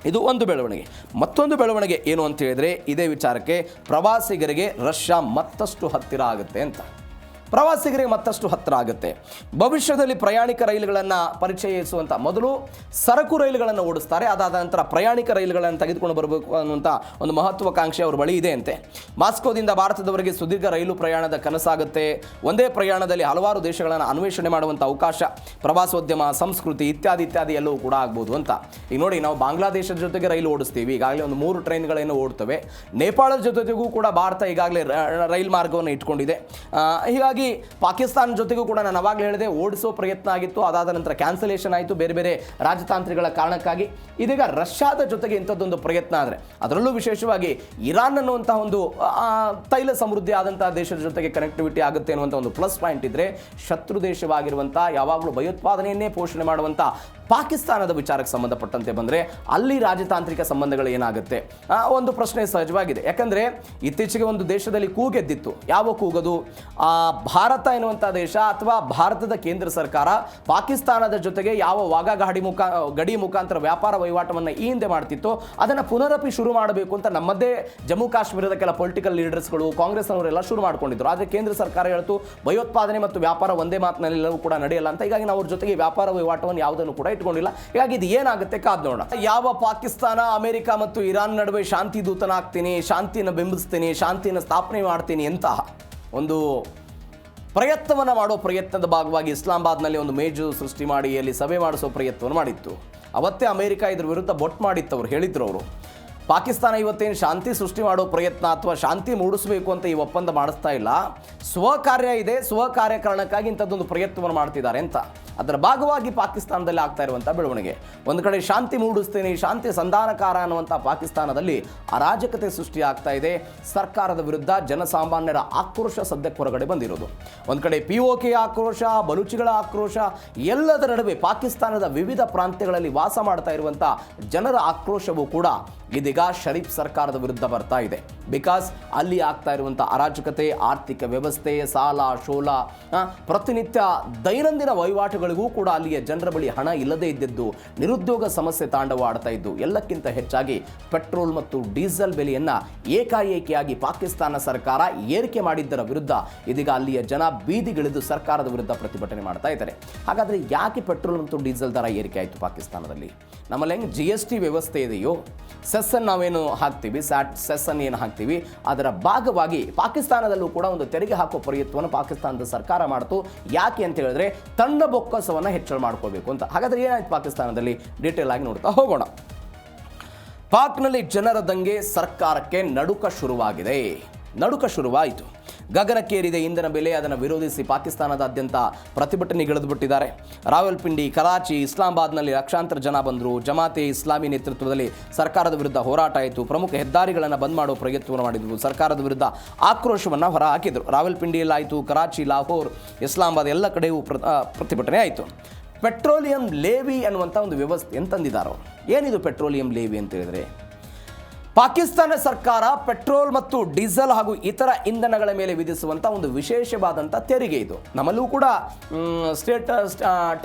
ಇದು ಒಂದು ಬೆಳವಣಿಗೆ. ಮತ್ತೊಂದು ಬೆಳವಣಿಗೆ ಏನು ಅಂತ ಹೇಳಿದರೆ ಇದೇ ವಿಚಾರಕ್ಕೆ ಪ್ರವಾಸಿಗರಿಗೆ ರಷ್ಯಾ ಮತ್ತಷ್ಟು ಹತ್ತಿರ ಆಗುತ್ತೆ ಅಂತ. ಪ್ರವಾಸಿಗರಿಗೆ ಮತ್ತಷ್ಟು ಹತ್ತಿರ ಆಗುತ್ತೆ. ಭವಿಷ್ಯದಲ್ಲಿ ಪ್ರಯಾಣಿಕ ರೈಲುಗಳನ್ನು ಪರಿಚಯಿಸುವಂಥ ಮೊದಲು ಸರಕು ರೈಲುಗಳನ್ನು ಓಡಿಸ್ತಾರೆ. ಅದಾದ ನಂತರ ಪ್ರಯಾಣಿಕ ರೈಲುಗಳನ್ನು ತೆಗೆದುಕೊಂಡು ಬರಬೇಕು ಅನ್ನುವಂಥ ಒಂದು ಮಹತ್ವಾಕಾಂಕ್ಷೆ ಅವ್ರ ಬಳಿ ಇದೆ ಅಂತೆ. ಮಾಸ್ಕೋದಿಂದ ಭಾರತದವರೆಗೆ ಸುದೀರ್ಘ ರೈಲು ಪ್ರಯಾಣದ ಕನಸಾಗುತ್ತೆ. ಒಂದೇ ಪ್ರಯಾಣದಲ್ಲಿ ಹಲವಾರು ದೇಶಗಳನ್ನು ಅನ್ವೇಷಣೆ ಮಾಡುವಂಥ ಅವಕಾಶ, ಪ್ರವಾಸೋದ್ಯಮ, ಸಂಸ್ಕೃತಿ ಇತ್ಯಾದಿ ಎಲ್ಲವೂ ಕೂಡ ಆಗ್ಬೋದು ಅಂತ. ಈಗ ನೋಡಿ, ನಾವು ಬಾಂಗ್ಲಾದೇಶದ ಜೊತೆಗೆ ರೈಲು ಓಡಿಸ್ತೀವಿ. ಈಗಾಗಲೇ ಒಂದು 3 ಟ್ರೈನ್ಗಳನ್ನು ಓಡ್ತವೆ. ನೇಪಾಳದ ಜೊತೆಗೂ ಕೂಡ ಭಾರತ ಈಗಾಗಲೇ ರೈಲು ಮಾರ್ಗವನ್ನು ಇಟ್ಕೊಂಡಿದೆ. ಹೀಗಾಗಿ ಪಾಕಿಸ್ತಾನ ಜೊತೆಗೂ ಕೂಡ ನಾನು ಅವಾಗಲೇ ಹೇಳಿದೆ ಓಡಿಸೋ ಪ್ರಯತ್ನ ಆಗಿತ್ತು. ಅದಾದ ನಂತರ ಕ್ಯಾನ್ಸಲೇಷನ್ ಆಯಿತು ಬೇರೆ ಬೇರೆ ರಾಜತಾಂತ್ರಿಗಳ ಕಾರಣಕ್ಕಾಗಿ. ಇದೀಗ ರಷ್ಯಾದ ಜೊತೆಗೆ ಇಂಥದ್ದೊಂದು ಪ್ರಯತ್ನ ಆದರೆ, ಅದರಲ್ಲೂ ವಿಶೇಷವಾಗಿ ಇರಾನ್ ಅನ್ನುವಂಥ ಒಂದು ತೈಲ ಸಮೃದ್ಧಿ ಆದಂತಹ ದೇಶದ ಜೊತೆಗೆ ಕನೆಕ್ಟಿವಿಟಿ ಆಗುತ್ತೆ ಅನ್ನುವಂಥ ಒಂದು ಪ್ಲಸ್ ಪಾಯಿಂಟ್ ಇದ್ದರೆ, ಶತ್ರು ದೇಶವಾಗಿರುವಂಥ ಯಾವಾಗಲೂ ಭಯೋತ್ಪಾದನೆಯನ್ನೇ ಪೋಷಣೆ ಮಾಡುವಂಥ ಪಾಕಿಸ್ತಾನದ ವಿಚಾರಕ್ಕೆ ಸಂಬಂಧಪಟ್ಟಂತೆ ಬಂದರೆ ಅಲ್ಲಿ ರಾಜತಾಂತ್ರಿಕ ಸಂಬಂಧಗಳು ಏನಾಗುತ್ತೆ ಒಂದು ಪ್ರಶ್ನೆ ಸಹಜವಾಗಿದೆ. ಯಾಕಂದರೆ ಇತ್ತೀಚೆಗೆ ಒಂದು ದೇಶದಲ್ಲಿ ಕೂಗೆದ್ದಿತ್ತು. ಯಾವ ಕೂಗದು? ಭಾರತ ಎನ್ನುವಂಥ ದೇಶ ಅಥವಾ ಭಾರತದ ಕೇಂದ್ರ ಸರ್ಕಾರ ಪಾಕಿಸ್ತಾನದ ಜೊತೆಗೆ ಯಾವ ಗಡಿ ಮುಖಾಂತರ ವ್ಯಾಪಾರ ವಹಿವಾಟವನ್ನು ಈ ಹಿಂದೆ ಮಾಡ್ತಿತ್ತು ಅದನ್ನು ಪುನರಪಿ ಶುರು ಮಾಡಬೇಕು ಅಂತ ನಮ್ಮದೇ ಜಮ್ಮು ಕಾಶ್ಮೀರದ ಕೆಲ ಪೊಲಿಟಿಕಲ್ ಲೀಡರ್ಸ್ಗಳು ಕಾಂಗ್ರೆಸ್ನವರೆಲ್ಲ ಶುರು ಮಾಡ್ಕೊಂಡಿದ್ರು. ಆದರೆ ಕೇಂದ್ರ ಸರ್ಕಾರ ಹೇಳ್ತು ಭಯೋತ್ಪಾದನೆ ಮತ್ತು ವ್ಯಾಪಾರ ಒಂದೇ ಮಾತಿನಲ್ಲೆಲ್ಲವೂ ಕೂಡ ನಡೆಯಲ್ಲ ಅಂತ. ಹೀಗಾಗಿ ನಾವು ಅವ್ರ ಜೊತೆಗೆ ವ್ಯಾಪಾರ ವಹಿವಾಟವನ್ನು ಯಾವುದನ್ನು ಕೂಡ ಇಟ್ಕೊಂಡಿಲ್ಲ. ಹೀಗಾಗಿ ಇದು ಏನಾಗುತ್ತೆ ಕಾದ್ ನೋಡೋಣ. ಯಾವ ಪಾಕಿಸ್ತಾನ ಅಮೆರಿಕ ಮತ್ತು ಇರಾನ್ ನಡುವೆ ಶಾಂತಿ ದೂತನಾಗ್ತೀನಿ, ಶಾಂತಿಯನ್ನು ಬಿಂಬಿಸ್ತೀನಿ, ಶಾಂತಿಯನ್ನು ಸ್ಥಾಪನೆ ಮಾಡ್ತೀನಿ ಅಂತ ಒಂದು ಪ್ರಯತ್ನವನ್ನು ಮಾಡೋ ಪ್ರಯತ್ನದ ಭಾಗವಾಗಿ ಇಸ್ಲಾಮಾಬಾದ್ನಲ್ಲಿ ಒಂದು ಮೇಜು ಸೃಷ್ಟಿ ಮಾಡಿ ಅಲ್ಲಿ ಸಭೆ ಮಾಡಿಸೋ ಪ್ರಯತ್ನವನ್ನು ಮಾಡಿತ್ತು. ಅವತ್ತೇ ಅಮೆರಿಕ ಇದ್ರ ವಿರುದ್ಧ ಬೊಟ್ ಮಾಡಿತ್ತು. ಅವ್ರು ಹೇಳಿದ್ರು, ಅವರು ಪಾಕಿಸ್ತಾನ ಇವತ್ತೇನು ಶಾಂತಿ ಸೃಷ್ಟಿ ಮಾಡೋ ಪ್ರಯತ್ನ ಅಥವಾ ಶಾಂತಿ ಮೂಡಿಸಬೇಕು ಅಂತ ಈ ಒಪ್ಪಂದ ಮಾಡಿಸ್ತಾ ಇಲ್ಲ, ಸ್ವಕಾರ್ಯ ಇದೆ, ಸ್ವಕಾರ್ಯಕಾರಣಕ್ಕಾಗಿ ಇಂಥದ್ದೊಂದು ಪ್ರಯತ್ನವನ್ನು ಮಾಡ್ತಿದ್ದಾರೆ ಅಂತ. ಅದರ ಭಾಗವಾಗಿ ಪಾಕಿಸ್ತಾನದಲ್ಲಿ ಆಗ್ತಾ ಇರುವಂಥ ಬೆಳವಣಿಗೆ, ಒಂದು ಕಡೆ ಶಾಂತಿ ಮೂಡಿಸ್ತೀನಿ, ಶಾಂತಿ ಸಂಧಾನಕಾರ ಅನ್ನುವಂಥ ಪಾಕಿಸ್ತಾನದಲ್ಲಿ ಅರಾಜಕತೆ ಸೃಷ್ಟಿ ಆಗ್ತಾ ಇದೆ. ಸರ್ಕಾರದ ವಿರುದ್ಧ ಜನಸಾಮಾನ್ಯರ ಆಕ್ರೋಶ ಸದ್ಯಕ್ಕೆ ಹೊರಗಡೆ ಬಂದಿರೋದು. ಒಂದು ಕಡೆ POK ಆಕ್ರೋಶ, ಬಲೂಚಿಗಳ ಆಕ್ರೋಶ, ಎಲ್ಲದರ ನಡುವೆ ಪಾಕಿಸ್ತಾನದ ವಿವಿಧ ಪ್ರಾಂತ್ಯಗಳಲ್ಲಿ ವಾಸ ಮಾಡ್ತಾ ಇರುವಂಥ ಜನರ ಆಕ್ರೋಶವೂ ಕೂಡ ಇದೀಗ ಶರೀಫ್ ಸರ್ಕಾರದ ವಿರುದ್ಧ ಬರ್ತಾ ಇದೆ. ಬಿಕಾಸ್ ಅಲ್ಲಿ ಆಗ್ತಾ ಇರುವಂಥ ಅರಾಜಕತೆ, ಆರ್ಥಿಕ ವ್ಯವಸ್ಥೆ, ಸಾಲ ಶೋಲ, ಪ್ರತಿನಿತ್ಯ ದೈನಂದಿನ ವಹಿವಾಟುಗಳಿಗೂ ಕೂಡ ಅಲ್ಲಿಯ ಜನರ ಬಳಿ ಹಣ ಇಲ್ಲದೇ ಇದ್ದಿದ್ದು, ನಿರುದ್ಯೋಗ ಸಮಸ್ಯೆ ತಾಂಡವ ಆಡ್ತಾ ಇದ್ದು, ಎಲ್ಲಕ್ಕಿಂತ ಹೆಚ್ಚಾಗಿ ಪೆಟ್ರೋಲ್ ಮತ್ತು ಡೀಸೆಲ್ ಬೆಲೆಯನ್ನು ಏಕಾಏಕಿಯಾಗಿ ಪಾಕಿಸ್ತಾನ ಸರ್ಕಾರ ಏರಿಕೆ ಮಾಡಿದ್ದರ ವಿರುದ್ಧ ಇದೀಗ ಅಲ್ಲಿಯ ಜನ ಬೀದಿಗಿಳಿದು ಸರ್ಕಾರದ ವಿರುದ್ಧ ಪ್ರತಿಭಟನೆ ಮಾಡ್ತಾ ಇದ್ದಾರೆ. ಹಾಗಾದರೆ ಯಾಕೆ ಪೆಟ್ರೋಲ್ ಮತ್ತು ಡೀಸೆಲ್ ದರ ಏರಿಕೆ ಆಯಿತು ಪಾಕಿಸ್ತಾನದಲ್ಲಿ? ನಮ್ಮಲ್ಲಿ ಹೆಂಗೆ GST ವ್ಯವಸ್ಥೆ ಇದೆಯೋ, ಸೆಸ್ಸನ್ನು ನಾವೇನು ಹಾಕ್ತೀವಿ, ಸೆಸ್ಸನ್ನು ಏನು ಹಾಕ್ತೀವಿ, ಅದರ ಭಾಗವಾಗಿ ಪಾಕಿಸ್ತಾನದಲ್ಲೂ ಕೂಡ ಒಂದು ತೆರಿಗೆ ಹಾಕೋ ಪ್ರಯತ್ನವನ್ನು ಪಾಕಿಸ್ತಾನದ ಸರ್ಕಾರ ಮಾಡ್ತು. ಯಾಕೆ ಅಂತ ಹೇಳಿದ್ರೆ ತನ್ನ ಬೊಕ್ಕಸವನ್ನು ಹೆಚ್ಚಳ ಮಾಡ್ಕೋಬೇಕು ಅಂತ. ಹಾಗಾದರೆ ಏನಾಯ್ತು ಪಾಕಿಸ್ತಾನದಲ್ಲಿ? ಡೀಟೇಲ್ ಆಗಿ ನೋಡ್ತಾ ಹೋಗೋಣ. ಪಾಕ್ನಲ್ಲಿ ಜನರ ದಂಗೆ, ಸರ್ಕಾರಕ್ಕೆ ನಡುಕ ಶುರುವಾಯಿತು. ಗಗನಕ್ಕೇರಿದೆ ಇಂಧನ ಬೆಲೆ. ಅದನ್ನು ವಿರೋಧಿಸಿ ಪಾಕಿಸ್ತಾನದಾದ್ಯಂತ ಪ್ರತಿಭಟನೆಗಿಳಿದು ಬಿಟ್ಟಿದ್ದಾರೆ. ರಾವಲ್ಪಿಂಡಿ, ಕರಾಚಿ, ಇಸ್ಲಾಮಾಬಾದ್ನಲ್ಲಿ ಲಕ್ಷಾಂತರ ಜನ ಬಂದರು. ಜಮಾತೆ ಇಸ್ಲಾಮಿ ನೇತೃತ್ವದಲ್ಲಿ ಸರ್ಕಾರದ ವಿರುದ್ಧ ಹೋರಾಟ ಆಯಿತು. ಪ್ರಮುಖ ಹೆದ್ದಾರಿಗಳನ್ನು ಬಂದ್ ಮಾಡೋ ಪ್ರಯತ್ನವನ್ನು ಮಾಡಿದರು. ಸರ್ಕಾರದ ವಿರುದ್ಧ ಆಕ್ರೋಶವನ್ನು ಹೊರ ಹಾಕಿದರು. ರಾವಲ್ಪಿಂಡಿಯಲ್ಲಾಯಿತು, ಕರಾಚಿ, ಲಾಹೋರ್, ಇಸ್ಲಾಮಾಬಾದ್ ಎಲ್ಲ ಕಡೆಯೂ ಪ್ರತಿಭಟನೆ ಆಯಿತು. ಪೆಟ್ರೋಲಿಯಂ ಲೇವಿ ಅನ್ನುವಂಥ ಒಂದು ವ್ಯವಸ್ಥೆ ಎಂತಂದಿದ್ದಾರೋ. ಏನಿದು ಪೆಟ್ರೋಲಿಯಂ ಲೇವಿ ಅಂತ ಹೇಳಿದರೆ, ಪಾಕಿಸ್ತಾನ ಸರ್ಕಾರ ಪೆಟ್ರೋಲ್ ಮತ್ತು ಡೀಸೆಲ್ ಹಾಗೂ ಇತರ ಇಂಧನಗಳ ಮೇಲೆ ವಿಧಿಸುವಂಥ ಒಂದು ವಿಶೇಷವಾದಂಥ ತೆರಿಗೆ ಇದು. ನಮ್ಮಲ್ಲೂ ಕೂಡ ಸ್ಟೇಟ್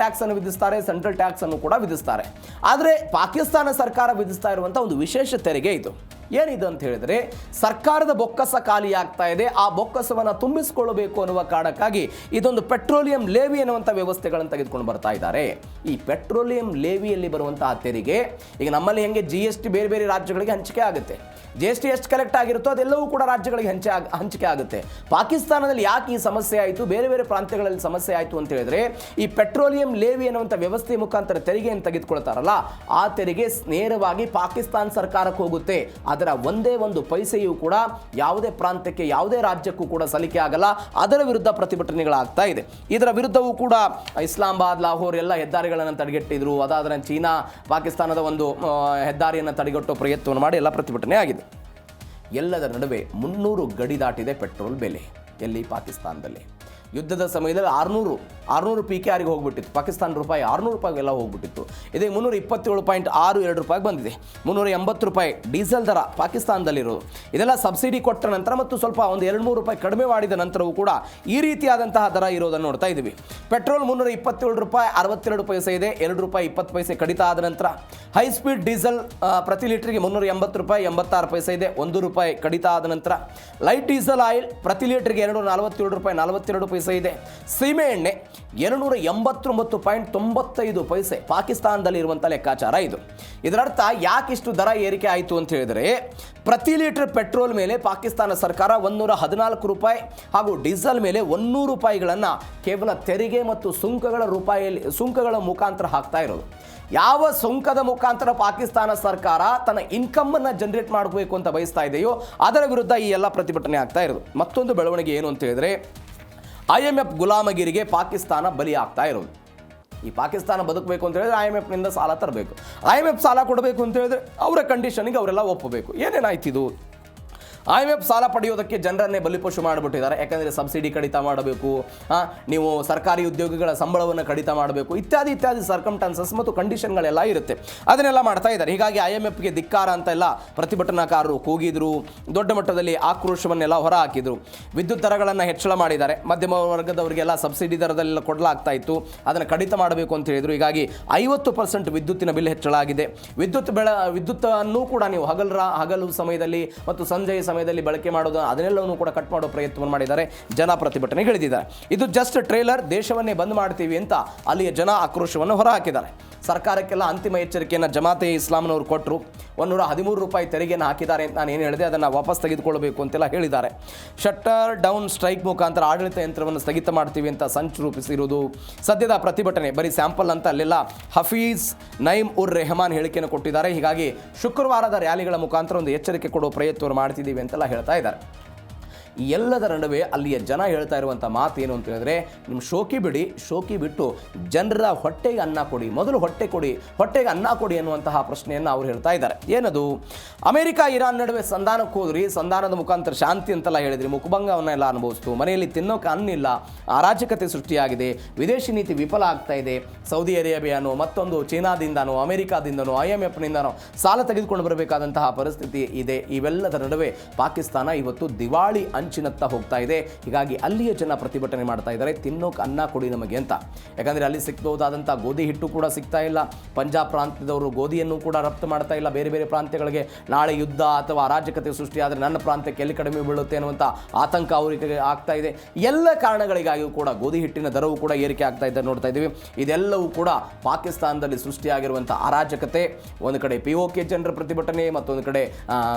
ಟ್ಯಾಕ್ಸನ್ನು ವಿಧಿಸ್ತಾರೆ, ಸೆಂಟ್ರಲ್ ಟ್ಯಾಕ್ಸನ್ನು ಕೂಡ ವಿಧಿಸ್ತಾರೆ. ಆದರೆ ಪಾಕಿಸ್ತಾನ ಸರ್ಕಾರ ವಿಧಿಸ್ತಾ ಇರುವಂಥ ಒಂದು ವಿಶೇಷ ತೆರಿಗೆ ಇದು. ಏನಿದು ಅಂತ ಹೇಳಿದರೆ, ಸರ್ಕಾರದ ಬೊಕ್ಕಸ ಖಾಲಿ ಆಗ್ತಾ ಇದೆ, ಆ ಬೊಕ್ಕಸವನ್ನು ತುಂಬಿಸಿಕೊಳ್ಳಬೇಕು ಅನ್ನುವ ಕಾರಣಕ್ಕಾಗಿ ಇದೊಂದು ಪೆಟ್ರೋಲಿಯಂ ಲೇವಿ ಅನ್ನುವಂಥ ವ್ಯವಸ್ಥೆಗಳನ್ನು ತೆಗೆದುಕೊಂಡು ಬರ್ತಾ ಇದ್ದಾರೆ. ಈ ಪೆಟ್ರೋಲಿಯಂ ಲೇವಿಯಲ್ಲಿ ಬರುವಂತಹ ತೆರಿಗೆ, ಈಗ ನಮ್ಮಲ್ಲಿ ಹೆಂಗೆ GST ಬೇರೆ ಬೇರೆ ರಾಜ್ಯಗಳಿಗೆ ಹಂಚಿಕೆ ಆಗುತ್ತೆ, GST ಎಷ್ಟು ಕಲೆಕ್ಟ್ ಆಗಿರುತ್ತೋ ಅದೆಲ್ಲವೂ ಕೂಡ ರಾಜ್ಯಗಳಿಗೆ ಹಂಚಿಕೆ ಆಗುತ್ತೆ. ಪಾಕಿಸ್ತಾನದಲ್ಲಿ ಯಾಕೆ ಈ ಸಮಸ್ಯೆ ಆಯಿತು, ಬೇರೆ ಬೇರೆ ಪ್ರಾಂತ್ಯಗಳಲ್ಲಿ ಸಮಸ್ಯೆ ಆಯಿತು ಅಂತ ಹೇಳಿದ್ರೆ, ಈ ಪೆಟ್ರೋಲಿಯಂ ಲೇವಿ ಅನ್ನುವಂಥ ವ್ಯವಸ್ಥೆಯ ಮುಖಾಂತರ ತೆರಿಗೆಯನ್ನು ತೆಗೆದುಕೊಳ್ತಾರಲ್ಲ, ಆ ತೆರಿಗೆ ನೇರವಾಗಿ ಪಾಕಿಸ್ತಾನ ಸರ್ಕಾರಕ್ಕೆ ಹೋಗುತ್ತೆ. ಅದರ ಒಂದೇ ಒಂದು ಪೈಸೆಯೂ ಕೂಡ ಯಾವುದೇ ಪ್ರಾಂತ್ಯಕ್ಕೆ, ಯಾವುದೇ ರಾಜ್ಯಕ್ಕೂ ಕೂಡ ಸಲಿಕೆ ಆಗಲ್ಲ. ಅದರ ವಿರುದ್ಧ ಪ್ರತಿಭಟನೆಗಳಾಗ್ತಾ ಇದೆ. ಇದರ ವಿರುದ್ಧವೂ ಕೂಡ ಇಸ್ಲಾಮಾಬಾದ್, ಲಾಹೋರ್ ಎಲ್ಲ ಹೆದ್ದಾರಿಗಳನ್ನು ತಡೆಗಟ್ಟಿದ್ರು. ಅದಾದ ಚೀನಾ ಪಾಕಿಸ್ತಾನದ ಒಂದು ಹೆದ್ದಾರಿಯನ್ನು ತಡೆಗಟ್ಟುವ ಪ್ರಯತ್ನವನ್ನು ಮಾಡಿ ಎಲ್ಲ ಪ್ರತಿಭಟನೆ ಆಗಿದೆ. ಎಲ್ಲದರ ನಡುವೆ 300 ಗಡಿ ದಾಟಿದೆ ಪೆಟ್ರೋಲ್ ಬೆಲೆ. ಎಲ್ಲಿ? ಪಾಕಿಸ್ತಾನದಲ್ಲಿ. ಯುದ್ಧದ ಸಮಯದಲ್ಲಿ 600 PKRಗೆ ಹೋಗ್ಬಿಟ್ಟಿತ್ತು. ಪಾಕಿಸ್ತಾನ ರೂಪಾಯಿ 600 ರೂಪಾಯಿಗೆಲ್ಲ ಹೋಗ್ಬಿಟ್ಟಿತ್ತು. ಇದೇ 327.62 ರೂಪಾಯಿಗೆ ಬಂದಿದೆ. 380 ರೂಪಾಯಿ ಡೀಸೆಲ್ ದರ ಪಾಕಿಸ್ತಾನದಲ್ಲಿರೋದು. ಇದೆಲ್ಲ ಸಬ್ಸಿಡಿ ಕೊಟ್ಟ ನಂತರ ಮತ್ತು ಸ್ವಲ್ಪ ಒಂದು 2-3 ರೂಪಾಯಿ ಕಡಿಮೆ ಮಾಡಿದ ನಂತರವೂ ಕೂಡ ಈ ರೀತಿಯಾದಂತಹ ದರ ಇರೋದನ್ನು ನೋಡ್ತಾ ಇದ್ದೀವಿ. ಪೆಟ್ರೋಲ್ 327 ರೂಪಾಯಿ 62 ಪೈಸೆ ಇದೆ. 2 ರೂಪಾಯಿ 20 ಪೈಸೆ ಕಡಿತ ಆದ ನಂತರ ಹೈ ಸ್ಪೀಡ್ ಡೀಸೆಲ್ ಪ್ರತಿ ಲೀಟರ್ಗೆ 380 ರೂಪಾಯಿ 86 ಪೈಸೆ ಇದೆ. 1 ರೂಪಾಯಿ ಕಡಿತ ಆದ ನಂತರ ಲೈಟ್ ಡೀಸೆಲ್ ಆಯಿಲ್ ಪ್ರತಿ ಲೀಟರ್ಗೆ 247 ರೂಪಾಯಿ 42 ಪೈಸೆ ಇದೆ. ಸೀಮೆ ಎಣ್ಣೆ 289.95 ಪೈಸೆ ಪಾಕಿಸ್ತಾನದಲ್ಲಿ ಇರುವಂಥ ಲೆಕ್ಕಾಚಾರ ಇದು. ಇದರರ್ಥ ಯಾಕಿಷ್ಟು ದರ ಏರಿಕೆ ಆಯಿತು ಅಂತ ಹೇಳಿದರೆ, ಪ್ರತಿ ಲೀಟರ್ ಪೆಟ್ರೋಲ್ ಮೇಲೆ ಪಾಕಿಸ್ತಾನ ಸರ್ಕಾರ 114 ರೂಪಾಯಿ ಹಾಗೂ ಡೀಸೆಲ್ ಮೇಲೆ 100 ರೂಪಾಯಿಗಳನ್ನು ಕೇವಲ ತೆರಿಗೆ ಮತ್ತು ಸುಂಕಗಳ ಮುಖಾಂತರ ಹಾಕ್ತಾ ಇರೋದು. ಯಾವ ಸುಂಕದ ಮುಖಾಂತರ ಪಾಕಿಸ್ತಾನ ಸರ್ಕಾರ ತನ್ನ ಇನ್ಕಮನ್ನು ಜನರೇಟ್ ಮಾಡಬೇಕು ಅಂತ ಬಯಸ್ತಾ ಇದೆಯೋ ಅದರ ವಿರುದ್ಧ ಈ ಎಲ್ಲ ಪ್ರತಿಭಟನೆ ಆಗ್ತಾ ಇರೋದು. ಮತ್ತೊಂದು ಬೆಳವಣಿಗೆ ಏನು ಅಂತ ಹೇಳಿದರೆ, IMF ಗುಲಾಮಗಿರಿಗೆ ಪಾಕಿಸ್ತಾನ ಬಲಿ ಆಗ್ತಾ ಇರೋದು. ಈ ಪಾಕಿಸ್ತಾನ ಬದುಕಬೇಕು ಅಂತ ಹೇಳಿದ್ರೆ IMFನಿಂದ ಸಾಲ ತರಬೇಕು. IMF ಸಾಲ ಕೊಡಬೇಕು ಅಂತ ಹೇಳಿದ್ರೆ ಅವರ ಕಂಡೀಷನ್ಗೆ ಅವರೆಲ್ಲ ಒಪ್ಪಬೇಕು. ಏನೇನಾಯ್ತು ಇದು? IMF ಸಾಲ ಪಡೆಯೋದಕ್ಕೆ ಜನರನ್ನೇ ಬಲಿಪಶು ಮಾಡಿಬಿಟ್ಟಿದ್ದಾರೆ. ಯಾಕಂದರೆ ಸಬ್ಸಿಡಿ ಕಡಿತ ಮಾಡಬೇಕು, ನೀವು ಸರ್ಕಾರಿ ಉದ್ಯೋಗಿಗಳ ಸಂಬಳವನ್ನು ಕಡಿತ ಮಾಡಬೇಕು, ಇತ್ಯಾದಿ ಇತ್ಯಾದಿ ಸರ್ಕಮ್ಸ್ಟಾನ್ಸಸ್ ಮತ್ತು ಕಂಡೀಷನ್ಗಳೆಲ್ಲ ಇರುತ್ತೆ. ಅದನ್ನೆಲ್ಲ ಮಾಡ್ತಾ ಇದ್ದಾರೆ. ಹೀಗಾಗಿ IMFಗೆ ಧಿಕ್ಕಾರ ಅಂತ ಎಲ್ಲ ಪ್ರತಿಭಟನಾಕಾರರು ಕೂಗಿದ್ರು, ದೊಡ್ಡ ಮಟ್ಟದಲ್ಲಿ ಆಕ್ರೋಶವನ್ನೆಲ್ಲ ಹೊರ ಹಾಕಿದ್ರು. ವಿದ್ಯುತ್ ದರಗಳನ್ನು ಹೆಚ್ಚಳ ಮಾಡಿದ್ದಾರೆ. ಮಧ್ಯಮ ವರ್ಗದವರಿಗೆಲ್ಲ ಸಬ್ಸಿಡಿ ದರದಲ್ಲೆಲ್ಲ ಕೊಡಲಾಗ್ತಾ ಇತ್ತು, ಅದನ್ನು ಕಡಿತ ಮಾಡಬೇಕು ಅಂತ ಹೇಳಿದರು. ಹೀಗಾಗಿ 50% ವಿದ್ಯುತ್ತಿನ ಬಿಲ್ ಹೆಚ್ಚಳ ಆಗಿದೆ. ವಿದ್ಯುತ್ತನ್ನು ಕೂಡ ನೀವು ಹಗಲು ಸಮಯದಲ್ಲಿ ಮತ್ತು ಸಂಜೆಯ ಸಮಯದಲ್ಲಿ ಬಳಕೆ ಮಾಡೋದು ಅದನ್ನೆಲ್ಲವನ್ನೂ ಕೂಡ ಕಟ್ ಮಾಡೋ ಪ್ರಯತ್ನವನ್ನು ಮಾಡಿದ್ದಾರೆ. ಜನ ಪ್ರತಿಭಟನೆಗಿಳಿದಿದ್ದಾರೆ. ಇದು ಜಸ್ಟ್ ಟ್ರೇಲರ್, ದೇಶವನ್ನೇ ಬಂದ್ ಮಾಡ್ತೀವಿ ಅಂತ ಅಲ್ಲಿಯ ಜನ ಆಕ್ರೋಶವನ್ನು ಹೊರಹಾಕಿದ್ದಾರೆ. ಸರ್ಕಾರಕ್ಕೆಲ್ಲ ಅಂತಿಮ ಎಚ್ಚರಿಕೆಯನ್ನು ಜಮಾತೆ ಇಸ್ಲಾಂನವರು ಕೊಟ್ಟರು. 113 ರೂಪಾಯಿ ತೆರಿಗೆಯನ್ನು ಹಾಕಿದ್ದಾರೆ ಅಂತ ನಾನು ಏನು ಹೇಳಿದೆ ಅದನ್ನು ವಾಪಸ್ ತೆಗೆದುಕೊಳ್ಳಬೇಕು ಅಂತೆಲ್ಲ ಹೇಳಿದ್ದಾರೆ. ಶಟ್ಟರ್ ಡೌನ್ ಸ್ಟ್ರೈಕ್ ಮುಖಾಂತರ ಆಡಳಿತ ಯಂತ್ರವನ್ನು ಸ್ಥಗಿತ ಮಾಡ್ತೀವಿ ಅಂತ ಸಂಚು ರೂಪಿಸಿರುವುದು ಸದ್ಯದ ಪ್ರತಿಭಟನೆ. ಬರೀ ಸ್ಯಾಂಪಲ್ ಅಂತ ಅಲ್ಲೆಲ್ಲ ಹಫೀಜ್ ನೈಮ್ ಉರ್ ರೆಹಮಾನ್ ಹೇಳಿಕೆಯನ್ನು ಕೊಟ್ಟಿದ್ದಾರೆ. ಹೀಗಾಗಿ ಶುಕ್ರವಾರದ ರ್ಯಾಲಿಗಳ ಮುಖಾಂತರ ಒಂದು ಎಚ್ಚರಿಕೆ ಕೊಡುವ ಪ್ರಯತ್ನವನ್ನು ಮಾಡ್ತಿದ್ದೀವಿ ಅಂತೆಲ್ಲ ಹೇಳ್ತಾ ಇದ್ದಾರೆ. ಈ ಎಲ್ಲದರ ನಡುವೆ ಅಲ್ಲಿಯ ಜನ ಹೇಳ್ತಾ ಇರುವಂಥ ಮಾತು ಏನು ಅಂತ ಹೇಳಿದ್ರೆ, ನಿಮ್ಮ ಶೋಕಿ ಬಿಡಿ, ಶೋಕಿ ಬಿಟ್ಟು ಜನರ ಹೊಟ್ಟೆಗೆ ಅನ್ನ ಕೊಡಿ, ಮೊದಲು ಹೊಟ್ಟೆಗೆ ಅನ್ನ ಕೊಡಿ ಅನ್ನುವಂತಹ ಪ್ರಶ್ನೆಯನ್ನು ಅವರು ಹೇಳ್ತಾ ಇದ್ದಾರೆ. ಏನದು? ಅಮೆರಿಕ ಇರಾನ್ ನಡುವೆ ಸಂಧಾನಕ್ಕೆ ಹೋದ್ರಿ, ಸಂಧಾನದ ಮುಖಾಂತರ ಶಾಂತಿ ಅಂತೆಲ್ಲ ಹೇಳಿದ್ರಿ, ಮುಖಭಂಗವನ್ನೆಲ್ಲ ಅನುಭವಿಸ್ತು, ಮನೆಯಲ್ಲಿ ತಿನ್ನೋಕೆ ಅನ್ನಿಲ್ಲ, ಅರಾಜಕತೆ ಸೃಷ್ಟಿಯಾಗಿದೆ, ವಿದೇಶಿ ನೀತಿ ವಿಫಲ ಆಗ್ತಾ ಇದೆ, ಸೌದಿ ಅರೇಬಿಯಾನೋ ಮತ್ತೊಂದು ಚೀನಾದಿಂದನೋ ಅಮೆರಿಕಾದಿಂದನೋ IMFನಿಂದನೋ ಸಾಲ ತೆಗೆದುಕೊಂಡು ಬರಬೇಕಾದಂತಹ ಪರಿಸ್ಥಿತಿ ಇದೆ. ಇವೆಲ್ಲದರ ನಡುವೆ ಪಾಕಿಸ್ತಾನ ಇವತ್ತು ದಿವಾಳಿ ಅಂಚಿನತ್ತ ಹೋಗ್ತಾ ಇದೆ. ಹೀಗಾಗಿ ಅಲ್ಲಿಯ ಜನ ಪ್ರತಿಭಟನೆ ಮಾಡ್ತಾ ಇದ್ದಾರೆ, ತಿನ್ನೋಕೆ ಅನ್ನ ಕೊಡಿ ನಮಗೆ ಅಂತ. ಯಾಕಂದರೆ ಅಲ್ಲಿ ಸಿಕ್ಬಹುದಾದಂಥ ಗೋಧಿ ಹಿಟ್ಟು ಕೂಡ ಸಿಗ್ತಾ ಇಲ್ಲ. ಪಂಜಾಬ್ ಪ್ರಾಂತ್ಯದವರು ಗೋಧಿಯನ್ನು ಕೂಡ ರಫ್ತು ಮಾಡ್ತಾ ಇಲ್ಲ ಬೇರೆ ಬೇರೆ ಪ್ರಾಂತ್ಯಗಳಿಗೆ. ನಾಳೆ ಯುದ್ಧ ಅಥವಾ ಅರಾಜಕತೆ ಸೃಷ್ಟಿಯಾದರೆ ನನ್ನ ಪ್ರಾಂತ್ಯಕ್ಕೆ ಎಲ್ಲಿ ಕಡಿಮೆ ಬೀಳುತ್ತೆ ಅನ್ನುವಂಥ ಆತಂಕ ಅವರಿಗೆ ಆಗ್ತಾ ಇದೆ. ಎಲ್ಲ ಕಾರಣಗಳಿಗಾಗಿಯೂ ಕೂಡ ಗೋಧಿ ಹಿಟ್ಟಿನ ದರವು ಕೂಡ ಏರಿಕೆ ಆಗ್ತಾ ಇದೆ ನೋಡ್ತಾ ಇದ್ದೀವಿ. ಇದೆಲ್ಲವೂ ಕೂಡ ಪಾಕಿಸ್ತಾನದಲ್ಲಿ ಸೃಷ್ಟಿಯಾಗಿರುವಂಥ ಅರಾಜಕತೆ. ಒಂದು ಕಡೆ POK ಜನರ ಪ್ರತಿಭಟನೆ, ಮತ್ತೊಂದು ಕಡೆ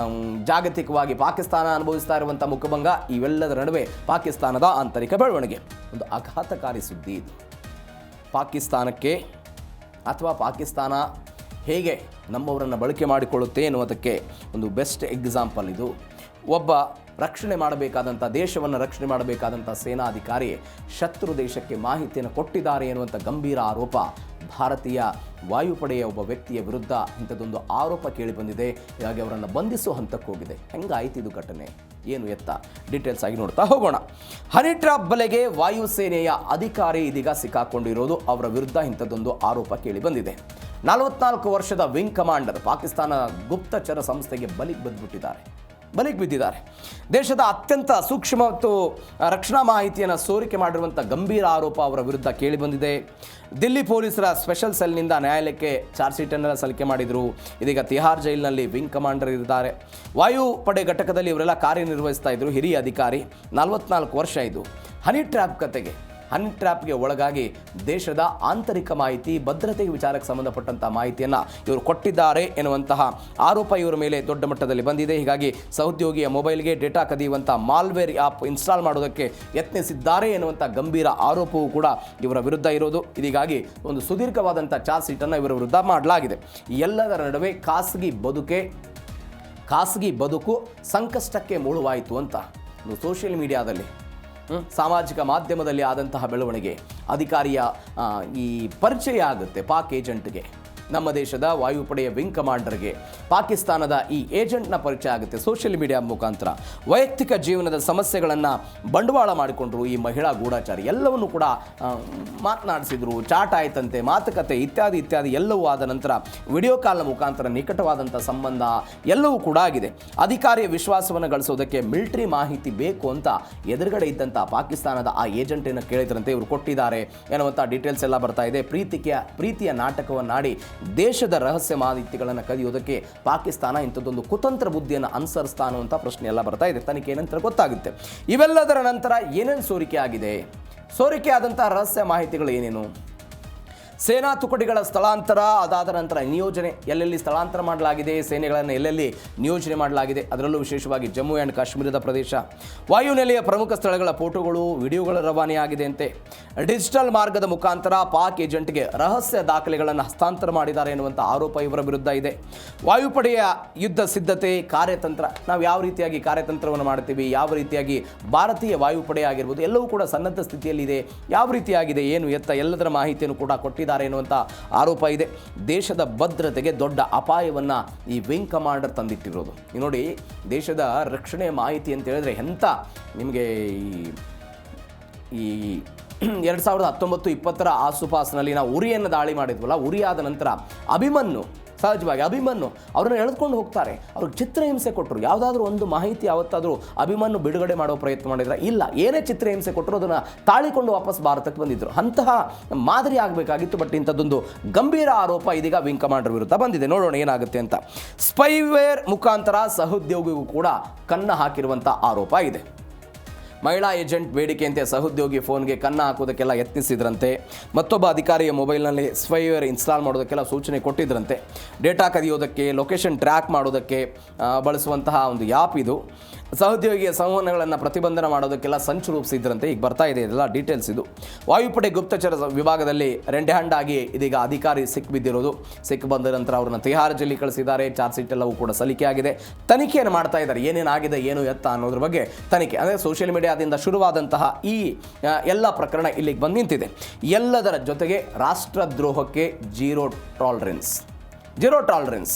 ಜಾಗತಿಕವಾಗಿ ಪಾಕಿಸ್ತಾನ ಅನುಭವಿಸ್ತಾ ಇರುವಂಥ ಮುಖಭಂಗ. ಇವೆಲ್ಲದರ ನಡುವೆ ಪಾಕಿಸ್ತಾನದ ಆಂತರಿಕ ಬೆಳವಣಿಗೆ. ಒಂದು ಆಘಾತಕಾರಿ ಸುದ್ದಿ ಇದು. ಪಾಕಿಸ್ತಾನಕ್ಕೆ ಅಥವಾ ಪಾಕಿಸ್ತಾನ ಹೇಗೆ ನಮ್ಮವರನ್ನು ಬಳಕೆ ಮಾಡಿಕೊಳ್ಳುತ್ತೆ ಎನ್ನುವುದಕ್ಕೆ ಒಂದು ಬೆಸ್ಟ್ ಎಕ್ಸಾಂಪಲ್ ಇದು. ಒಬ್ಬ ರಕ್ಷಣೆ ಮಾಡಬೇಕಾದಂಥ, ದೇಶವನ್ನು ರಕ್ಷಣೆ ಮಾಡಬೇಕಾದಂಥ ಸೇನಾಧಿಕಾರಿ ಶತ್ರು ದೇಶಕ್ಕೆ ಮಾಹಿತಿಯನ್ನು ಕೊಟ್ಟಿದ್ದಾರೆ ಎನ್ನುವಂಥ ಗಂಭೀರ ಆರೋಪ ಭಾರತೀಯ ವಾಯುಪಡೆಯ ಒಬ್ಬ ವ್ಯಕ್ತಿಯ ವಿರುದ್ಧ ಇಂಥದ್ದೊಂದು ಆರೋಪ ಕೇಳಿಬಂದಿದೆ. ಹೀಗಾಗಿ ಅವರನ್ನು ಬಂಧಿಸುವ ಹಂತಕ್ಕೆ ಹೋಗಿದೆ. ಹೆಂಗಾಯ್ತು ಇದು ಘಟನೆ, ಏನು ಎತ್ತ ಡೀಟೇಲ್ಸ್ ಆಗಿ ನೋಡ್ತಾ ಹೋಗೋಣ. ಹನಿ ಟ್ರ್ಯಾಪ್ ಬಲೆಗೆ ವಾಯುಸೇನೆಯ ಅಧಿಕಾರಿ ಇದೀಗ ಸಿಕ್ಕಾಕೊಂಡಿರೋದು. ಅವರ ವಿರುದ್ಧ ಇಂಥದ್ದೊಂದು ಆರೋಪ ಕೇಳಿ ಬಂದಿದೆ. 44 ವರ್ಷದ ವಿಂಗ್ ಕಮಾಂಡರ್ ಪಾಕಿಸ್ತಾನ ಗುಪ್ತಚರ ಸಂಸ್ಥೆಗೆ ಬಲಿಗೆ ಬಿದ್ದಿದ್ದಾರೆ. ದೇಶದ ಅತ್ಯಂತ ಸೂಕ್ಷ್ಮ ಮತ್ತು ರಕ್ಷಣಾ ಮಾಹಿತಿಯನ್ನು ಸೋರಿಕೆ ಮಾಡಿರುವಂಥ ಗಂಭೀರ ಆರೋಪ ಅವರ ವಿರುದ್ಧ ಕೇಳಿಬಂದಿದೆ. ದಿಲ್ಲಿ ಪೊಲೀಸರ ಸ್ಪೆಷಲ್ ಸೆಲ್ನಿಂದ ನ್ಯಾಯಾಲಯಕ್ಕೆ ಚಾರ್ಜ್ ಶೀಟನ್ನೆಲ್ಲ ಸಲ್ಲಿಕೆ ಮಾಡಿದರು. ಇದೀಗ ತಿಹಾರ್ ಜೈಲಿನಲ್ಲಿ ವಿಂಗ್ ಕಮಾಂಡರ್ ಇದ್ದಾರೆ. ವಾಯುಪಡೆ ಘಟಕದಲ್ಲಿ ಇವರೆಲ್ಲ ಕಾರ್ಯನಿರ್ವಹಿಸ್ತಾ ಇದ್ದರು. ಹಿರಿಯ ಅಧಿಕಾರಿ, 44 ವರ್ಷ. ಇದು ಹನಿ ಟ್ರ್ಯಾಪ್ಗೆ ಒಳಗಾಗಿ ದೇಶದ ಆಂತರಿಕ ಮಾಹಿತಿ, ಭದ್ರತೆಗೆ ವಿಚಾರಕ್ಕೆ ಸಂಬಂಧಪಟ್ಟಂಥ ಮಾಹಿತಿಯನ್ನು ಇವರು ಕೊಟ್ಟಿದ್ದಾರೆ ಎನ್ನುವಂತಹ ಆರೋಪ ಇವರ ಮೇಲೆ ದೊಡ್ಡ ಮಟ್ಟದಲ್ಲಿ ಬಂದಿದೆ. ಹೀಗಾಗಿ ಸಹೋದ್ಯೋಗಿಯ ಮೊಬೈಲ್ಗೆ ಡೇಟಾ ಕದಿಯುವಂಥ ಮಾಲ್ವೇರ್ ಆ್ಯಪ್ ಇನ್ಸ್ಟಾಲ್ ಮಾಡೋದಕ್ಕೆ ಯತ್ನಿಸಿದ್ದಾರೆ ಎನ್ನುವಂಥ ಗಂಭೀರ ಆರೋಪವೂ ಕೂಡ ಇವರ ವಿರುದ್ಧ ಇರೋದು. ಇದೀಗಾಗಿ ಒಂದು ಸುದೀರ್ಘವಾದಂಥ ಚಾರ್ಜ್ ಶೀಟನ್ನು ಇವರ ವಿರುದ್ಧ ಮಾಡಲಾಗಿದೆ. ಎಲ್ಲದರ ನಡುವೆ ಖಾಸಗಿ ಬದುಕು ಸಂಕಷ್ಟಕ್ಕೆ ಮುಳುವಾಯಿತು ಅಂತ ಸೋಷಿಯಲ್ ಮೀಡಿಯಾದಲ್ಲಿ, ಸಾಮಾಜಿಕ ಮಾಧ್ಯಮದಲ್ಲಿ ಆದಂತಹ ಬೆಳವಣಿಗೆ. ಅಧಿಕಾರಿಯ ಈ ಪರಿಚಯ ಆಗುತ್ತೆ ಪಾಕ್ ಏಜೆಂಟ್ಗೆ, ನಮ್ಮ ದೇಶದ ವಾಯುಪಡೆಯ ವಿಂಗ್ ಕಮಾಂಡರ್ಗೆ ಪಾಕಿಸ್ತಾನದ ಈ ಏಜೆಂಟ್ನ ಪರಿಚಯ ಆಗುತ್ತೆ ಸೋಷಿಯಲ್ ಮೀಡಿಯಾ ಮುಖಾಂತರ. ವೈಯಕ್ತಿಕ ಜೀವನದ ಸಮಸ್ಯೆಗಳನ್ನು ಬಂಡವಾಳ ಮಾಡಿಕೊಂಡ್ರು ಈ ಮಹಿಳಾ ಗೂಢಚಾರಿ. ಎಲ್ಲವನ್ನೂ ಕೂಡ ಮಾತನಾಡಿಸಿದ್ರು, ಚಾಟ್ ಆಯ್ತಂತೆ, ಮಾತುಕತೆ ಇತ್ಯಾದಿ ಎಲ್ಲವೂ ಆದ ನಂತರ ವಿಡಿಯೋ ಕಾಲ್ನ ಮುಖಾಂತರ ನಿಕಟವಾದಂಥ ಸಂಬಂಧ ಎಲ್ಲವೂ ಕೂಡ ಆಗಿದೆ. ಅಧಿಕಾರಿಯ ವಿಶ್ವಾಸವನ್ನು ಗಳಿಸೋದಕ್ಕೆ ಮಿಲಿಟರಿ ಮಾಹಿತಿ ಬೇಕು ಅಂತ ಎದುರುಗಡೆ ಇದ್ದಂಥ ಪಾಕಿಸ್ತಾನದ ಆ ಏಜೆಂಟನ್ನು ಕೇಳಿದ್ರಂತೆ ಇವರು ಕೊಟ್ಟಿದ್ದಾರೆ ಎನ್ನುವಂಥ ಡೀಟೇಲ್ಸ್ ಎಲ್ಲ ಬರ್ತಾ ಇದೆ. ಪ್ರೀತಿಯ ನಾಟಕವನ್ನಾಡಿ ದೇಶದ ರಹಸ್ಯ ಮಾಹಿತಿಗಳನ್ನು ಕದಿಯೋದಕ್ಕೆ ಪಾಕಿಸ್ತಾನ ಇಂಥದ್ದೊಂದು ಕುತಂತ್ರ ಬುದ್ಧಿಯನ್ನು ಅನುಸರಿಸ್ತಾ ಅನ್ನುವಂಥ ಪ್ರಶ್ನೆ ಎಲ್ಲ ಬರ್ತಾ ಇದೆ. ತನಿಖೆ ನಂತರ ಗೊತ್ತಾಗುತ್ತೆ. ಇವೆಲ್ಲದರ ನಂತರ ಏನೇನು ಸೋರಿಕೆ ಆಗಿದೆ, ಸೋರಿಕೆ ಆದಂತಹ ರಹಸ್ಯ ಮಾಹಿತಿಗಳು ಏನೇನು, ಸೇನಾ ತುಕಡಿಗಳ ಸ್ಥಳಾಂತರ, ಅದಾದ ನಂತರ ನಿಯೋಜನೆ, ಎಲ್ಲೆಲ್ಲಿ ಸ್ಥಳಾಂತರ ಮಾಡಲಾಗಿದೆ, ಸೇನೆಗಳನ್ನು ಎಲ್ಲೆಲ್ಲಿ ನಿಯೋಜನೆ ಮಾಡಲಾಗಿದೆ, ಅದರಲ್ಲೂ ವಿಶೇಷವಾಗಿ ಜಮ್ಮು ಆ್ಯಂಡ್ ಕಾಶ್ಮೀರದ ಪ್ರದೇಶ, ವಾಯುನೆಲೆಯ ಪ್ರಮುಖ ಸ್ಥಳಗಳ ಫೋಟೋಗಳು, ವಿಡಿಯೋಗಳು ರವಾನೆಯಾಗಿದೆ ಅಂತೆ. ಡಿಜಿಟಲ್ ಮಾರ್ಗದ ಮುಖಾಂತರ ಪಾಕ್ ಏಜೆಂಟ್ಗೆ ರಹಸ್ಯ ದಾಖಲೆಗಳನ್ನು ಹಸ್ತಾಂತರ ಮಾಡಿದ್ದಾರೆ ಎನ್ನುವಂಥ ಆರೋಪ ಇವರ ವಿರುದ್ಧ ಇದೆ. ವಾಯುಪಡೆಯ ಯುದ್ಧ ಸಿದ್ಧತೆ, ಕಾರ್ಯತಂತ್ರ, ನಾವು ಯಾವ ರೀತಿಯಾಗಿ ಕಾರ್ಯತಂತ್ರವನ್ನು ಮಾಡ್ತೀವಿ, ಯಾವ ರೀತಿಯಾಗಿ ಭಾರತೀಯ ವಾಯುಪಡೆ ಆಗಿರ್ಬೋದು ಎಲ್ಲವೂ ಕೂಡ ಸನ್ನದ್ಧ ಸ್ಥಿತಿಯಲ್ಲಿದೆ, ಯಾವ ರೀತಿಯಾಗಿದೆ ಏನು ಎತ್ತ ಎಲ್ಲದರ ಮಾಹಿತಿಯನ್ನು ಕೂಡ ಕೊಟ್ಟಿದ್ದಾರೆ ಇದ್ದಾರೆ ಎನ್ನುವಂಥ ಆರೋಪ ಇದೆ. ದೇಶದ ಭದ್ರತೆಗೆ ದೊಡ್ಡ ಅಪಾಯವನ್ನು ಈ ವಿಂಗ್ ಕಮಾಂಡರ್ ತಂದಿಟ್ಟಿರೋದು. ನೋಡಿ, ದೇಶದ ರಕ್ಷಣೆ ಮಾಹಿತಿ ಅಂತ ಹೇಳಿದ್ರೆ ಎಂಥ ನಿಮಗೆ ಈ 2019-20 ಆಸುಪಾಸಿನಲ್ಲಿ ನಾವು ಉರಿಯನ್ನು ದಾಳಿ ಮಾಡಿದ್ವಲ್ಲ, ಉರಿ ಆದ ನಂತರ ಸಹಜವಾಗಿ ಅಭಿಮನ್ಯು ಅವ್ರನ್ನ ಎಳೆದುಕೊಂಡು ಹೋಗ್ತಾರೆ. ಅವ್ರಿಗೆ ಚಿತ್ರಹಿಂಸೆ ಕೊಟ್ಟರು. ಯಾವುದಾದ್ರೂ ಒಂದು ಮಾಹಿತಿ ಯಾವತ್ತಾದರೂ ಅಭಿಮನ್ಯು ಬಿಡುಗಡೆ ಮಾಡೋ ಪ್ರಯತ್ನ ಮಾಡಿದ್ರೆ ಇಲ್ಲ, ಏನೇ ಚಿತ್ರಹಿಂಸೆ ಕೊಟ್ಟರು ಅದನ್ನು ತಾಳಿಕೊಂಡು ವಾಪಸ್ ಭಾರತಕ್ಕೆ ಬಂದಿದ್ದರು. ಅಂತಹ ಮಾದರಿ ಆಗಬೇಕಾಗಿತ್ತು. ಬಟ್ ಇಂಥದ್ದೊಂದು ಗಂಭೀರ ಆರೋಪ ಇದೀಗ ವಿಂಗ್ ಕಮಾಂಡರ್ ವಿರುದ್ಧ ಬಂದಿದೆ. ನೋಡೋಣ ಏನಾಗುತ್ತೆ ಅಂತ. ಸ್ಪೈವೇರ್ ಮುಖಾಂತರ ಸಹೋದ್ಯೋಗಿಗೂ ಕೂಡ ಕನ್ನ ಹಾಕಿರುವಂಥ ಆರೋಪ ಇದೆ. ಮಹಿಳಾ ಏಜೆಂಟ್ ಬೇಡಿಕೆಯಂತೆ ಸಹೋದ್ಯೋಗಿ ಫೋನ್ಗೆ ಕನ್ನ ಹಾಕೋದಕ್ಕೆಲ್ಲ ಯತ್ನಿಸಿದ್ರಂತೆ. ಮತ್ತೊಬ್ಬ ಅಧಿಕಾರಿಯ ಮೊಬೈಲ್ನಲ್ಲಿ ಸ್ಪೈವೇರ್ ಇನ್ಸ್ಟಾಲ್ ಮಾಡೋದಕ್ಕೆಲ್ಲ ಸೂಚನೆ ಕೊಟ್ಟಿದ್ರಂತೆ. ಡೇಟಾ ಕದಿಯೋದಕ್ಕೆ, ಲೊಕೇಶನ್ ಟ್ರ್ಯಾಕ್ ಮಾಡೋದಕ್ಕೆ ಬಳಸುವಂತಹ ಒಂದು ಆ್ಯಪ್ ಇದು. ಸಹೋದ್ಯೋಗಿಯ ಸಂವಹನಗಳನ್ನು ಪ್ರತಿಬಂಧನ ಮಾಡೋದಕ್ಕೆಲ್ಲ ಸಂಚು ರೂಪಿಸಿದ್ರಂತೆ. ಈಗ ಬರ್ತಾ ಇದೆ ಇದೆಲ್ಲ ಡೀಟೇಲ್ಸ್. ಇದು ವಾಯುಪಡೆ ಗುಪ್ತಚರ ವಿಭಾಗದಲ್ಲಿ ರೆಡ್ ಹ್ಯಾಂಡ್ ಆಗಿ ಇದೀಗ ಅಧಿಕಾರಿ ಸಿಕ್ಕಿಬಿದ್ದಿರೋದು. ಸಿಕ್ಕಿಬಂದ ನಂತರ ಅವ್ರನ್ನ ತಿಹಾರ್ ಜೈಲಿಗೆ ಕಳಿಸಿದ್ದಾರೆ. ಚಾರ್ಜ್ ಶೀಟ್ ಎಲ್ಲವೂ ಕೂಡ ಸಲ್ಲಿಕೆ ಆಗಿದೆ. ತನಿಖೆಯನ್ನು ಮಾಡ್ತಾ ಇದ್ದಾರೆ. ಏನೇನಾಗಿದೆ, ಏನು ಎತ್ತ ಅನ್ನೋದ್ರ ಬಗ್ಗೆ ತನಿಖೆ. ಅಂದರೆ ಸೋಷಿಯಲ್ ಮೀಡಿಯಾದಿಂದ ಶುರುವಾದಂತಹ ಈ ಎಲ್ಲ ಪ್ರಕರಣ ಇಲ್ಲಿಗೆ ಬಂದು ನಿಂತಿದೆ. ಎಲ್ಲದರ ಜೊತೆಗೆ ರಾಷ್ಟ್ರದ್ರೋಹಕ್ಕೆ ಜೀರೋ ಟಾಲರೆನ್ಸ್.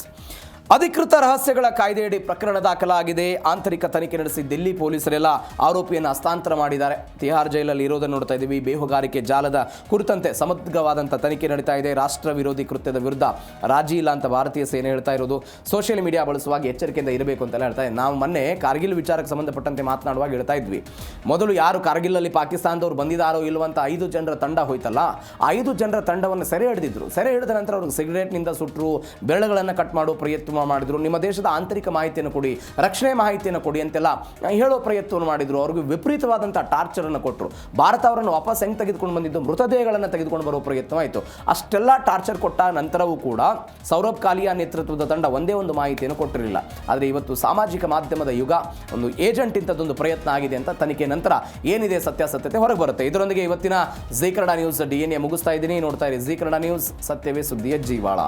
ಅಧಿಕೃತ ರಹಸ್ಯಗಳ ಕಾಯ್ದೆಯಡಿ ಪ್ರಕರಣ ದಾಖಲಾಗಿದೆ. ಆಂತರಿಕ ತನಿಖೆ ನಡೆಸಿ ದಿಲ್ಲಿ ಪೊಲೀಸರೆಲ್ಲ ಆರೋಪಿಯನ್ನು ಹಸ್ತಾಂತರ ಮಾಡಿದ್ದಾರೆ. ತಿಹಾರ್ ಜೈಲಲ್ಲಿ ಇರೋದನ್ನು ನೋಡ್ತಾ ಇದ್ದೀವಿ. ಬೇಹುಗಾರಿಕೆ ಜಾಲದ ಕುರಿತಂತೆ ಸಮಗ್ರವಾದಂಥ ತನಿಖೆ ನಡೀತಾ ಇದೆ. ರಾಷ್ಟ್ರ ವಿರೋಧಿ ಕೃತ್ಯದ ವಿರುದ್ಧ ರಾಜಿ ಇಲ್ಲ ಅಂತ ಭಾರತೀಯ ಸೇನೆ ಹೇಳ್ತಾ ಇರೋದು. ಸೋಷಿಯಲ್ ಮೀಡಿಯಾ ಬಳಸುವಾಗ ಎಚ್ಚರಿಕೆಯಿಂದ ಇರಬೇಕು ಅಂತೆಲ್ಲ ಹೇಳ್ತಾ ಇದ್ದೀವಿ. ನಾವು ಮೊನ್ನೆ ಕಾರ್ಗಿಲ್ ವಿಚಾರಕ್ಕೆ ಸಂಬಂಧಪಟ್ಟಂತೆ ಮಾತನಾಡುವಾಗ ಹೇಳ್ತಾ ಇದ್ವಿ, ಮೊದಲು ಯಾರು ಕಾರ್ಗಿಲಲ್ಲಿ ಪಾಕಿಸ್ತಾನದವ್ರು ಬಂದಿದ್ದಾರೋ ಇಲ್ಲವಂತ 5 ಜನರ ತಂಡ ಹೋಯ್ತಲ್ಲ, ಆ 5 ಜನರ ತಂಡವನ್ನು ಸೆರೆ ಹಿಡಿದಿದ್ರು. ಸೆರೆ ಹಿಡಿದ ನಂತರ ಅವ್ರಿಗೆ ಸಿಗರೇಟ್ನಿಂದ ಸುಟ್ಟರು, ಬೆರಳುಗಳನ್ನು ಕಟ್ ಮಾಡೋ ಪ್ರಯತ್ನ ಮಾಡಿದ್ರು. ನಿಮ್ಮ ದೇಶದ ಆಂತರಿಕ ಮಾಹಿತಿಯನ್ನು ಕೊಡಿ, ರಕ್ಷಣೆ ಮಾಹಿತಿಯನ್ನು ಕೊಡಿ ಅಂತೆಲ್ಲ ಹೇಳೋ ಪ್ರಯತ್ನವನ್ನು ಮಾಡಿದ್ರು. ಅವ್ರಿಗೆ ವಿಪರೀತವಾದಂಥ ಟಾರ್ಚರ್ ಅನ್ನು ಕೊಟ್ಟರು. ಭಾರತ ಅವರನ್ನು ವಾಪಸ್ ಹೆಂಗೆ ತೆಗೆದುಕೊಂಡು ಬಂದಿದ್ದು, ಮೃತದೇಹಗಳನ್ನು ತೆಗೆದುಕೊಂಡು ಬರೋ ಪ್ರಯತ್ನವಾಯಿತು. ಅಷ್ಟೆಲ್ಲ ಟಾರ್ಚರ್ ಕೊಟ್ಟ ನಂತರವೂ ಕೂಡ ಸೌರಭ್ ಕಾಲಿಯಾ ನೇತೃತ್ವದ ತಂಡ ಒಂದೇ ಒಂದು ಮಾಹಿತಿಯನ್ನು ಕೊಟ್ಟಿರಲಿಲ್ಲ. ಆದರೆ ಇವತ್ತು ಸಾಮಾಜಿಕ ಮಾಧ್ಯಮದ ಯುಗ, ಒಂದು ಏಜೆಂಟ್ ಇಂಥದ್ದೊಂದು ಪ್ರಯತ್ನ ಆಗಿದೆ ಅಂತ ತನಿಖೆ ನಂತರ ಏನಿದೆ ಸತ್ಯಾಸತ್ಯತೆ ಹೊರಗೆ ಬರುತ್ತೆ. ಇದರೊಂದಿಗೆ ಇವತ್ತಿನ ಜೀ ಕನ್ನಡ ನ್ಯೂಸ್ DNA ಮುಗಿಸ್ತಾ ಇದ್ದೀನಿ. ನೋಡ್ತಾ ಇರಿ ಜೀ ಕನ್ನಡ ನ್ಯೂಸ್, ಸತ್ಯವೇ ಸುದ್ದಿಯ ಜೀವಾಳ.